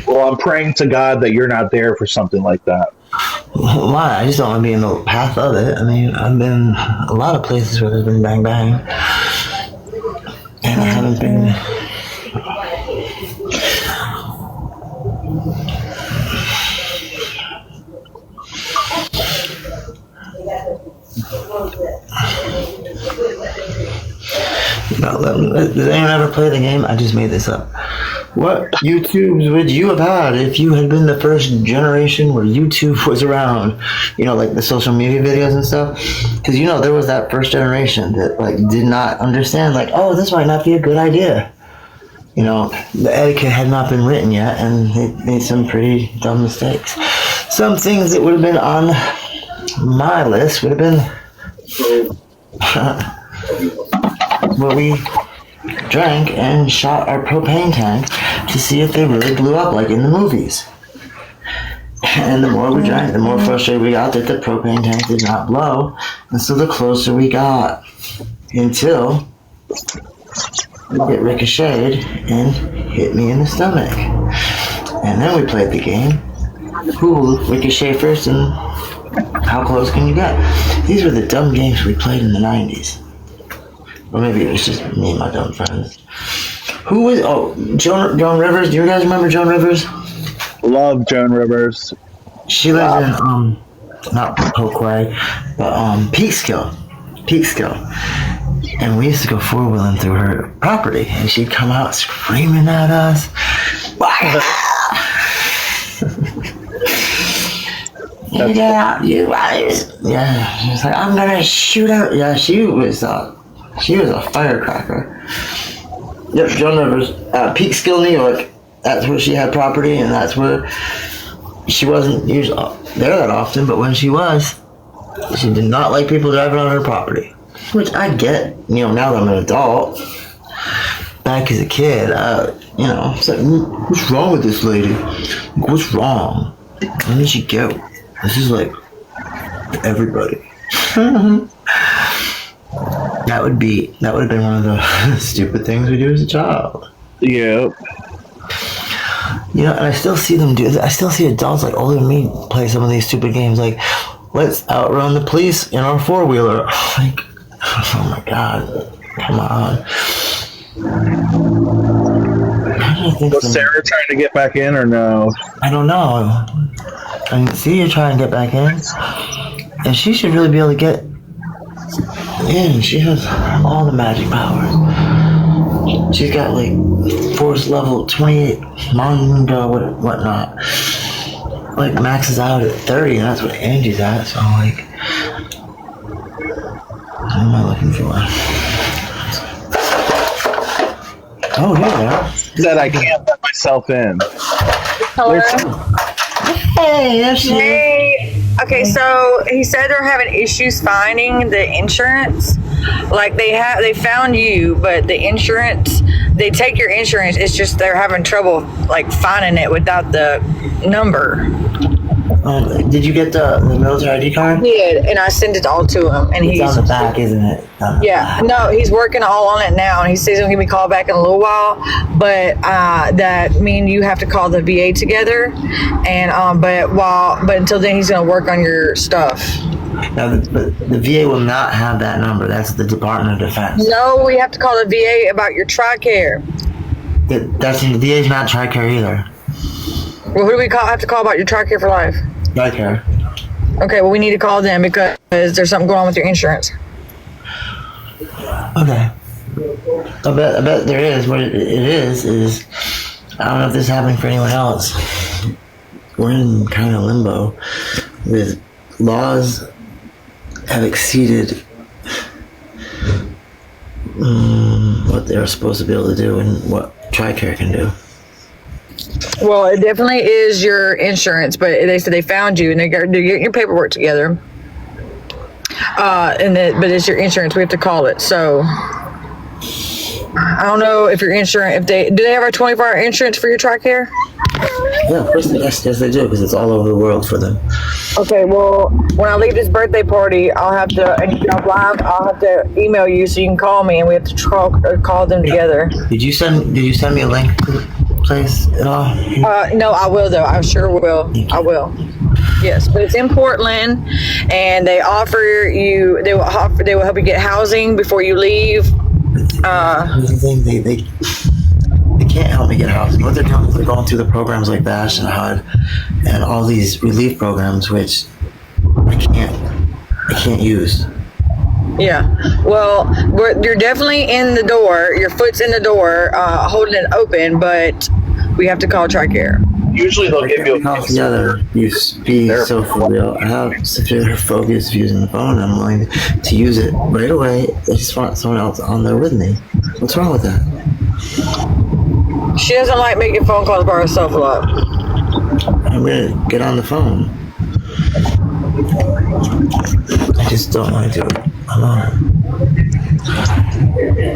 Well, I'm praying to God that you're not there for something like that. Why? I just don't want to be in the path of it. I mean, I've been a lot of places where there's been bang bang. And I haven't been... No, does anyone ever play the game? I just made this up. What YouTubes would you have had if you had been the first generation where YouTube was around? You know, like the social media videos and stuff? Because, you know, there was that first generation that, like, did not understand, like, oh, this might not be a good idea. You know, the etiquette had not been written yet, and they made some pretty dumb mistakes. Some things that would have been on my list would have been where we drank and shot our propane tank to see if they really blew up like in the movies. And the more we drank, the more frustrated we got that the propane tank did not blow. And so the closer we got until it ricocheted and hit me in the stomach. And then we played the game. Who will ricochet first and how close can you get? These were the dumb games we played in the 90s. Or maybe it was just me and my dumb friends. Who was... Oh, Joan Rivers. Do you guys remember Joan Rivers? Love Joan Rivers. She lives in, not Pokeway, but Peekskill. And we used to go four-wheeling through her property. And she'd come out screaming at us. Get out, you guys. Yeah, she was like, I'm gonna shoot her. Yeah, she was a firecracker. Yep, Joan Rivers, Peekskill, New York. That's where she had property, and that's where she wasn't usually there that often. But when she was, she did not like people driving on her property, which I get. You know, now that I'm an adult. Back as a kid, you know, it's like, what's wrong with this lady? What's wrong? Where did she go? This is like Everybody. That would have been one of the stupid things we do as a child. Yep. You know, and I still see them do. I still see adults like older than me play some of these stupid games. Like, let's outrun the police in our 4-wheeler. Like, oh my god, come on. Was Sarah trying to get back in or no? I don't know. I can see you trying to get back in, and she should really be able to get in. She has all the magic powers. She's got like force level 28 manga, whatnot. Like maxes out at 30, and that's what Angie's at. So like, what am I looking for? Oh, here they are. That I can't let myself in. Hello. Hey, there she is. Hey. Okay, so he said they're having issues finding the insurance. Like they found you, but the insurance, they take your insurance. It's just they're having trouble like finding it without the number. Did you get the military ID card? I did, and I sent it all to him. And It's on the back, isn't it? Yeah, no, he's working all on it now, and he says he'll give me a call back in a little while. But that means you have to call the VA together, and but until then, he's gonna work on your stuff. No, the VA will not have that number. That's the Department of Defense. No, we have to call the VA about your TRICARE. That's the VA's not TRICARE either. Well, who do we have to call about your TRICARE for life? TRICARE. Okay, well, we need to call them because there's something going on with your insurance. Okay. I bet there is. What it is I don't know if this is happening for anyone else. We're in kind of limbo with laws have exceeded what they're supposed to be able to do and what TRICARE can do. Well, it definitely is your insurance, but they said they found you and they're getting your paperwork together. But it's your insurance. We have to call it. So I don't know if your insurance, do they have a 24-hour insurance for your TRICARE? Yeah, of course, yes, they do, because it's all over the world for them. Okay, well, when I leave this birthday party, I'll have to email you so you can call me, and we have to call them together. Did you send me a link to the place at all? No, I will though. I sure will. I will. Yes, but it's in Portland, and they will help you get housing before you leave. Here's the thing, they can't help me get housing. What they're doing is they're going through the programs like BASH and HUD and all these relief programs, which I can't use. Yeah, well, you're definitely in the door. Your foot's in the door, holding it open, but we have to call TRICARE. Usually they'll give you a call together. You be so for real. I have severe phobias of using the phone. I'm willing to use it right away. I just want someone else on there with me. What's wrong with that? She doesn't like making phone calls by herself a lot. I'm gonna get on the phone. I just don't want to do it alone.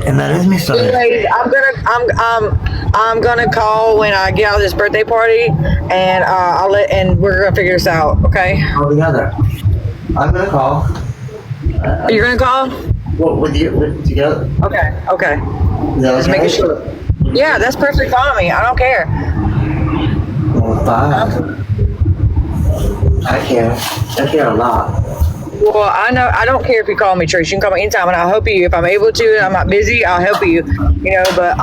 And that is me starting. Anyways, I'm gonna call when I get out of this birthday party, and we're gonna figure this out. Okay? All together. I'm gonna call. You're gonna call? What with together? Okay. Just making sure. Yeah, that's perfectly fine with me. I don't care. Well, fine. I care. I care a lot. Well, I don't care if you call me, Trish. You can call me anytime, and I'll help you if I'm able to. And I'm not busy. I'll help you. But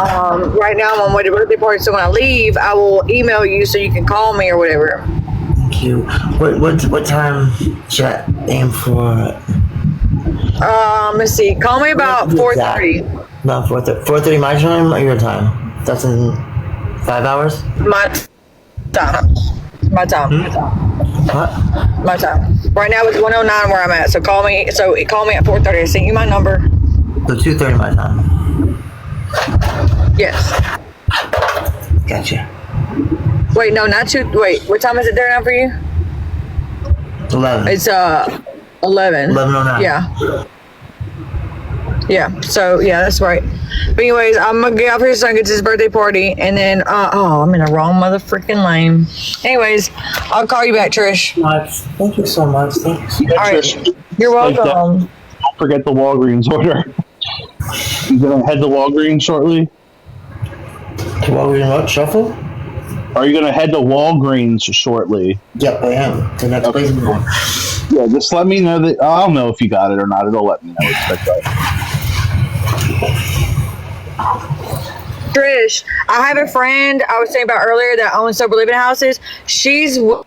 right now I'm on my way to birthday party, so when I leave, I will email you so you can call me or whatever. Thank you. What time should I aim for? Let's see. Call me about 4:30. About 4:30. 4:30 my time or your time? That's in 5 hours. My time. What? My time. Right now it's 1:09 where I'm at. So call me. Call me at 4:30. I sent you my number. So 2:30 my time. Yes. Gotcha. Wait, no, not 2. Wait, what time is it there now for you? 11. It's 11. 11:09. Yeah. Yeah, so yeah, that's right. But anyways, I'm gonna get off here so I can get to his birthday party, and then I'm in the wrong motherfucking lane. Anyways, I'll call you back, Trish. Thank you so much. Thanks. Yeah, All right, Trish, you're like that. welcome. Don't forget the Walgreens order. You gonna head to Walgreens shortly? To Walgreens what? Shuffle? Are you gonna head to Walgreens shortly? Yep, I am. The next place I'm going. Yeah, just let me know that. I'll know if you got it or not. It'll let me know. Expect that. Trish, I have a friend I was saying about earlier that owns sober living houses. She's willing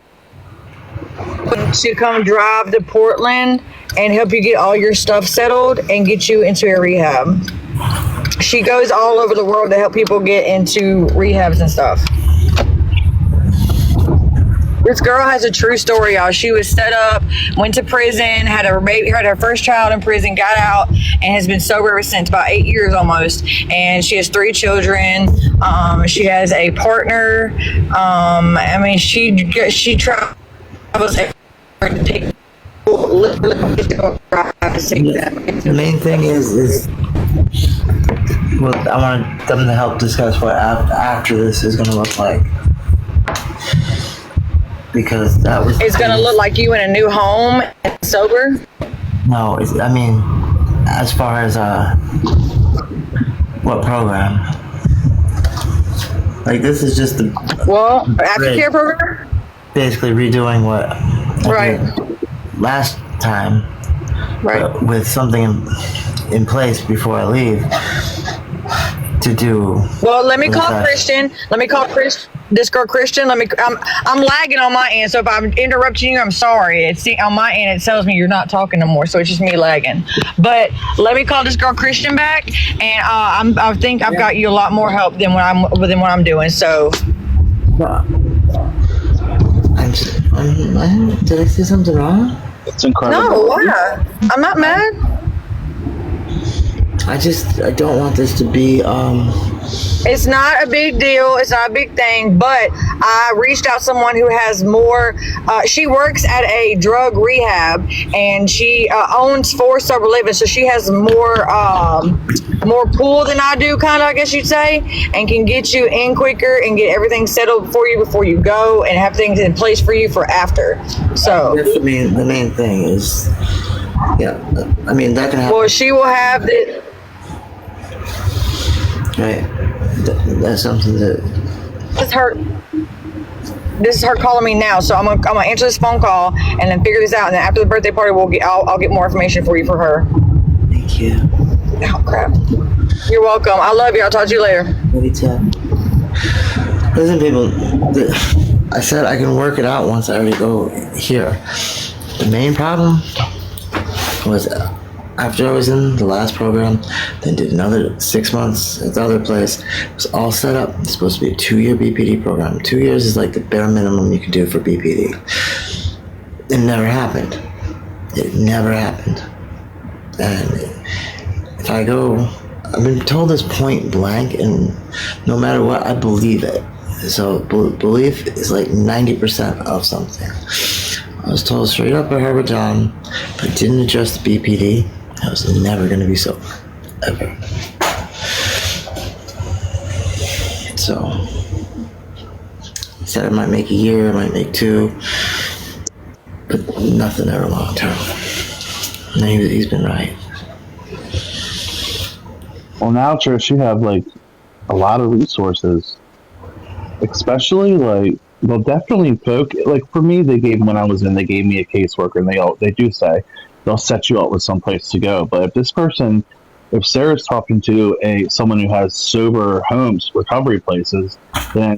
to come drive to Portland and help you get all your stuff settled and get you into a rehab. She goes all over the world to help people get into rehabs and stuff. This girl has a true story, y'all. She was set up, went to prison, had her baby, had her first child in prison, got out, and has been sober ever since, about 8 years almost. And she has 3 children. She has a partner. I mean, she travels everywhere to take. The main thing is well, I want them to help discuss what after this is going to look like. Because that was... It's going to look like you in a new home and sober? No, I mean, as far as what program? Like, this is just the... Well, aftercare program? Basically redoing what I did last time. Right. With something in place before I leave to do... Well, let me call Christian. Let me call this girl Christian. I'm lagging on my end, so if I'm interrupting you, I'm sorry. It's on my end. It tells me you're not talking no more, so it's just me lagging. But let me call this girl Christian back, and I think I've got you a lot more help than what I'm doing. So. Did I say something wrong? It's incredible. No, why? I'm not mad. I don't want this to be It's not a big deal. It's not a big thing, but I reached out to someone who has more. She works at a drug rehab, and she owns 4 sober living, so she has more pull than I do, kind of, I guess you'd say, and can get you in quicker and get everything settled for you before you go, and have things in place for you for after. So the main thing is, yeah. I mean, that can happen. Well, she will have the. Right. That's something that... This is her calling me now, so I'm gonna answer this phone call and then figure this out. And then after the birthday party, I'll get more information for you for her. Thank you. Oh crap! You're welcome. I love you. I'll talk to you later. Love you too. Listen, people. I said I can work it out once I already go here. The main problem was after I was in the last program, then did another 6 months at the other place. It was all set up. It's supposed to be a 2-year BPD program. 2 years is like the bare minimum you can do for BPD. It never happened. It never happened. And if I go, I've been told this point blank, and no matter what, I believe it. So belief is like 90% of something. I was told straight up by Herbert John, if I didn't address the BPD, I was never going to be sober. Ever. So, he said I might make a year, I might make 2, but nothing ever long term. And he's been right. Well, now, Trish, you have, like, a lot of resources. Especially, like, they'll definitely like, for me, they gave me a caseworker, and they do say they'll set you up with some place to go. But if Sarah's talking to someone who has sober homes, recovery places, then,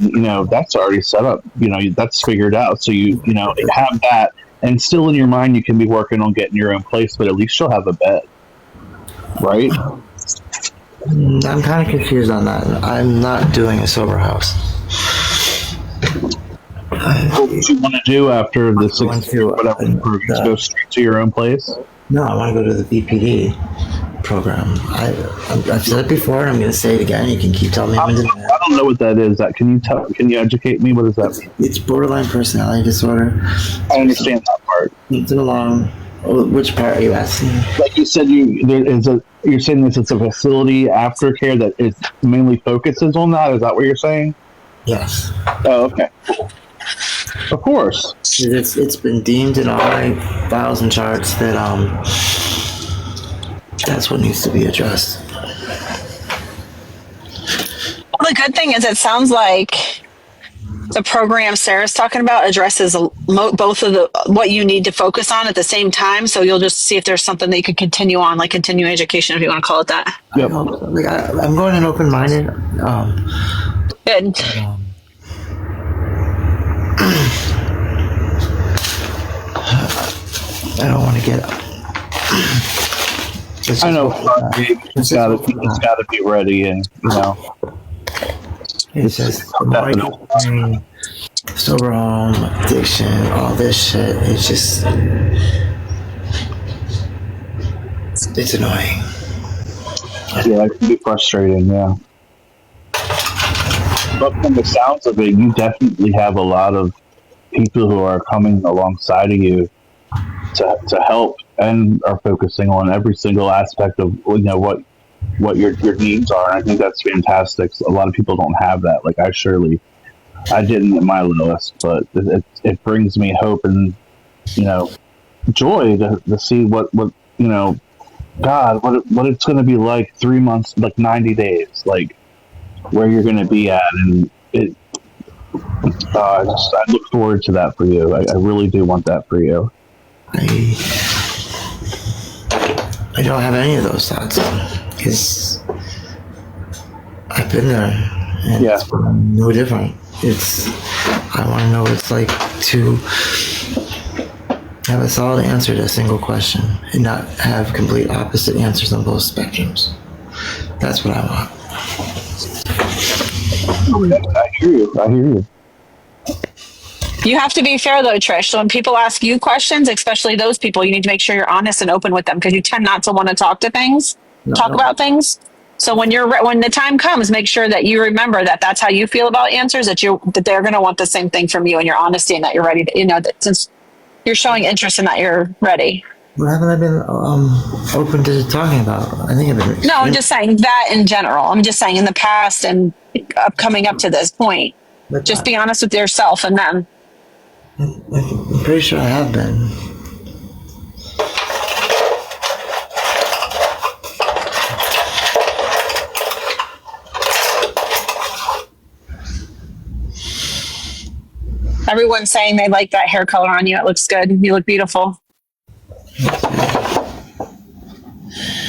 that's already set up. That's figured out. So you have that, and still in your mind, you can be working on getting your own place, but at least you'll have a bed, right? I'm kind of confused on that. I'm not doing a sober house. What do you want to do after the 6 year whatever? Go straight to your own place? No, I want to go to the BPD program. I've said it before, and I'm going to say it again. You can keep telling me when to do that. I don't know what that is. Can you educate me? What does that mean? It's borderline personality disorder. I understand that part. Moves it along. Which part are you asking? Like you said, you're saying this is a facility aftercare that is mainly focuses on that. Is that what you're saying? Yes. Oh, okay. Of course. It's been deemed in all my files and charts that that's what needs to be addressed. Well, the good thing is it sounds like the program Sarah's talking about addresses both of what you need to focus on at the same time. So you'll just see if there's something that you could continue on, like continuing education, if you want to call it that. Yep. I'm going in open-minded. Good. I don't want to get. I know. It's got to be ready, and you know. It says sober home, addiction, all this shit. It's just, it's annoying. Yeah, it can be frustrating. Yeah. But from the sounds of it, you definitely have a lot of people who are coming alongside of you to help and are focusing on every single aspect of what your needs are. And I think that's fantastic. A lot of people don't have that. Like I didn't at my lowest, but it brings me hope and joy to see what God, what it's going to be like 3 months, like 90 days, like where you're going to be at, and I look forward to that for you. I really do want that for you. I don't have any of those thoughts because I've been there, and it's no different. I want to know what it's like to have a solid answer to a single question and not have complete opposite answers on both spectrums. That's what I want. I hear you. You have to be fair though, Trish. So when people ask you questions, especially those people, you need to make sure you're honest and open with them, because you tend not to want to talk about things. So when the time comes, make sure that you remember that that's how you feel about answers, that they're going to want the same thing from you, and your honesty, and that you're ready to, that since you're showing interest and that you're ready. What haven't I been open to talking about? I think I've been. No, I'm just saying that in general. I'm just saying in the past and coming up to this point, just be honest with yourself and them. I'm pretty sure I have been. Everyone's saying they like that hair color on you. It looks good. You look beautiful.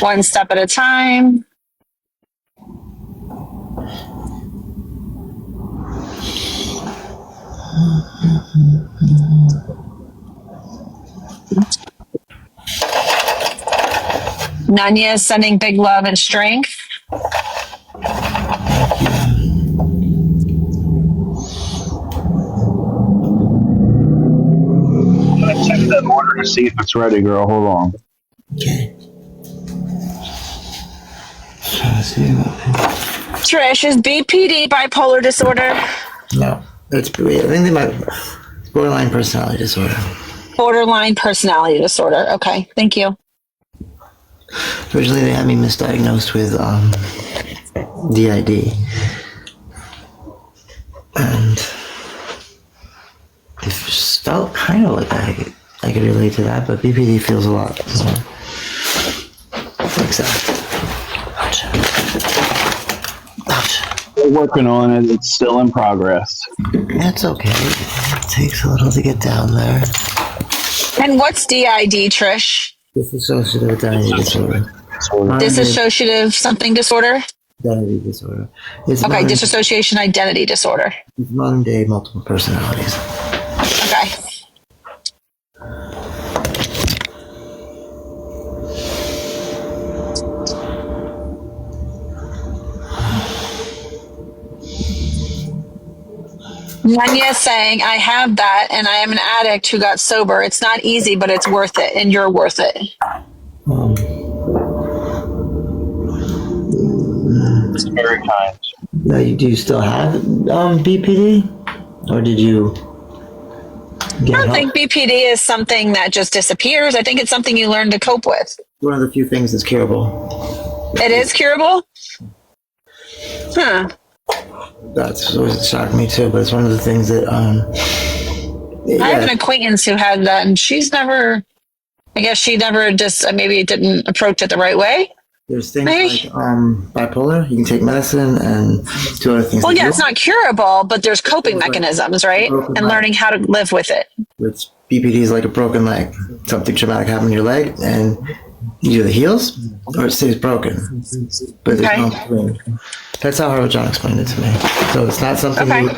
One step at a time. Nanya is sending big love and strength. I'm going to check that order to see if it's ready, girl. Hold on. Okay. Trish, is BPD bipolar disorder? No, I think they might borderline personality disorder. Borderline personality disorder. Okay, thank you. Originally, they had me misdiagnosed with DID, and it felt kind of like I could relate to that, but BPD feels a lot more like that. We're working on it. It's still in progress. That's okay. It takes a little to get down there. And what's DID, Trish? Dissociative identity disorder. Dissociative something disorder? Identity disorder. Okay, dissociation identity disorder. It's modern day multiple personalities. Okay. Nanya is saying, I have that, and I am an addict who got sober. It's not easy, but it's worth it, and you're worth it. It's very kind. Now, do you still have BPD? Or did you? I don't think BPD is something that just disappears. I think it's something you learn to cope with. One of the few things that's curable. It is curable? Huh. That's always shocked me too, but it's one of the things that I have an acquaintance who had that, and she's never, I guess she never just, maybe didn't approach it the right way. There's things like bipolar. You can take medicine and do other things. Well, yeah, it's not curable, but there's coping mechanisms, right? And learning how to live with it. Which BPD is like a broken leg. Something traumatic happened to your leg, and either it heals or it stays broken. But there's no between. That's how Harvard John explained it to me. So it's not something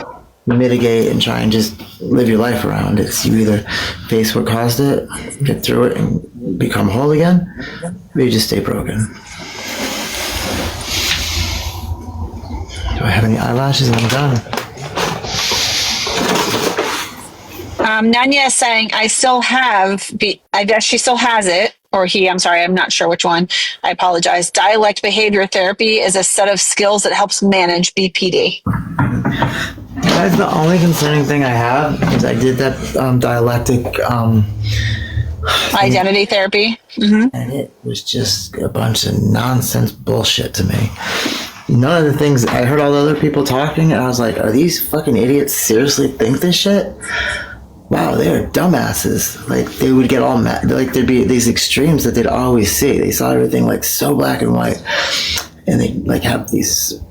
you mitigate and try and just live your life around. It's you either face what caused it, get through it, and become whole again, or you just stay broken. Do I have any eyelashes? I'm done. Nanya is saying, I still have, I guess she still has it, or he, I'm sorry, I'm not sure which one. I apologize. Dialect behavior therapy is a set of skills that helps manage BPD. That's the only concerning thing I have, is I did that dialectic identity therapy. Mm-hmm. And it was just a bunch of nonsense bullshit to me. None of the things, I heard all the other people talking, and I was like, are these fucking idiots seriously think this shit? Wow, they're dumbasses. Like, they would get all mad. Like, there'd be these extremes that they'd always see. They saw everything, like, so black and white. And they like, have these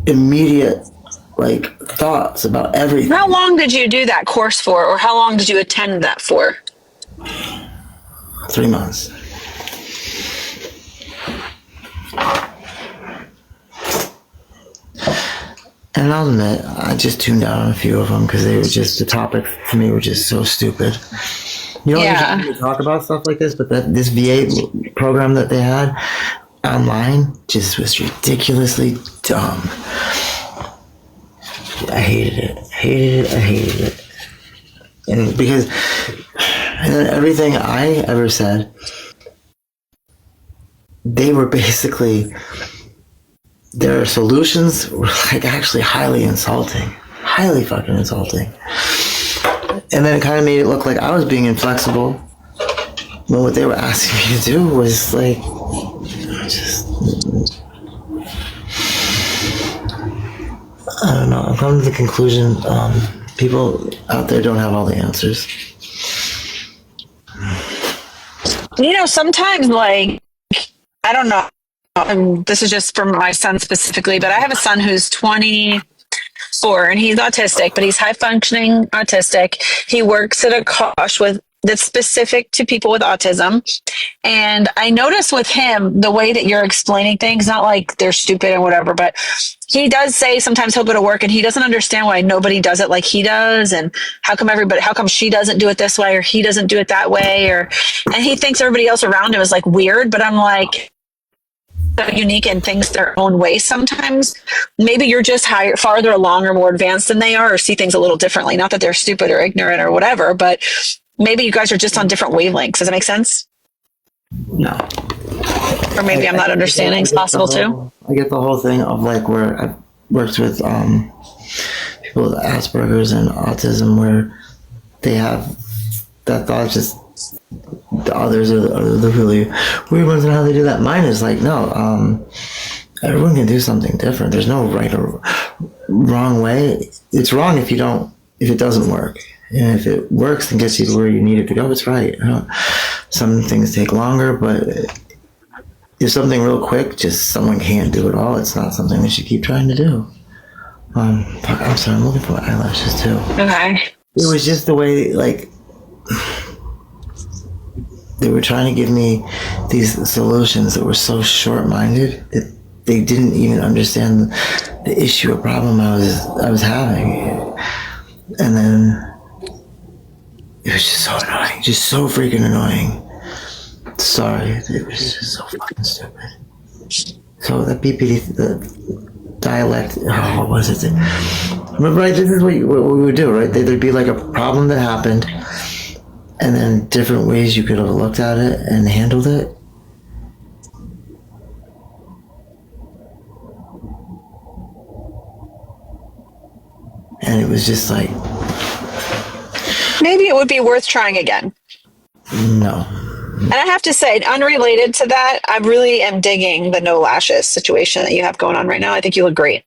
immediate, like, thoughts about everything. How long did you do that course for, or how long did you attend that for? 3 months. And I'll admit, I just tuned out on a few of them because they were just, the topic for me were just so stupid. You know, we talk about stuff like this, but this VA program that they had online just was ridiculously dumb. I hated it. And because, and then everything I ever said, they were basically, their solutions were like actually highly fucking insulting. And then it kind of made it look like I was being inflexible when what they were asking me to do was like, just, I don't know. I've come to the conclusion, people out there don't have all the answers. You know, sometimes, like, I don't know. This is just for my son specifically, but I have a son who's 24 and he's autistic, but he's high functioning autistic. He works at a cosh that's specific to people with autism. And I notice with him, the way that you're explaining things, not like they're stupid and whatever, but he does say sometimes he'll go to work and he doesn't understand why nobody does it like he does. And how come she doesn't do it this way or he doesn't do it that way? And he thinks everybody else around him is like weird, but I'm like, so unique and thinks their own way sometimes. Maybe you're just farther along or more advanced than they are, or see things a little differently. Not that they're stupid or ignorant or whatever, but maybe you guys are just on different wavelengths. Does that make sense? No. Or maybe I'm not understanding. It's possible too. I get the whole thing of like where I've worked with people with Asperger's and autism where they have that thought just the others are the really weird ones and how they do that. Mine is like, no, everyone can do something different. There's no right or wrong way. It's wrong if it doesn't work. And if it works and gets you to where you need it to go, it's right. Some things take longer, but if something real quick, just someone can't do it all, it's not something they should keep trying to do. I'm sorry, I'm looking for eyelashes too. Okay. It was just the way, like, they were trying to give me these solutions that were so short-minded that they didn't even understand the issue or problem I was having. And then it was just so annoying, just so freaking annoying. Sorry, it was just so fucking stupid. So that BPD, the dialect, what was it? Remember, right, this is what we would do, right? There'd be like a problem that happened, and then different ways you could have looked at it and handled it. And it was just like, maybe it would be worth trying again. No. And I have to say, unrelated to that, I really am digging the no lashes situation that you have going on right now. I think you look great.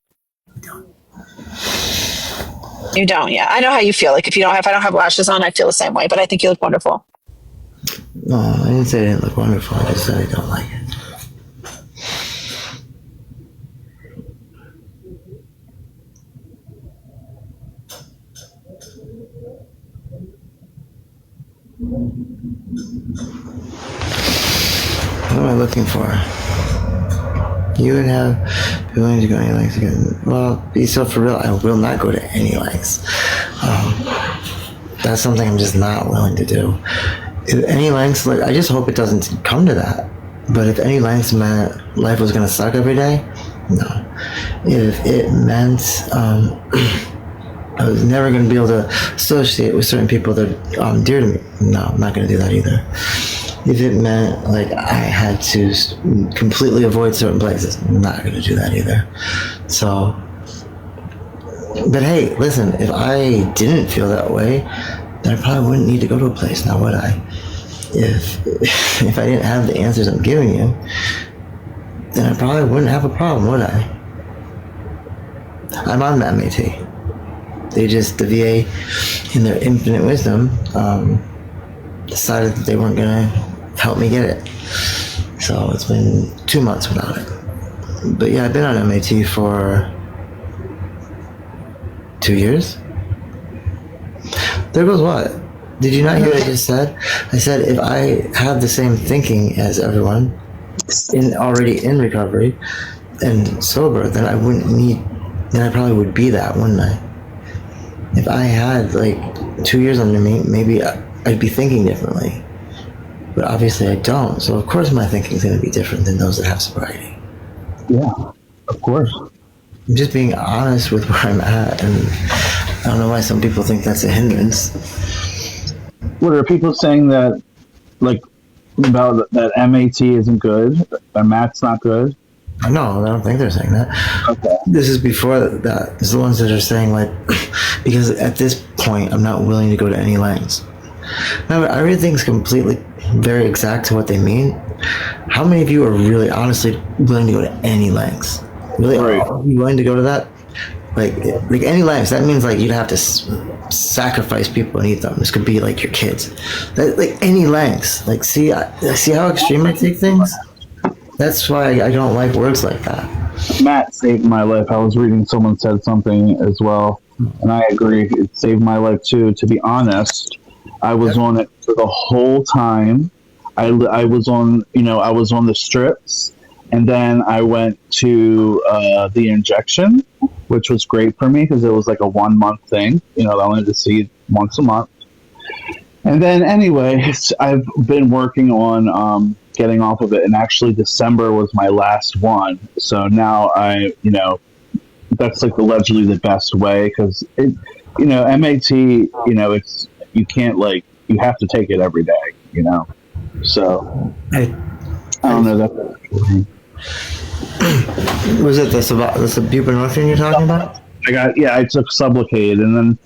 You don't, yeah. I know how you feel. Like if I don't have lashes on, I feel the same way. But I think you look wonderful. No, I didn't say I didn't look wonderful. I just said I don't like it. What am I looking for? You would be willing to go any lengths again. Well, be so for real, I will not go to any lengths. That's something I'm just not willing to do. If any lengths, like, I just hope it doesn't come to that. But if any lengths meant life was going to suck every day, no. If it meant I was never going to be able to associate with certain people that are dear to me, no, I'm not going to do that either. If it meant like I had to completely avoid certain places, I'm not going to do that either. So, but hey, listen, if I didn't feel that way, then I probably wouldn't need to go to a place now, would I? If I didn't have the answers I'm giving you, then I probably wouldn't have a problem, would I? I'm on the MAT. The VA, in their infinite wisdom, decided that they weren't going to help me get it. So it's been 2 months without it. But yeah, I've been on MAT for 2 years. There goes what? Did you not hear what I just said? I said if I had the same thinking as everyone, already in recovery and sober, then I probably would be that, wouldn't I? If I had like 2 years under me, maybe I'd be thinking differently. But obviously I don't, so of course my thinking is going to be different than those that have sobriety. Yeah, of course. I'm just being honest with where I'm at, and I don't know why some people think that's a hindrance. What are people saying that, like, about that MAT isn't good, that MAT's not good? No, I don't think they're saying that. Okay. This is before that. It's the ones that are saying, like, because at this point, I'm not willing to go to any lengths. Now, everything's completely very exact to what they mean. How many of you are really honestly willing to go to any lengths? Really, are you willing to go to that? Like any lengths, that means like you'd have to sacrifice people and eat them. This could be like your kids. Like any lengths. Like see how extreme I take things? That's why I don't like words like that. Matt saved my life. I was reading someone said something as well, and I agree. It saved my life too. To be honest, I was on it for the whole time. I was on the strips, and then I went to the injection, which was great for me because it was like a 1 month thing. I wanted to see once a month. And then anyway, I've been working on getting off of it, and actually December was my last one. So now that's like allegedly the best way because MAT, it's you can't you have to take it every day, So I don't know that. Was it the buprenorphine you're talking about? I took Sublocade, and then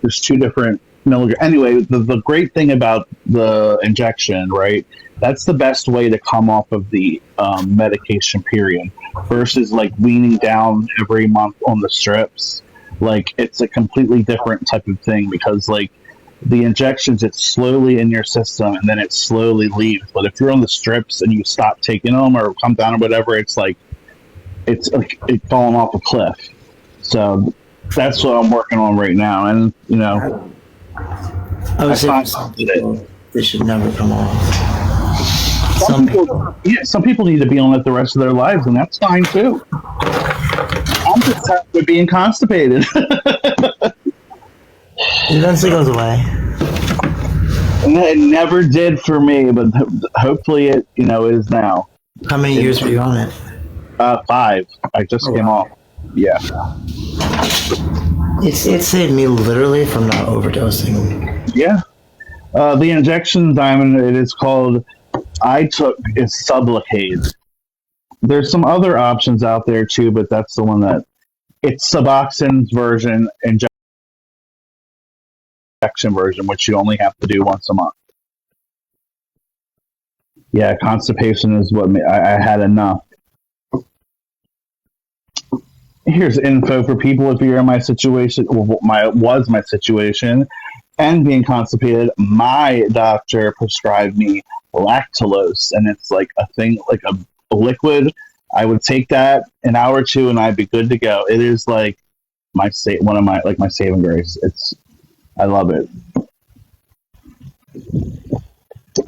there's 2 different milligrams. Anyway, the great thing about the injection, right? That's the best way to come off of the medication period versus weaning down every month on the strips. It's a completely different type of thing because the injections, it's slowly in your system and then it slowly leaves. But if you're on the strips and you stop taking them or come down or whatever, it's falling off a cliff. So that's what I'm working on right now. And, I would say they should never come off. Some people need to be on it the rest of their lives, and that's fine too. I'm just tired of being constipated. It eventually goes away. It never did for me, but hopefully it is now. How many years were you on it? 5. I just came off. Yeah. It saved me literally from not overdosing. Yeah. The injection, Diamond, it is called, I took is Sublocade. There's some other options out there too, but that's the one that it's Suboxone's version. injection version, which you only have to do once a month. Yeah, constipation is what I had enough. Here's info for people if you're in my situation, my situation, and being constipated. My doctor prescribed me lactulose, and it's like a thing, like a liquid. I would take that an hour or two, and I'd be good to go. It is like my saving grace. I love it.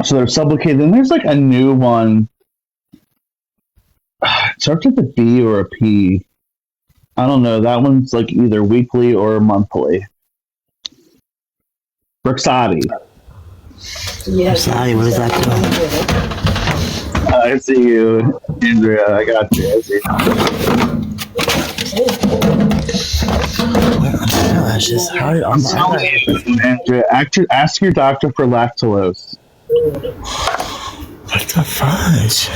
So there's Sublocade, then there's like a new one. It starts with a B or a P. I don't know. That one's like either weekly or monthly. Brixati. Brixati, what is that doing? I see you, Andrea. I got you. I see you. I'm telling you, Andrea. Ask your doctor for lactulose. What the fudge?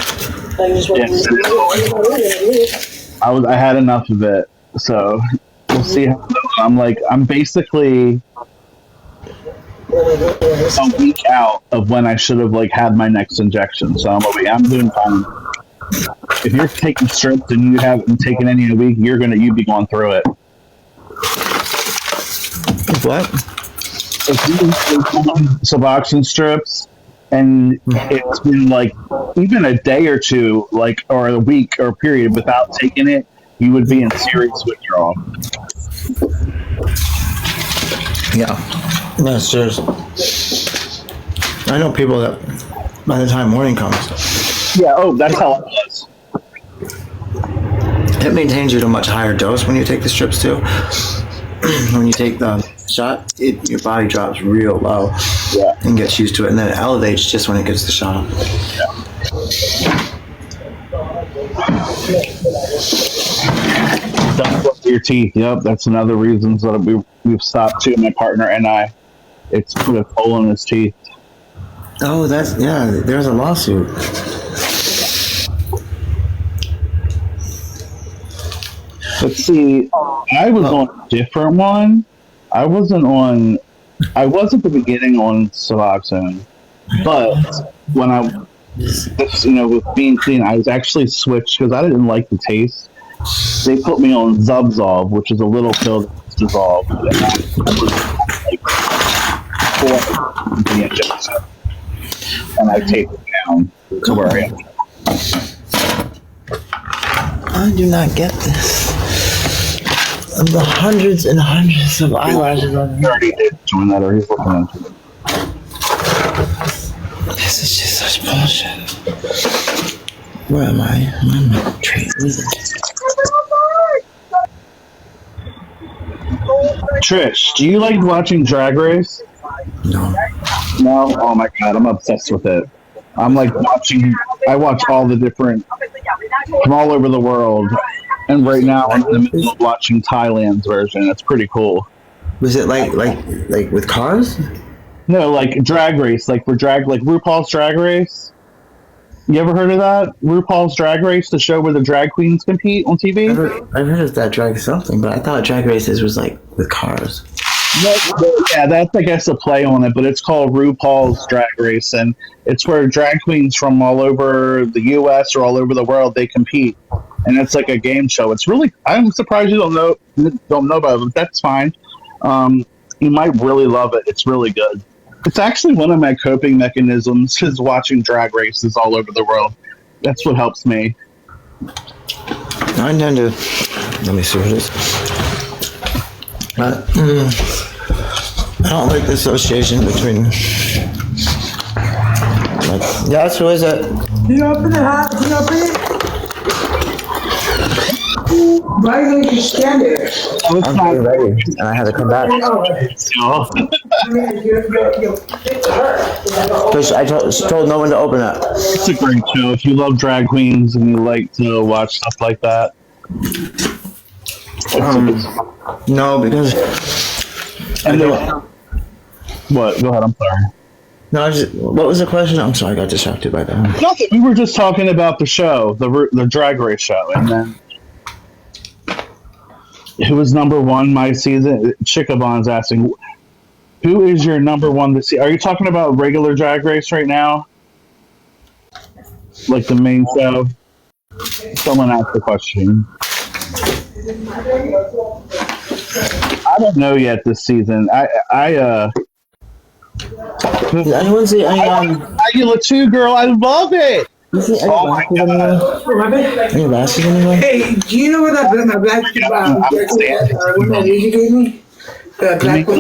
I had enough of it, so we'll see how it goes. I'm basically a week out of when I should have had my next injection, so I'm doing fine. If you're taking strips and you haven't taken any in a week, you'd be going through it. What? If you take Suboxone strips and it's been even a day or two, or a week or a period without taking it, you would be in serious withdrawal. Yeah, that's serious. I know people that by the time morning comes. Yeah, that's how it was. It maintains you at a much higher dose when you take the strips too. When you take the shot, your body drops real low and gets used to it, and then it elevates just when it gets the shot. Your teeth. Yep, that's another reason that we've stopped too. My partner and I. It's put a hole in his teeth. Oh, there's a lawsuit. Let's see. I was on a different one. I was at the beginning on Suboxone, but when with being clean, I was actually switched because I didn't like the taste. They put me on Zubsolv, which is a little pill that's dissolved, and I was for the injection, and I taped it down to where I am. I do not get this. Of the hundreds and hundreds of eyelashes on He already did join that, or he's looking into it. This is just such bullshit. Where am I? I'm trading Trish, do you like watching Drag Race? No. No? Oh my god, I'm obsessed with it. I'm I watch all the different, from all over the world. And right now I'm in the middle of watching Thailand's version. It's pretty cool. Was it like with cars? No, Drag Race, for drag, RuPaul's Drag Race. You ever heard of that? RuPaul's Drag Race, the show where the drag queens compete on TV? I've heard of that drag something, but I thought Drag Races was with cars. Yeah, that's I guess a play on it, but it's called RuPaul's Drag Race, and it's where drag queens from all over the U.S. or all over the world, they compete, and it's like a game show. It's really, I'm surprised you don't know about it, but that's fine. You might really love it. It's really good. It's actually one of my coping mechanisms is watching drag races all over the world. That's what helps me. I intend to. Let me see what it is. I don't like the association between. Yes, who is it? Can you open it, huh? Can you open it? Why didn't you stand there? I'm getting ready, and I had to come back. Because I told no one to open it. It's a great show. If you love drag queens and you like to watch stuff like that. No, because. What? Go ahead. I'm sorry. No, what was the question? I'm sorry, I got distracted by that. Nothing. We were just talking about the show, the Drag Race show, and then who was number one my season? Chickabon's asking, Who is your number one to see? Are you talking about regular Drag Race right now? Like the main show? Someone asked the question. I don't know yet this season. Did anyone see any Regular 2, girl, I love it. you see any Oh my god. Any lashes anywhere? Hey, do you know what that black woman you gave me? The black one,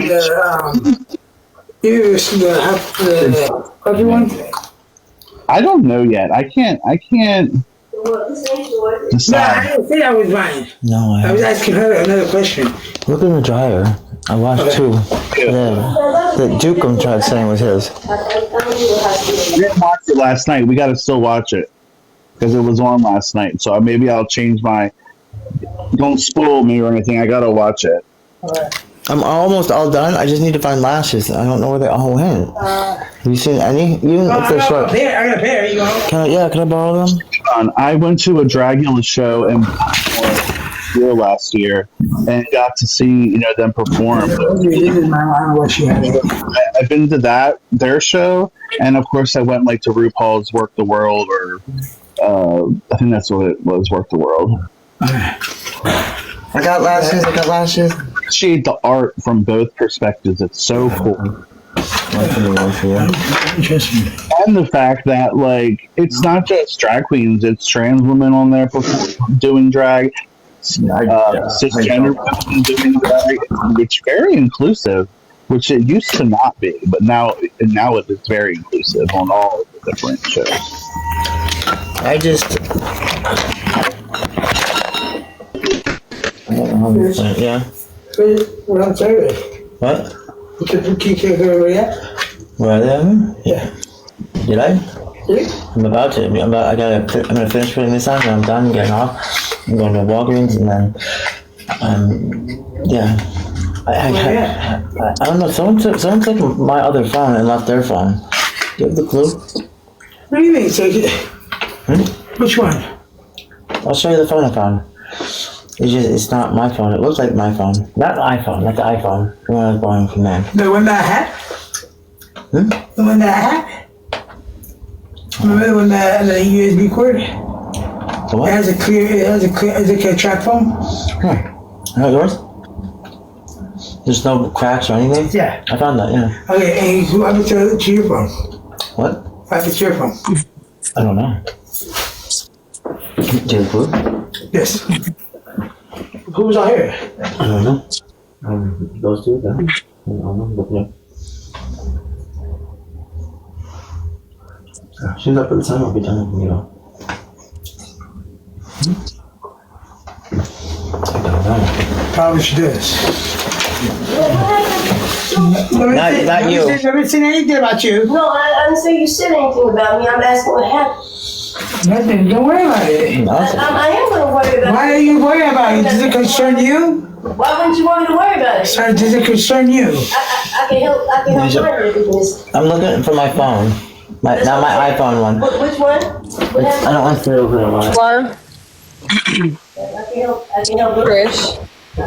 the other one? I don't know yet. I can't No, I decide. didn't say I was mine. No, I was asking her another question. Look in the dryer. I watched two. The Jukum tried saying was his. We didn't watch it last night. We got to still watch it because it was on last night. So maybe I'll change my. Don't spoil me or anything. I gotta watch it. I'm almost all done. I just need to find lashes. I don't know where they all went. Have you seen any? Even if they're short. I got a pair. You want? Can I borrow them? I went to a Dragula show in Baltimore last year and got to see them perform. I've been to their show, and of course I went to RuPaul's Work the World, or I think that's what it was, Work the World. I got lashes. Appreciate the art from both perspectives. It's so cool. And the fact that it's not just drag queens, it's trans women on there doing drag, cisgender women doing drag. It's very inclusive, which it used to not be, but now it is very inclusive on all of the different shows. Yeah. What I'm saying? What? You can't go over yet? Where are they? Yeah. Did I? Yeah. I'm about to. I'm gonna finish putting this on, and I'm done getting off. I'm going to Walgreens, and then, yeah. I don't know. Someone took my other phone and left their phone. Do you have the clue? What do you mean? So, which one? I'll show you the phone I found. It's not my phone. It looks like my phone. Not the iPhone, like the iPhone. The one I was borrowing from them. The one that I had? The one that I had? Remember the one that the USB cord? The what? It has a clear track phone? Is that yours? There's no cracks or anything? Yeah. I found that, yeah. Okay, and what happened to your phone? What? What happened to your phone? I don't know. Do you have a clue? Yes. Who was out here? I don't know. Those two, then. I don't know. She's up at the time. I'll be done with I don't know. Probably she does. Not you. Never seen anything about you. No, I didn't say you said anything about me. I'm asking what happened. Nothing. Don't worry about it. I am going to worry about it. Why are you worried about it? Does it concern you? Why wouldn't you want me to worry about it? Sorry, does it concern you? I can help find it. I'm looking for my phone. Not my iPhone one. Which one? I don't want to stay over there. Hello? I can help. Trish. Oh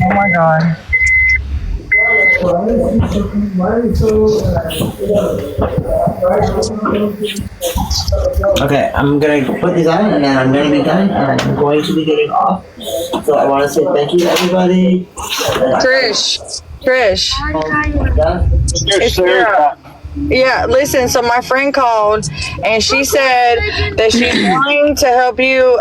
my god. Okay, I'm gonna put these on and then I'm gonna be done and I'm going to be getting off. So I want to say thank you to everybody. Trish. It's Sarah. Yeah, listen, so my friend called and she said that she's wanting to help you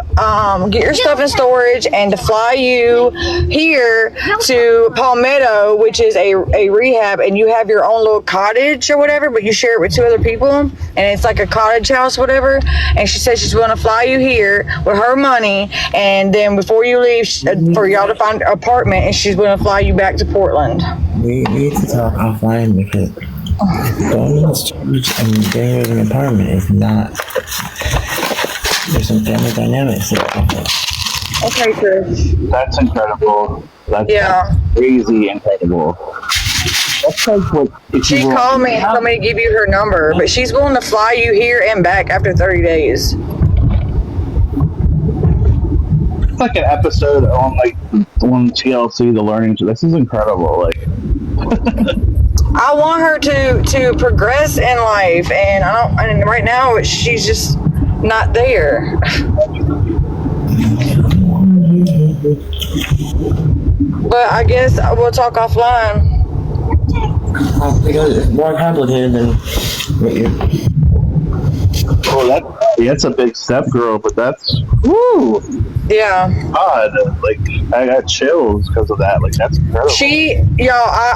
get your stuff in storage and to fly you here to Palmetto, which is a rehab, and you have your own little cottage or whatever, but you share it with 2 other people and it's like a cottage house, whatever. And she said she's going to fly you here with her money, and then before you leave, for y'all to find an apartment, and she's going to fly you back to Portland. We need to talk offline because going to the storage and getting rid of an apartment is not. There's some family dynamics. Okay, Chris. That's incredible. That's crazy incredible. That's like what She called me and told me to give you her number, but she's willing to fly you here and back after 30 days. like an episode on like on TLC, The Learning. This is incredible. Like, I want her to progress in life, and I don't. And right now, she's just not there. But I guess we'll talk offline. Because it's more complicated than what you. oh, that's a big step, girl. But that's woo. Yeah. God, like I got chills because of that. Like that's incredible.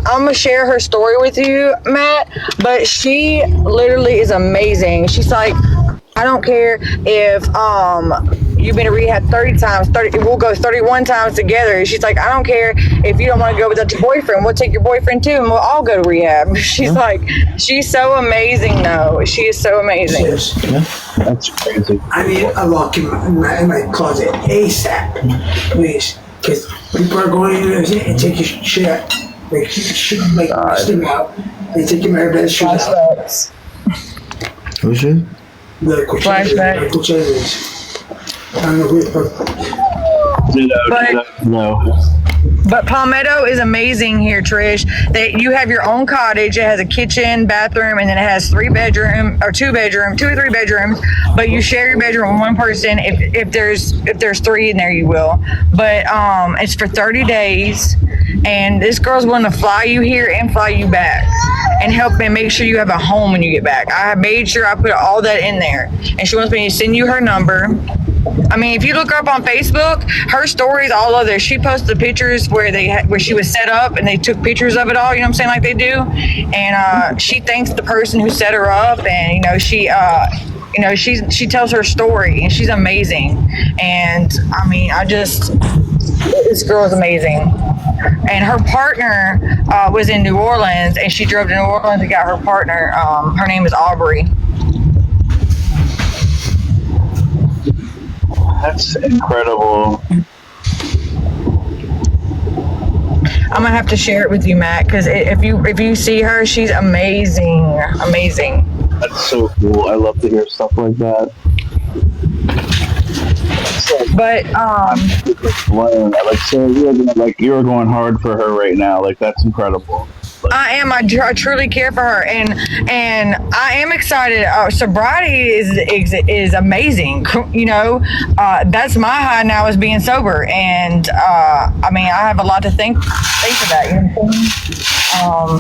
I'm gonna share her story with you, Matt. But she literally is amazing. She's like, I don't care if you've been to rehab 30 times, we'll go 31 times together. She's like, I don't care if you don't want to go without your boyfriend, we'll take your boyfriend too and we'll all go to rehab. She's like, she's so amazing though. She is so amazing. That's crazy. I need a lock in my closet ASAP, please. Because people are going in there and take your shit out. Like, steam out. They take your bed shit out. Who's she? Flashback. No. But Palmetto is amazing here, Trish. You have your own cottage. It has a kitchen, bathroom, and then it has 2 or 3 bedrooms. But you share your bedroom with one person. If there's 3 in there, you will. But it's for 30 days, and this girl's willing to fly you here and fly you back, and help and make sure you have a home when you get back. I made sure I put all that in there, and she wants me to send you her number. I mean, if you look her up on Facebook, her story's all over there. She posted pictures where she was set up, and they took pictures of it all. You know what I'm saying, like they do. And she thanks the person who set her up, and she tells her story, and she's amazing. And I mean, this girl is amazing. And her partner was in New Orleans, and she drove to New Orleans and got her partner. Her name is Aubrey. That's incredible. I'm gonna have to share it with you, Matt, because if you see her, she's amazing. That's so cool. I love to hear stuff like that. But you're going hard for her right now. Like that's incredible. I am. I truly care for her, and I am excited. Sobriety is amazing. That's my high now, is being sober, and I mean, I have a lot to thank for that. You know what I'm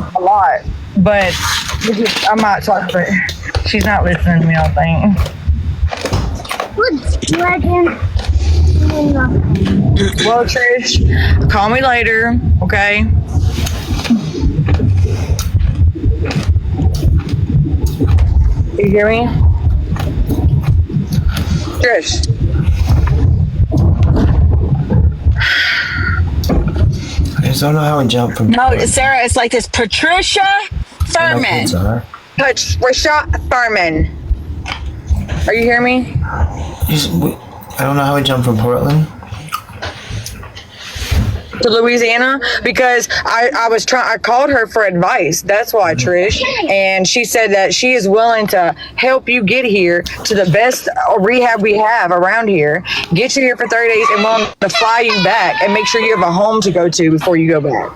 saying? A lot, but I might talk to her. She's not listening to me, I don't think. Well, Trish, call me later, okay? You hear me? Trish. I just don't know how we jump from. No, Sarah, it's like this. Patricia Furman. Patricia Furman. Are you hearing me? I don't know how we jump from Portland to Louisiana, because I called her for advice. That's why, Trish. And she said that she is willing to help you get here to the best rehab we have around here, get you here for 30 days, and willing to fly you back and make sure you have a home to go to before you go back.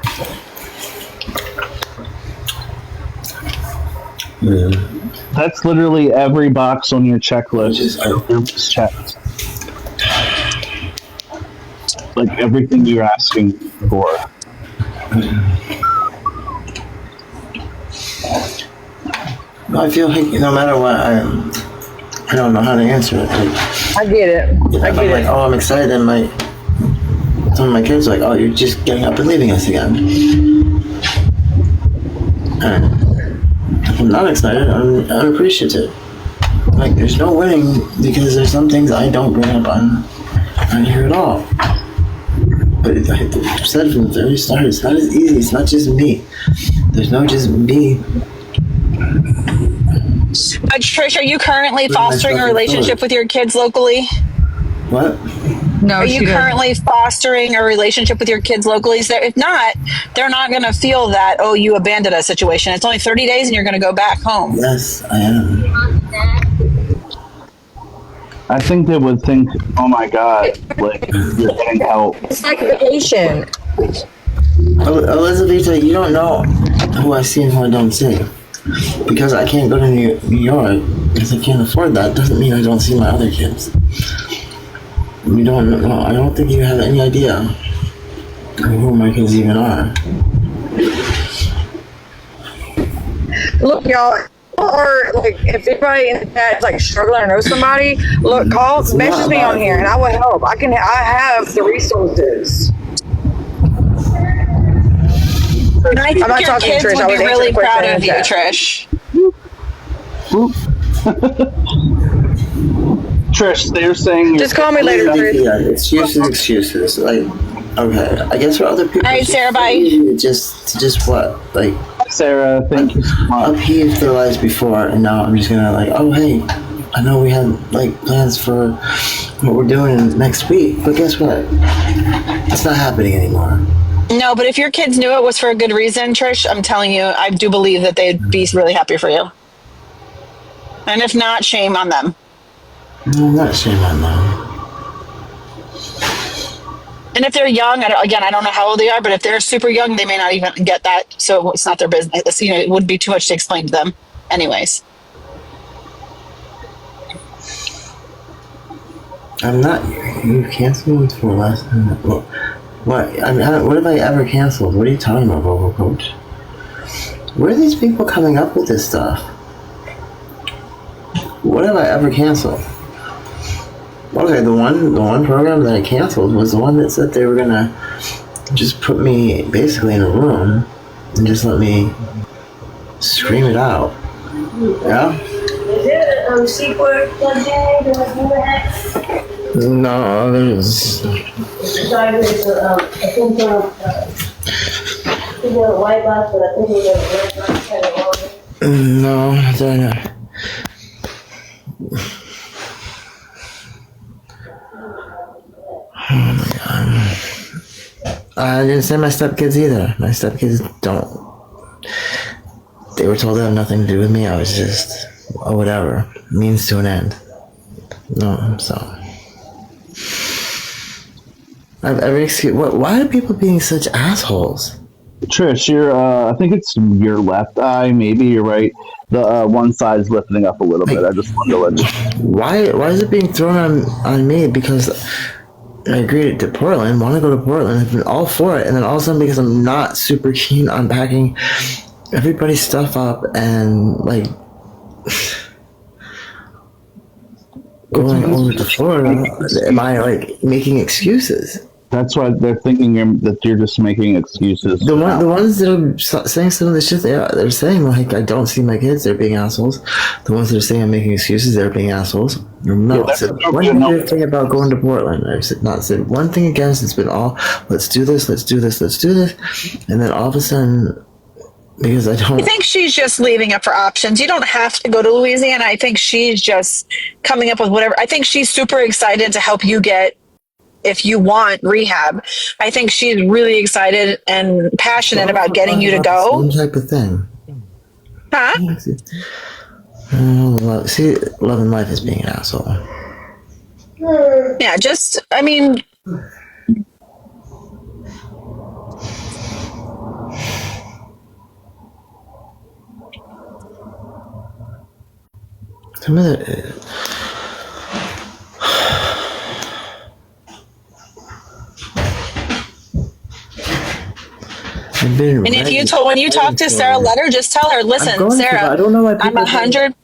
That's literally every box on your checklist is checked. Like everything you're asking for. I feel like no matter what, I don't know how to answer it. I get it. I'm like, oh, I'm excited, and some of my kids are like, oh, you're just getting up and leaving us again. And I'm not excited. I'm unappreciative. Like, there's no winning, because there's some things I don't bring up on here at all. But I've said from the very start, it's not as easy. It's not just me. There's no just me. Trish, are you currently fostering a relationship with your kids locally? What? No, are you currently fostering a relationship with your kids locally? So if not, they're not going to feel that, oh, you abandoned us situation. It's only 30 days and you're going to go back home. Yes, I am. I think they would think, oh my god, like, you're getting help. It's like vacation. Elizabeth, you don't know who I see and who I don't see. Because I can't go to New York, because I can't afford that, doesn't mean I don't see my other kids. You don't know, I don't think you have any idea who my kids even are. Look, y'all, or like if anybody in the chat is like struggling or knows somebody, look, message me on here and I will help. I have the resources. And I think I'm not your talking kids to Trish. would be really proud of you, chat. Trish. Trish, they're saying... Just call me later, Trish. Yeah, excuses. Like, okay, I guess for other people... All right, Sarah, bye. Just what? Like... Sarah, thank you so much. Upheaved their lives before, and now I'm just gonna like, oh, hey, I know we had, like, plans for what we're doing next week, but guess what? It's not happening anymore. No, but if your kids knew it was for a good reason, Trish, I'm telling you, I do believe that they'd be really happy for you. And if not, shame on them. No, not shame on them. And if they're young, I don't know how old they are, but if they're super young, they may not even get that. So it's not their business. You know, it would be too much to explain to them. Anyways. I'm not. You canceled me for less than what? I mean, what have I ever canceled? What are you talking about, Vocal Coach? Where are these people coming up with this stuff? What have I ever canceled? Okay, the one program that I canceled was the one that said they were gonna just put me basically in a room and just let me scream it out. Yeah? Is there a receipt for it plugged in? Do I do that? No, there's... Sorry, there's a thing for a white box, but I think there's a red box kind of on it. No, they're not. Oh my god. I didn't send my stepkids either. My stepkids don't. They were told to have nothing to do with me. I was just, whatever. Means to an end. No, so. I've every excuse. Why are people being such assholes? Trish, I think it's your left eye, maybe you're right. The one side's lifting up a little bit. I just wanted to let you. Why is it being thrown on me? Because I agreed to Portland, want to go to Portland, I've been all for it, and then all of a sudden, because I'm not super keen on packing everybody's stuff up and like going over to Florida, am I like making excuses? That's why they're thinking that you're just making excuses. The ones that are saying some of the shit they're saying, like, I don't see my kids, they're being assholes. The ones that are saying I'm making excuses, they're being assholes. No, said one good thing about going to Portland. I've not said one thing against. It's been all, let's do this, and then all of a sudden, because I think she's just leaving it for options. You don't have to go to Louisiana. I think she's just coming up with whatever. I think she's super excited to help you get, if you want, rehab. I think she's really excited and passionate about getting you to go. Same type of thing. Huh? See, Love and Life is being an asshole. Yeah, just, I mean... Some of the... And if you when you talk to Sarah, let her just tell her, listen, Sarah, I don't know why I'm 100.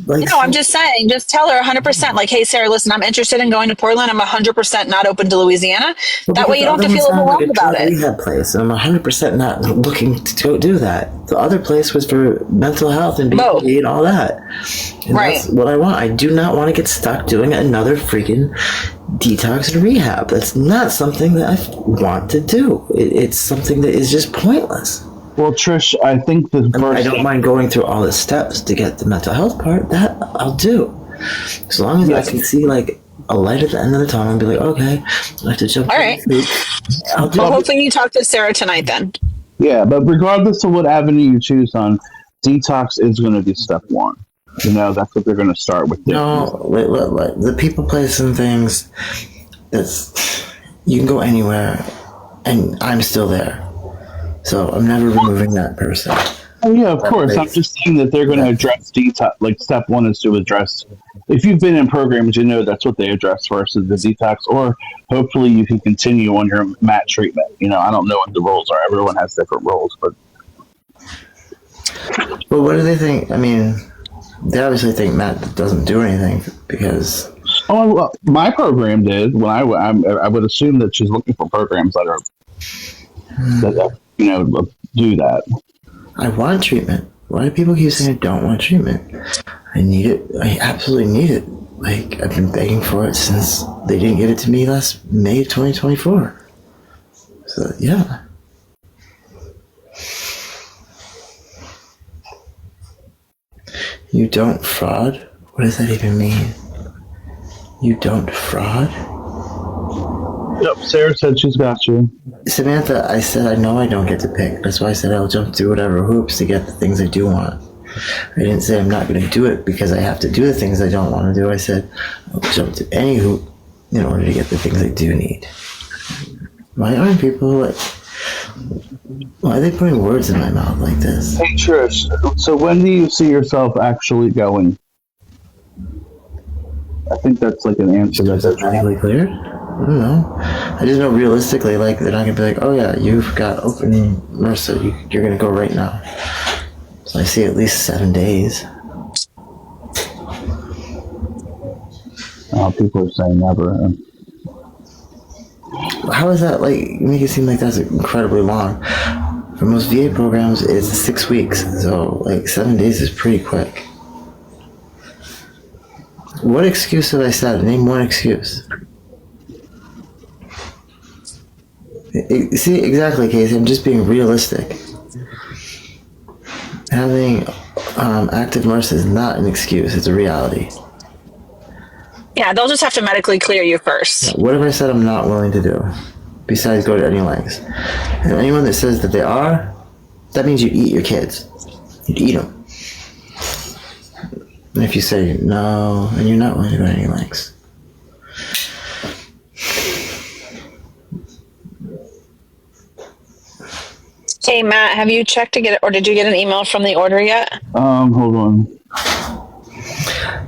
Like, no, I'm just saying, just tell her 100%. Like, hey, Sarah, listen, I'm interested in going to Portland. I'm 100% not open to Louisiana. That way you don't have to feel overwhelmed about it. Rehab place. I'm 100% not looking to go do that. The other place was for mental health and BPD and all that. And that's what I want. I do not want to get stuck doing another freaking detox and rehab. That's not something that I want to do. It's something that is just pointless. Well, Trish, I think I don't mind going through all the steps to get the mental health part. That I'll do. As long as I can see like a light at the end of the tunnel and be like, okay, I have to jump. All right. I'll do well, hopefully you talk to Sarah tonight then. Yeah, but regardless of what avenue you choose on, detox is going to be step one. That's what they're going to start with. No, the people, place, and things. That's you can go anywhere, and I'm still there. So I'm never removing that person. Oh yeah, of course. I'm just saying that they're going to address detox. Like step one is to address. If you've been in programs, that's what they address first is the detox. Or hopefully you can continue on your MAT treatment. I don't know what the roles are. Everyone has different roles, but. But what do they think? I mean, they obviously think Matt doesn't do anything because. Oh well, my program did. When I would assume that she's looking for programs that are do that. I want treatment. Why do people keep saying I don't want treatment? I need it. I absolutely need it. Like, I've been begging for it since they didn't give it to me last May of 2024. So, yeah. You don't fraud? What does that even mean? You don't fraud? Yep, Sarah said she's got you. Samantha, I said I know I don't get to pick. That's why I said I'll jump through whatever hoops to get the things I do want. I didn't say I'm not going to do it because I have to do the things I don't want to do. I said I'll jump to any hoop in order to get the things I do need. Why aren't people why are they putting words in my mouth like this? Hey Trish, so when do you see yourself actually going? I think that's like an answer that's really clear. I don't know. I just know realistically, like, they're not gonna be like, oh yeah, you've got open MRSA, you're gonna go right now. So I see at least 7 days. People are saying never. How is that, like, you make it seem like that's incredibly long. For most VA programs, it's 6 weeks, so, like, 7 days is pretty quick. What excuse have I said? Name one excuse. See, exactly, Casey. I'm just being realistic. Having active MRSA is not an excuse. It's a reality. Yeah, they'll just have to medically clear you first. What have I said I'm not willing to do? Besides go to any lengths. And anyone that says that they are, that means you eat your kids. You'd eat them. And if you say no, then you're not willing to go to any lengths. Hey, Matt, have you checked to get it, or did you get an email from the order yet? Hold on.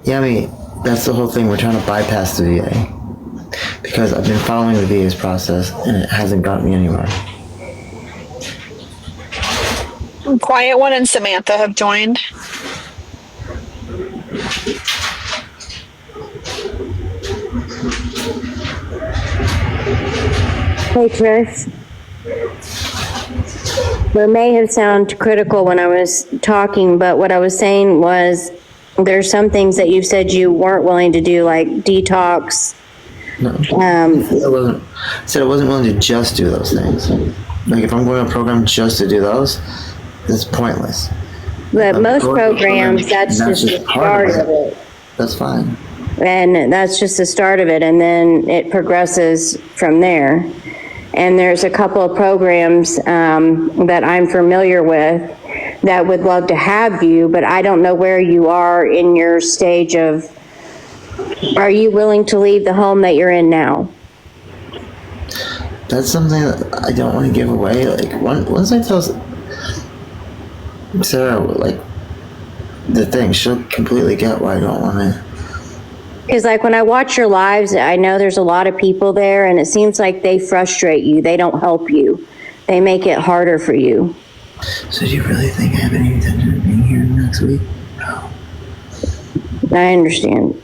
Yeah, I mean, that's the whole thing. We're trying to bypass the VA. Because I've been following the VA's process, and it hasn't gotten me anywhere. Quiet One and Samantha have joined. Hey, Trish. It may have sounded critical when I was talking, but what I was saying was there's some things that you said you weren't willing to do, like detox. No, I said I wasn't willing to just do those things. Like, if I'm going to a program just to do those, that's pointless. But most programs, that's just the start of it. That's fine. And that's just the start of it, and then it progresses from there. And there's a couple of programs that I'm familiar with that would love to have you, but I don't know where you are in your stage of, are you willing to leave the home that you're in now? That's something that I don't want to give away. Like, once I tell Sarah, like, the thing, she'll completely get why I don't want to. Because, like, when I watch your lives, I know there's a lot of people there, and it seems like they frustrate you. They don't help you. They make it harder for you. So do you really think I have any intention of being here next week? No. I understand.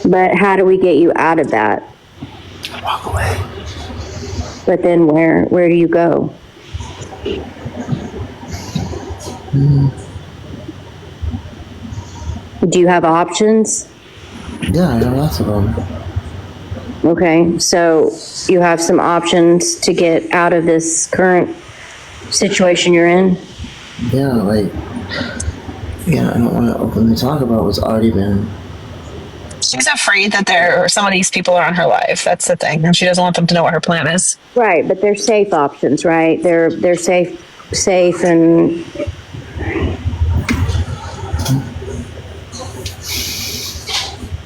But how do we get you out of that? Walk away. But then where do you go? Do you have options? Yeah, I have lots of them. Okay, so you have some options to get out of this current situation you're in? Yeah, like, I don't want to openly talk about what's already been. She's afraid that some of these people are on her life. That's the thing. And she doesn't want them to know what her plan is. Right, but they're safe options, right? They're safe and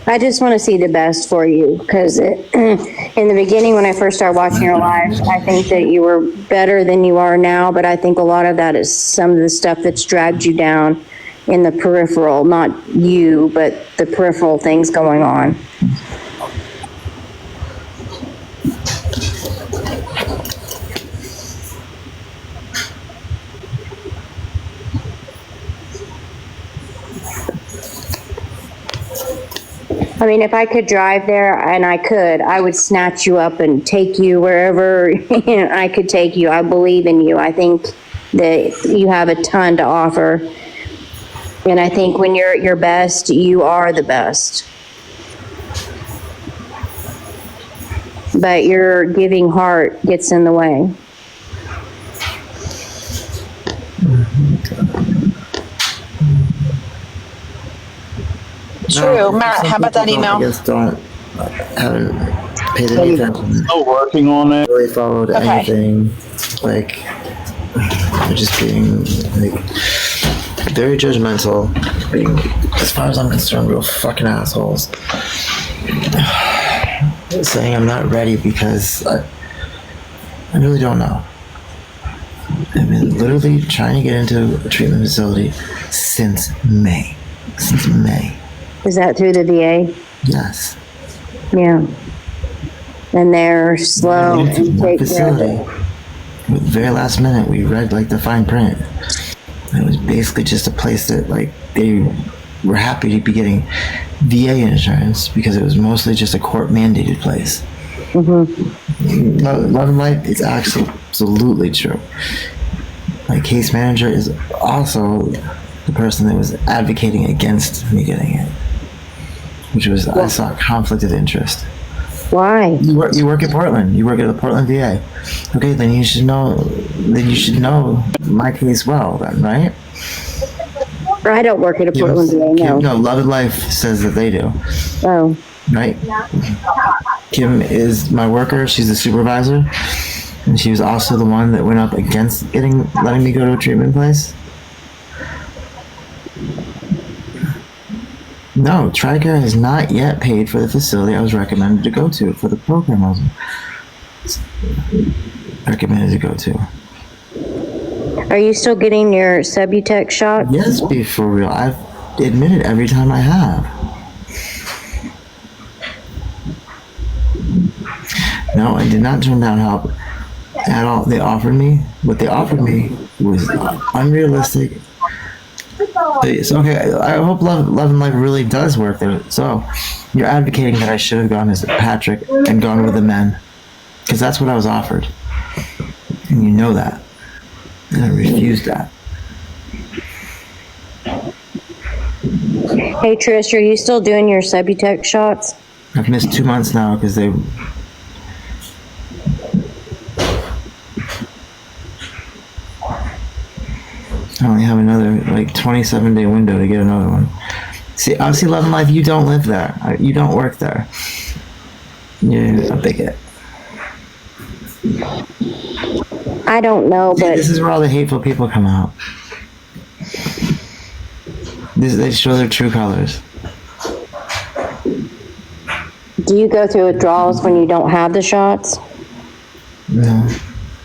I just want to see the best for you, because in the beginning, when I first started watching your live, I think that you were better than you are now, but I think a lot of that is some of the stuff that's dragged you down in the peripheral, not you, but the peripheral things going on. I mean, if I could drive there, and I would snatch you up and take you wherever I could take you. I believe in you. I think that you have a ton to offer. And I think when you're at your best, you are the best. But your giving heart gets in the way. True. Matt, how about that email? I guess haven't paid any attention. Still working on it. Really followed anything. Like, they're just being like very judgmental. Being, as far as I'm concerned, real fucking assholes. Saying I'm not ready because I really don't know. I've been literally trying to get into a treatment facility since May. Since May. Is that through the VA? Yes. Yeah. And they're slow and take facility. With very last minute, we read like the fine print. It was basically just a place that like they were happy to be getting VA insurance because it was mostly just a court mandated place. Mm-hmm. Love and Light is absolutely true. My case manager is also the person that was advocating against me getting it, which was I saw a conflict of interest. Why? You work in Portland. You work at the Portland VA. Okay, then you should know. Then you should know my case well. Then, right? I don't work at a Portland VA. No. No, Love and Life says that they do. Oh. Right. Kim is my worker. She's the supervisor, and she was also the one that went up against letting me go to a treatment place. No, TRICARE has not yet paid for the facility I was recommended to go to, for the program I was recommended to go to. Are you still getting your Subutex shot? Yes, be for real. I've admitted every time I have. No, I did not turn down help at all. What they offered me was unrealistic. It's okay. I hope Love and Life really does work there. So, you're advocating that I should have gone as Patrick and gone with the men, because that's what I was offered, and you know that, and I refused that. Hey Trish, are you still doing your Subutex shots? I've missed 2 months now because they. I only have another 27-day window to get another one. See, obviously, Love and Life, you don't live there. You don't work there. You're a bigot. I don't know, but this is where all the hateful people come out. They show their true colors. do you go through withdrawals when you don't have the shots? No.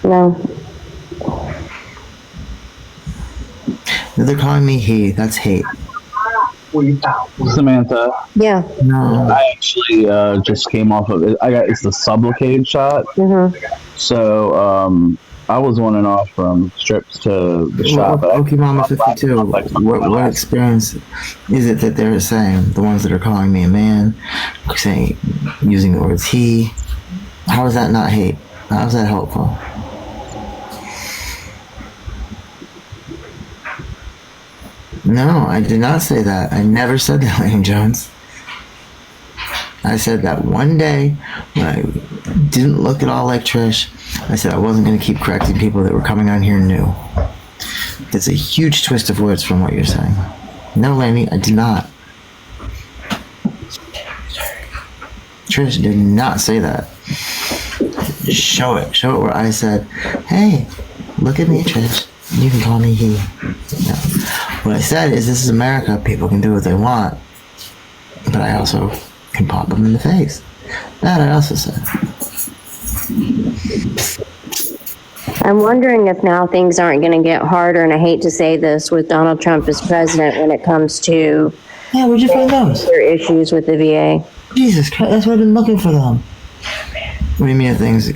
No. They're calling me he. That's hate. Samantha. Yeah. No. I actually just came off of it. It's the Sublocade shot. Mm-hmm. So I was on and off from strips to the shot. Okay, Mama 52. What experience is it that they're saying? The ones that are calling me a man, saying using the words he. How is that not hate? How is that helpful? No, I did not say that. I never said that, Lane Jones. I said that one day when I didn't look at all like Trish, I said I wasn't going to keep correcting people that were coming on here new. That's a huge twist of words from what you're saying. No, Laney, I did not. Trish did not say that. Just show it. Show it where I said, hey, look at me, Trish. You can call me he. No. What I said is this is America. People can do what they want. But I also can pop them in the face. That I also said. I'm wondering if now things aren't going to get harder, and I hate to say this, with Donald Trump as president when it comes to where'd you find those? Issues with the VA. Jesus Christ, that's why I've been looking for them. What do you mean things?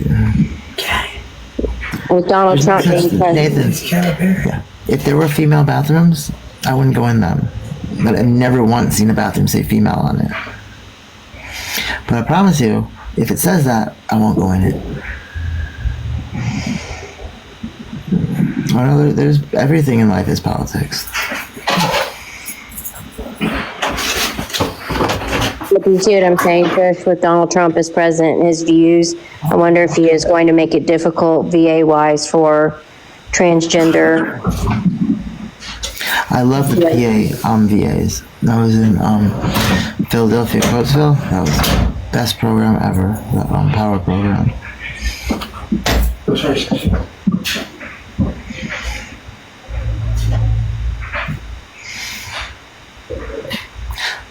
With Donald Trump being president. Yeah. If there were female bathrooms, I wouldn't go in them. But I've never once seen a bathroom say female on it. But I promise you, if it says that, I won't go in it. I know there's everything in life is politics. But you see what I'm saying, Trish, with Donald Trump as president and his views, I wonder if he is going to make it difficult VA-wise for transgender. I love the PA VAs. I was in Philadelphia, Coatesville. That was the best program ever, the Power program.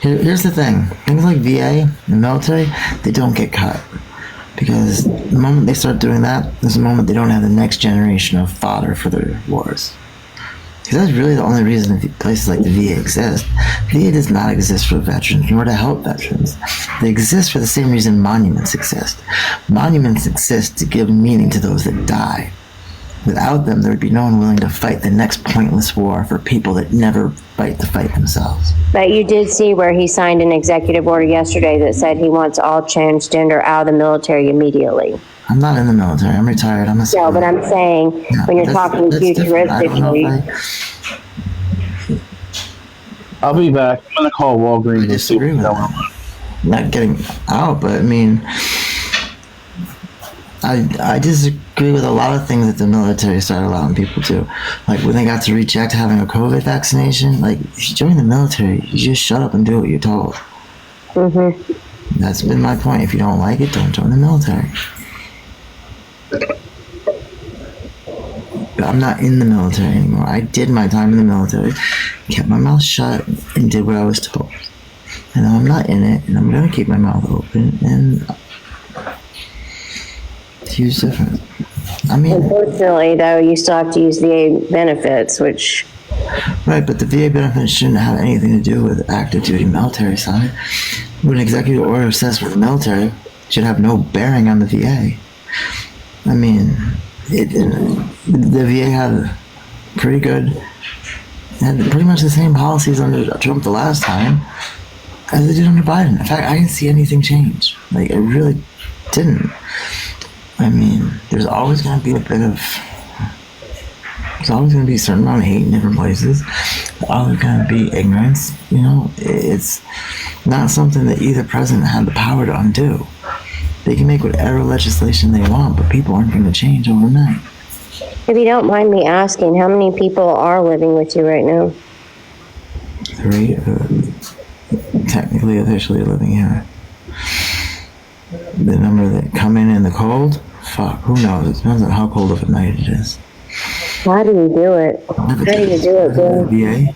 Here's the thing. Things like VA and military, they don't get cut. Because the moment they start doing that, there's a moment they don't have the next generation of fodder for their wars. Because that's really the only reason places like the VA exist. VA does not exist for veterans, nor to help veterans. They exist for the same reason monuments exist. Monuments exist to give meaning to those that die. Without them, there would be no one willing to fight the next pointless war for people that never fight the fight themselves. But you did see where he signed an executive order yesterday that said he wants all transgender out of the military immediately. I'm not in the military. I'm retired. I'm a No, but I'm saying when you're talking futuristically. I'll be back. I'm gonna call Walgreens. I disagree with that. Not getting out, but I mean, I disagree with a lot of things that the military started allowing people to. Like when they got to reject having a COVID vaccination, like if you join the military, you just shut up and do what you're told. Mm-hmm. That's been my point. If you don't like it, don't join the military. But I'm not in the military anymore. I did my time in the military, kept my mouth shut, and did what I was told. And now I'm not in it, and I'm going to keep my mouth open, and it's a huge difference. I mean, unfortunately, though, you still have to use VA benefits, which... Right, but the VA benefits shouldn't have anything to do with active duty military side. What an executive order says for the military should have no bearing on the VA. I mean, the VA had pretty much the same policies under Trump the last time as they did under Biden. In fact, I didn't see anything change. Like, I really didn't. I mean, there's always going to be there's always going to be a certain amount of hate in different places. There's always going to be ignorance. You know, it's not something that either president had the power to undo. They can make whatever legislation they want, but people aren't going to change overnight. If you don't mind me asking, how many people are living with you right now? 3, technically, officially living here. The number that come in the cold, fuck, who knows? It depends on how cold of a night it is. How do you do it? How do you do it, Bill? VA?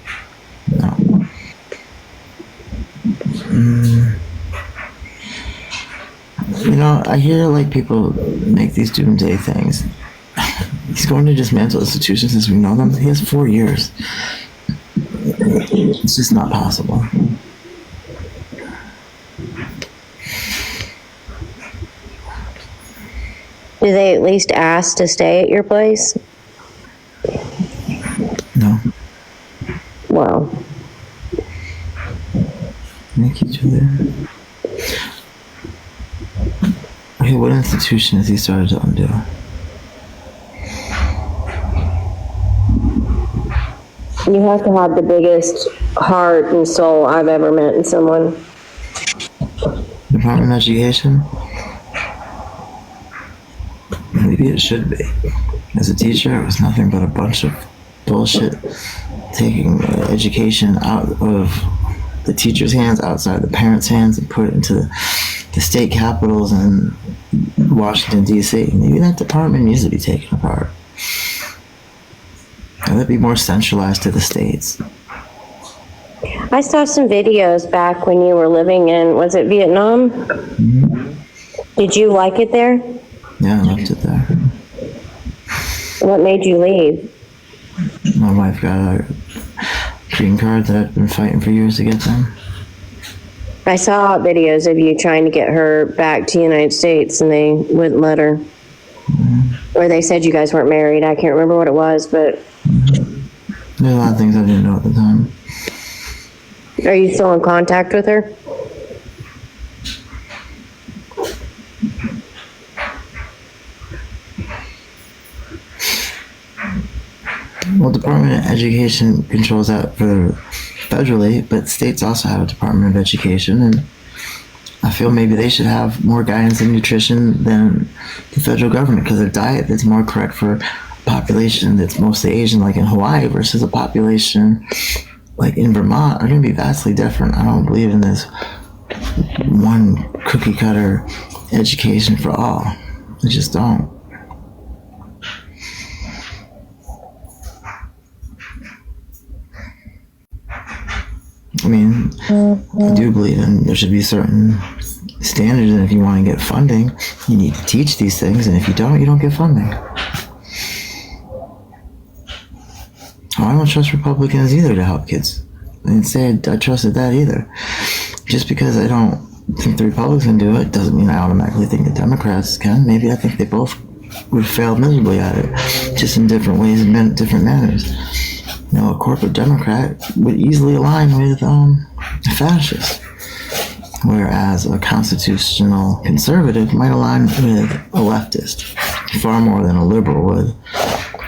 No. You know, I hear like people make these doomsday things. He's going to dismantle institutions as we know them. He has 4 years. It's just not possible. Do they at least ask to stay at your place? No. Wow. Thank you, Julia. Okay, what institution has he started to undo? You have to have the biggest heart and soul I've ever met in someone. Department of Education? Maybe it should be. As a teacher, it was nothing but a bunch of bullshit taking education out of the teachers' hands, outside the parents' hands, and put it into the state capitals in Washington, D.C. Maybe that department needs to be taken apart. Let it be more centralized to the states. I saw some videos back when you were living in, was it Vietnam? Did you like it there? Yeah, I loved it there. What made you leave? My wife got a green card that I've been fighting for years to get them. I saw videos of you trying to get her back to the United States and they wouldn't let her. Or they said you guys weren't married. I can't remember what it was, but... There's a lot of things I didn't know at the time. Are you still in contact with her? Well, Department of Education controls that for federally, but states also have a Department of Education, and I feel maybe they should have more guidance in nutrition than the federal government, because a diet that's more correct for a population that's mostly Asian, like in Hawaii, versus a population like in Vermont, are going to be vastly different. I don't believe in this one cookie cutter education for all. I just don't. I mean, I do believe in there should be certain standards, and if you want to get funding, you need to teach these things, and if you don't get funding. Oh, I don't trust Republicans either to help kids. I didn't say I trusted that either. Just because I don't think the Republicans can do it doesn't mean I automatically think the Democrats can. Maybe I think they both would fail miserably at it, just in different ways and different manners. You know, a corporate Democrat would easily align with a fascist, whereas a constitutional conservative might align with a leftist far more than a liberal would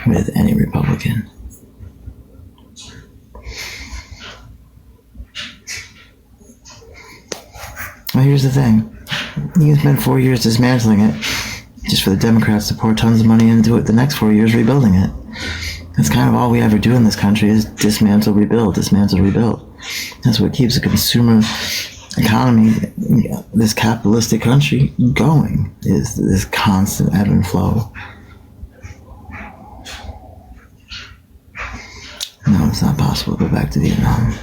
with any Republican. Well, here's the thing. You can spend 4 years dismantling it just for the Democrats to pour tons of money into it the next 4 years rebuilding it. That's kind of all we ever do in this country is dismantle, rebuild, dismantle, rebuild. That's what keeps the consumer economy, this capitalistic country, going, is this constant ebb and flow. No, it's not possible to go back to Vietnam.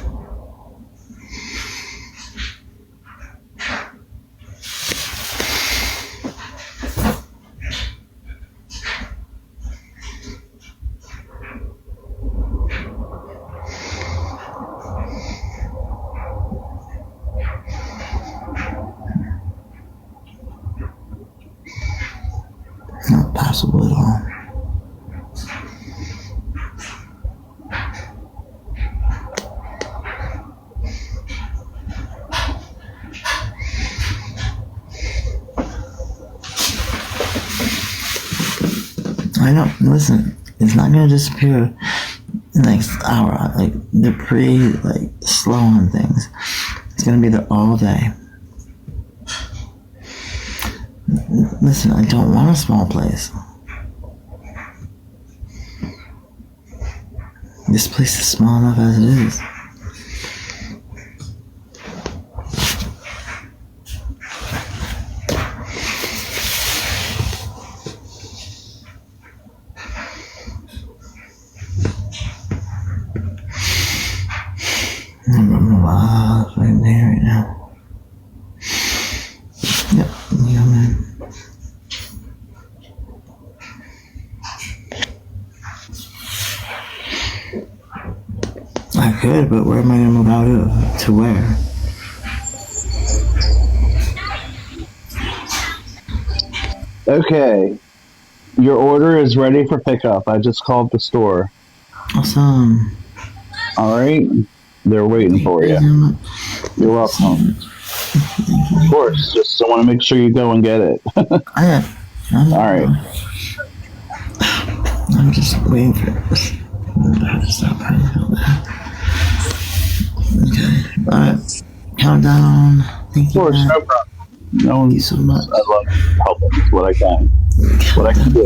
Not possible at all. I know, listen, it's not gonna disappear in the next hour. Like, they're pretty, slow on things. It's gonna be there all day. Listen, I don't want a small place. This place is small enough as it is. I'm right there right now. Yep, yeah, man. I could, but where am I gonna move out of? To where? Okay. Your order is ready for pickup. I just called the store. Awesome. Alright. They're waiting for you. You're welcome. Of course. Just want to make sure you go and get it. Alright. I'm just waiting for this. Stop. Okay. Alright. Countdown. Thank you. Of course, no problem. No, thank you so much. I love helping. It's what I can. What I can do.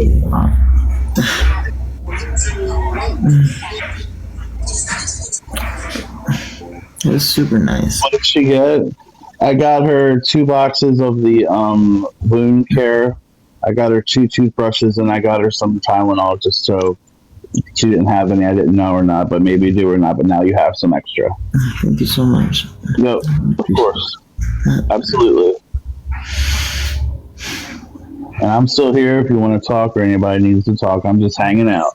It was super nice. What did she get? I got her 2 boxes of the wound care. I got her 2 toothbrushes, and I got her some Tylenol just so she didn't have any. I didn't know or not, but maybe you do or not. But now you have some extra. Thank you so much. No, of course, absolutely. And I'm still here if you want to talk or anybody needs to talk. I'm just hanging out.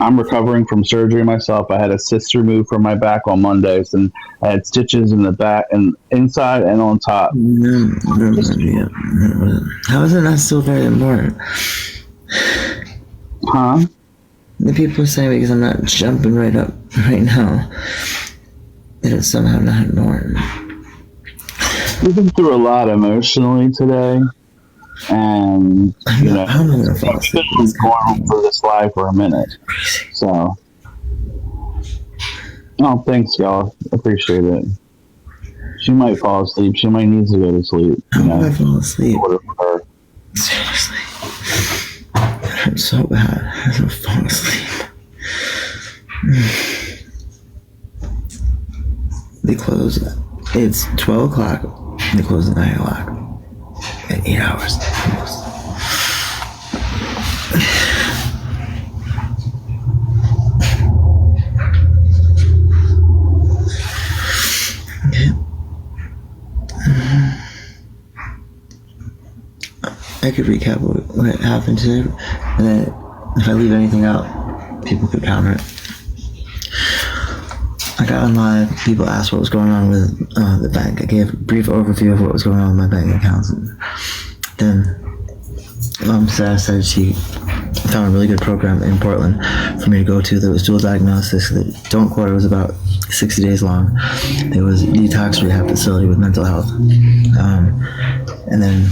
I'm recovering from surgery myself. I had a cyst removed from my back on Mondays, and I had stitches in the back and inside and on top. How is it not still very important? Huh? The people are saying because I'm not jumping right up right now that it's somehow not important. We've been through a lot emotionally today, and you know, I've been going for this life for a minute. So, oh, thanks, y'all. Appreciate it. She might fall asleep. She might need to go to sleep. How would I fall asleep? Seriously. It hurts so bad. I don't fall asleep. They close. It's 12 o'clock. They close at 9 o'clock. In 8 hours. Almost. Okay. I could recap what happened today, and then if I leave anything out, people could counter it. I got on live, people asked what was going on with the bank. I gave a brief overview of what was going on with my bank accounts. And then Sarah said she found a really good program in Portland for me to go to that was dual diagnosis. Don't quote, it was about 60 days long. It was a detox rehab facility with mental health. And then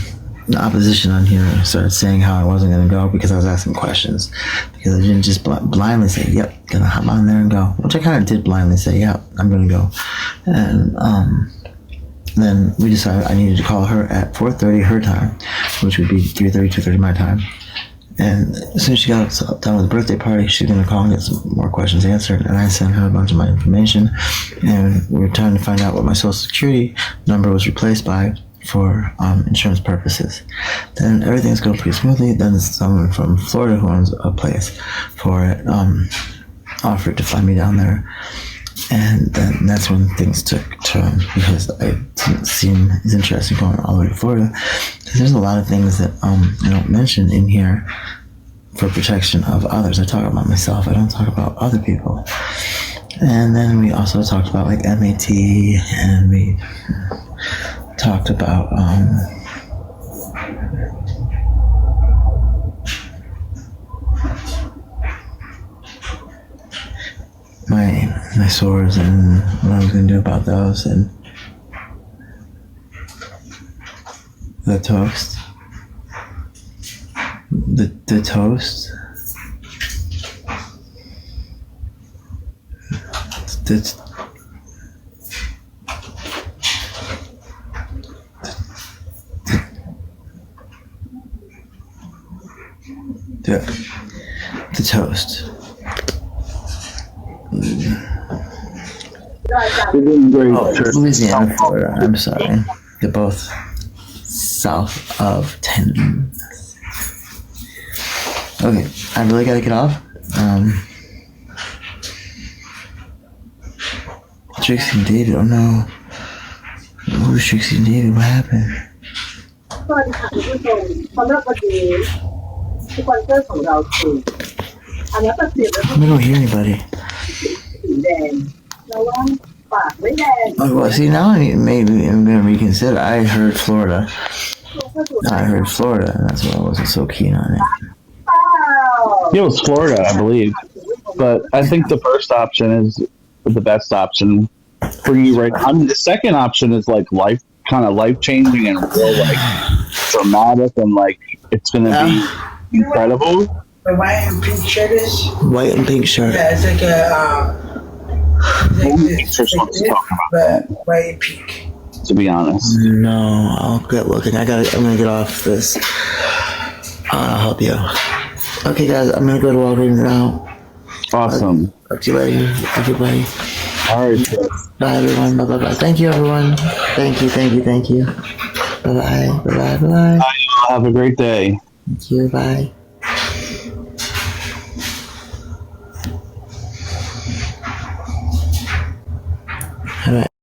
the opposition on here started saying how I wasn't going to go because I was asking questions. Because I didn't just blindly say, yep, gonna hop on there and go. Which I kind of did blindly say, yep, I'm going to go. And then we decided I needed to call her at 4:30 her time, which would be 3:30, 2:30 my time. And as soon as she got done with the birthday party, she's going to call and get some more questions answered. And I sent her a bunch of my information. And we were trying to find out what my social security number was replaced by for insurance purposes. Then everything's going pretty smoothly. Then someone from Florida who owns a place for it offered to fly me down there. And then that's when things took a turn because I didn't seem as interested going all the way to Florida. There's a lot of things that I don't mention in here for protection of others. I talk about myself. I don't talk about other people. And then we also talked about like MAT, and we talked about my sores and what I was going to do about those, and the toast. The toast. The toast. Louisiana, Florida. I'm sorry. They're both south of 10. Okay, I really gotta get off. Trixie and David, oh no. Who's Trixie and David? What happened? สวัสดีค่ะคุณผู้ชมสำหรับวันนี้สปอนเซอร์ของเราคืออันนี้ตัดสินแล้ว I don't hear anybody. สีแดงระวังปากไม่แดง Oh, well, see, now maybe I'm gonna reconsider. I heard Florida. And that's why I wasn't so keen on it. It was Florida, I believe. But I think the first option is the best option for you right now. I mean, the second option is like life changing and real like dramatic and like it's gonna be incredible. The white and pink shirt is? White and pink shirt. Yeah, it's like white and pink. To be honest. No, I'll get looking. I'm gonna get off this. I'll help you. Okay, guys, I'm gonna go to Walgreens now. Awesome. Talk to you later, everybody. All right. Bye, everyone. Bye. Thank you, everyone. Thank you. Bye. Have a great day. Thank you. Bye. All right.